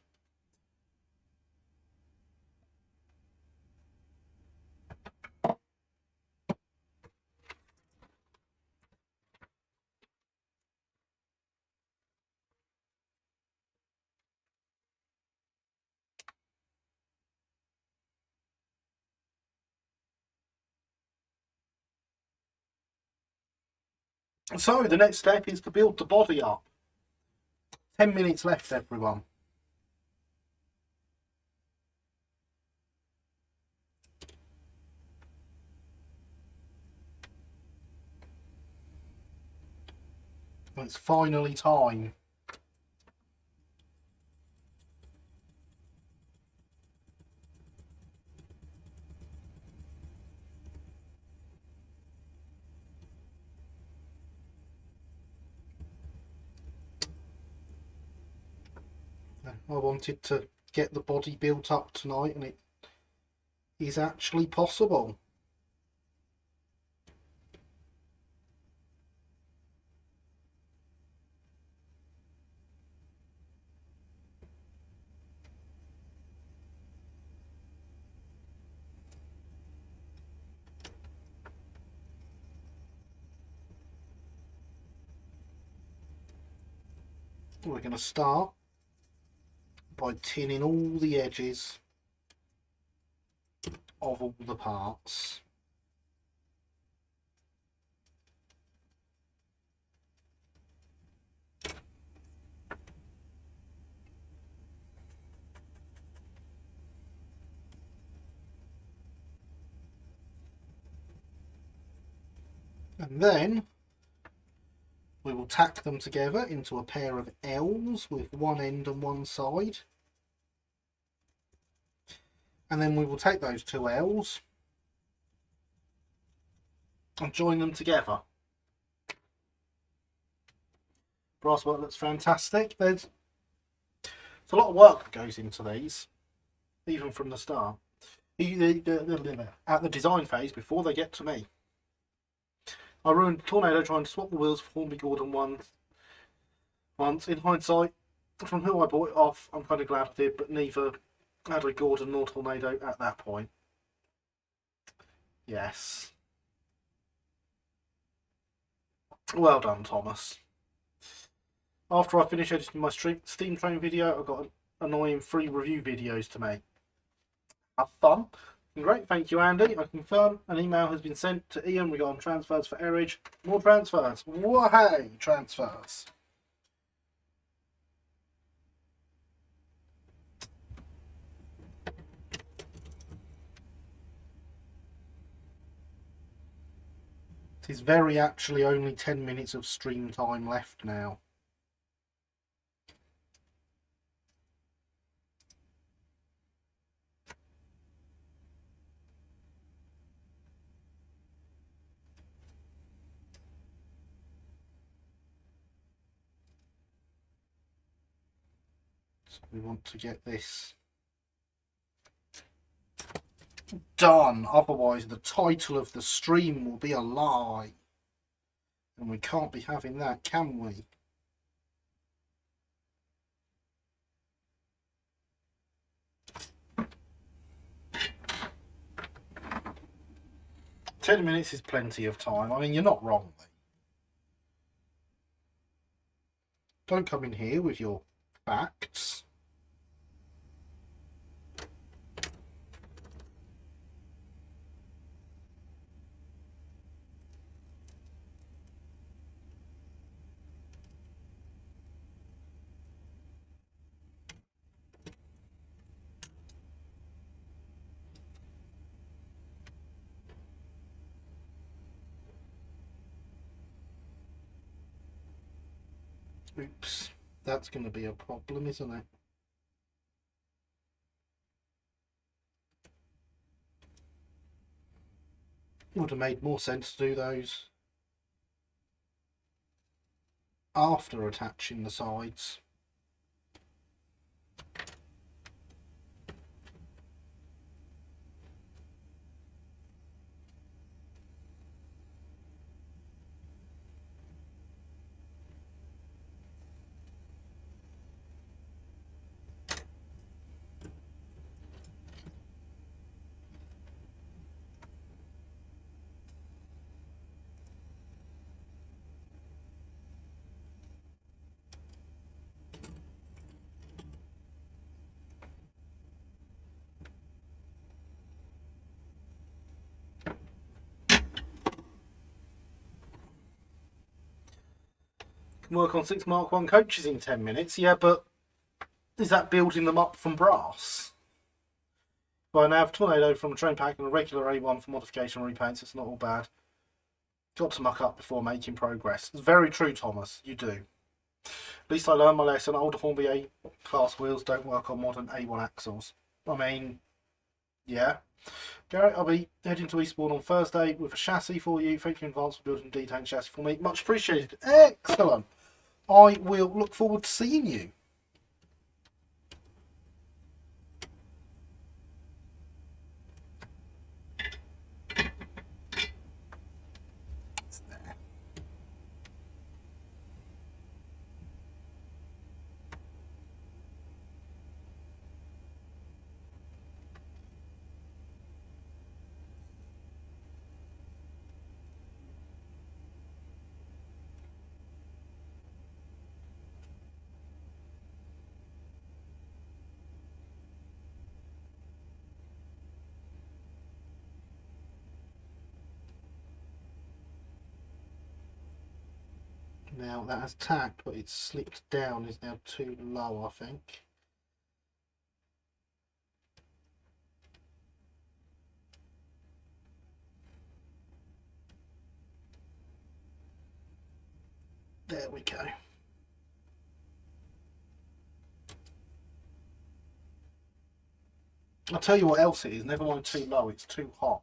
So the next step is to build the body up. 10 minutes left, everyone. It's finally time. I wanted to get the body built up tonight, and it is actually possible. We're going to start by tinning all the edges of all the parts. And then we will tack them together into a pair of L's with one end and one side. And then we will take those two L's and join them together. Brass work looks fantastic. There's a lot of work that goes into these, even from the start. At the design phase, before they get to me. I ruined Tornado trying to swap the wheels for Hornby Gordon once. In hindsight, from who I bought it off, I'm kind of glad I did, but neither Adley Gordon nor Tornado at that point. Yes. Well done, Thomas. After I finish editing my Steam Train video, I've got an annoying free review videos to make. Have fun. Great, thank you, Andy. I confirm an email has been sent to Ian regarding transfers for Erridge. More transfers. Whoa, transfers. It is very actually only 10 minutes of stream time left now. So we want to get this done, otherwise the title of the stream will be a lie. And we can't be having that, can we? Ten minutes is plenty of time. I mean, you're not wrong. Don't come in here with your facts. Oops, that's going to be a problem, isn't it? It would have made more sense to do those after attaching the sides. Can work on 6 Mark 1 coaches in 10 minutes. Yeah, but is that building them up from brass? Well, I have Tornado from a train pack and a regular A1 for modification repaints. It's not all bad. Got to muck up before making progress. It's very true, Thomas. You do. At least I learned my lesson. Older Hornby A class wheels don't work on modern A1 axles. I mean, yeah. Garrett, I'll be heading to Eastbourne on Thursday with a chassis for you. Thank you in advance for building and detailing chassis for me. Much appreciated. Excellent. I will look forward to seeing you. It's there. Now that has tacked, but it's slipped down, is now too low, I think. There we go. I'll tell you what else it is, never mind too low, it's too hot.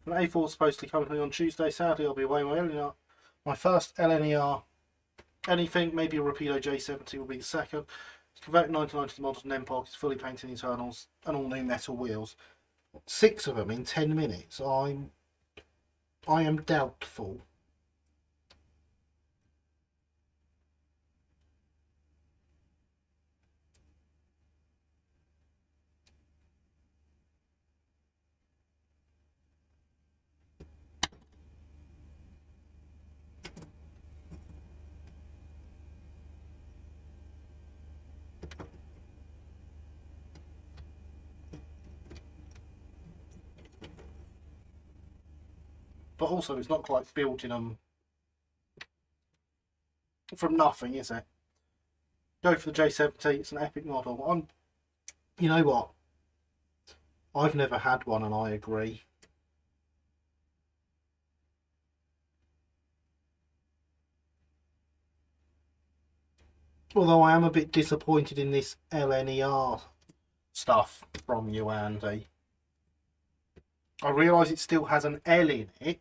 An A4 is supposed to come to me on Tuesday. Sadly, I'll be away. My first LNER anything, maybe a Rapido J70 will be the second. It's converted 1990 models and MPOG. It's fully painted internals and all new metal wheels. 6 of them in 10 minutes. I am doubtful. But also, it's not quite building them from nothing, is it? Go for the J70. It's an epic model. You know what? I've never had one, and I agree. Although I am a bit disappointed in this LNER stuff from you, Andy. I realise it still has an L in it.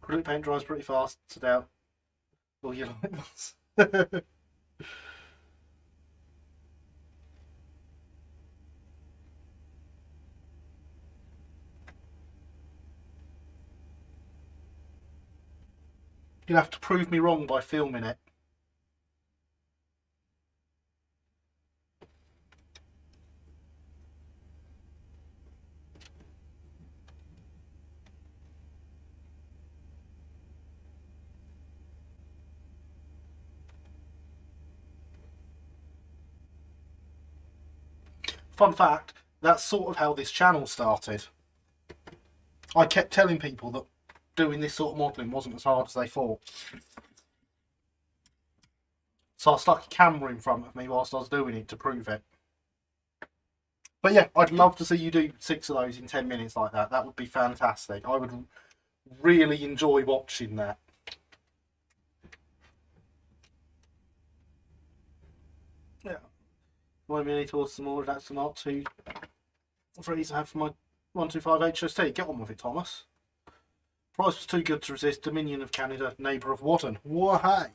Acrylic paint dries pretty fast, to doubt. Well, you like this. You'll have to prove me wrong by filming it. Fun fact, that's sort of how this channel started. I kept telling people that doing this sort of modelling wasn't as hard as they thought. So I stuck a camera in front of me whilst I was doing it to prove it. But yeah, I'd love to see you do 6 of those in 10 minutes like that. That would be fantastic. I would really enjoy watching that. Yeah. 1 minute or some more. That's not too freeze I have for my 125 HST. Get on with it, Thomas. Price was too good to resist. Dominion of Canada, neighbour of Wotton. Why?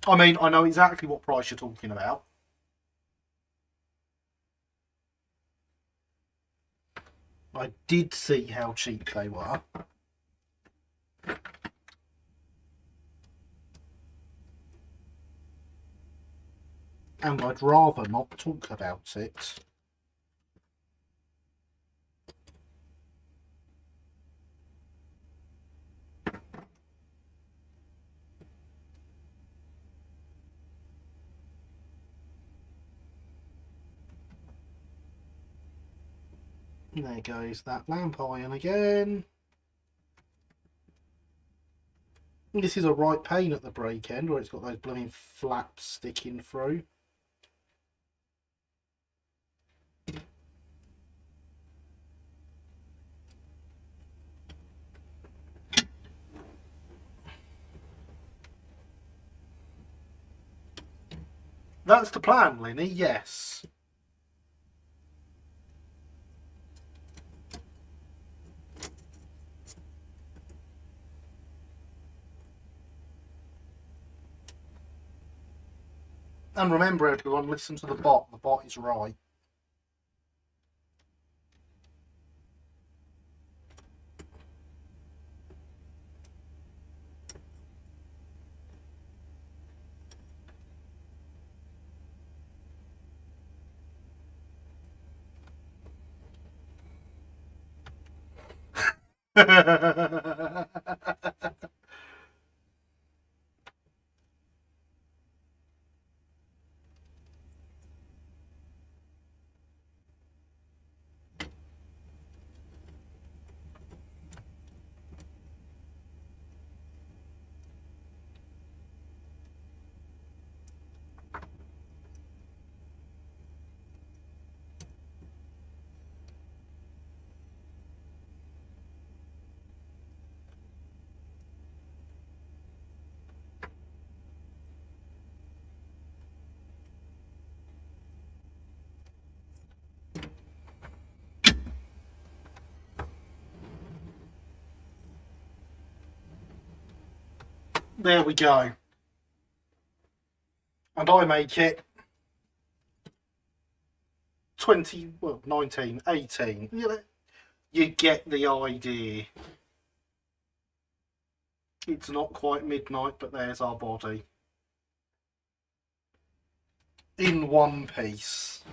I mean, I know exactly what price you're talking about. I did see how cheap they were. And I'd rather not talk about it. There goes that lamp iron again. This is a right pain at the break end where it's got those blooming flaps sticking through. That's the plan, Linny, yes. And remember, everyone, listen to the bot. The bot is right. There we go. And I make it 20, well, 19, 18. You get the idea. It's not quite midnight, but there's our body. In one piece.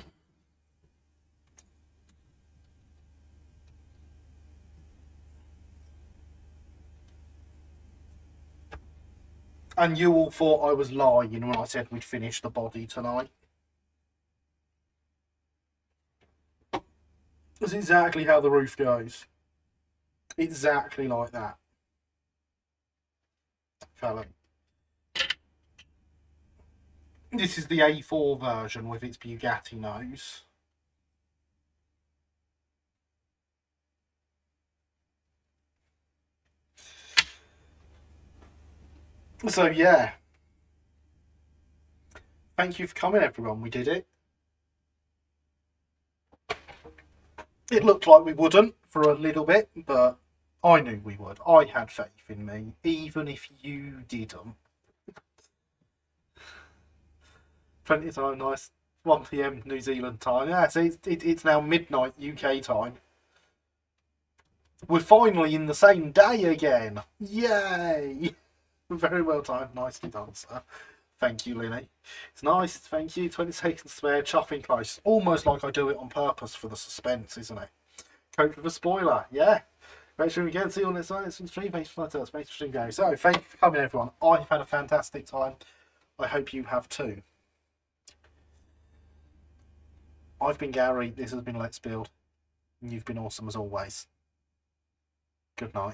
And you all thought I was lying when I said we'd finish the body tonight. That's exactly how the roof goes. Exactly like that. Fella. This is the A4 version with its Bugatti nose. So yeah. Thank you for coming, everyone. We did it. It looked like we wouldn't for a little bit, but I knew we would. I had faith in me, even if you didn't. Plenty of time, nice. 1 PM New Zealand time. Yeah, so it's now midnight UK time. We're finally in the same day again. Yay! Very well timed. Nicely done, sir. Thank you, Linny. It's nice. Thank you. 20 seconds spare. Chuffing close. Almost like I do it on purpose for the suspense, isn't it? Coach with a spoiler. Yeah. Great stream again. See you on this night. It's from stream. Thanks for thanks for stream going. So, thank you for coming, everyone. I've had a fantastic time. I hope you have too. I've been Gary. This has been Let's Build. And you've been awesome as always. Good night.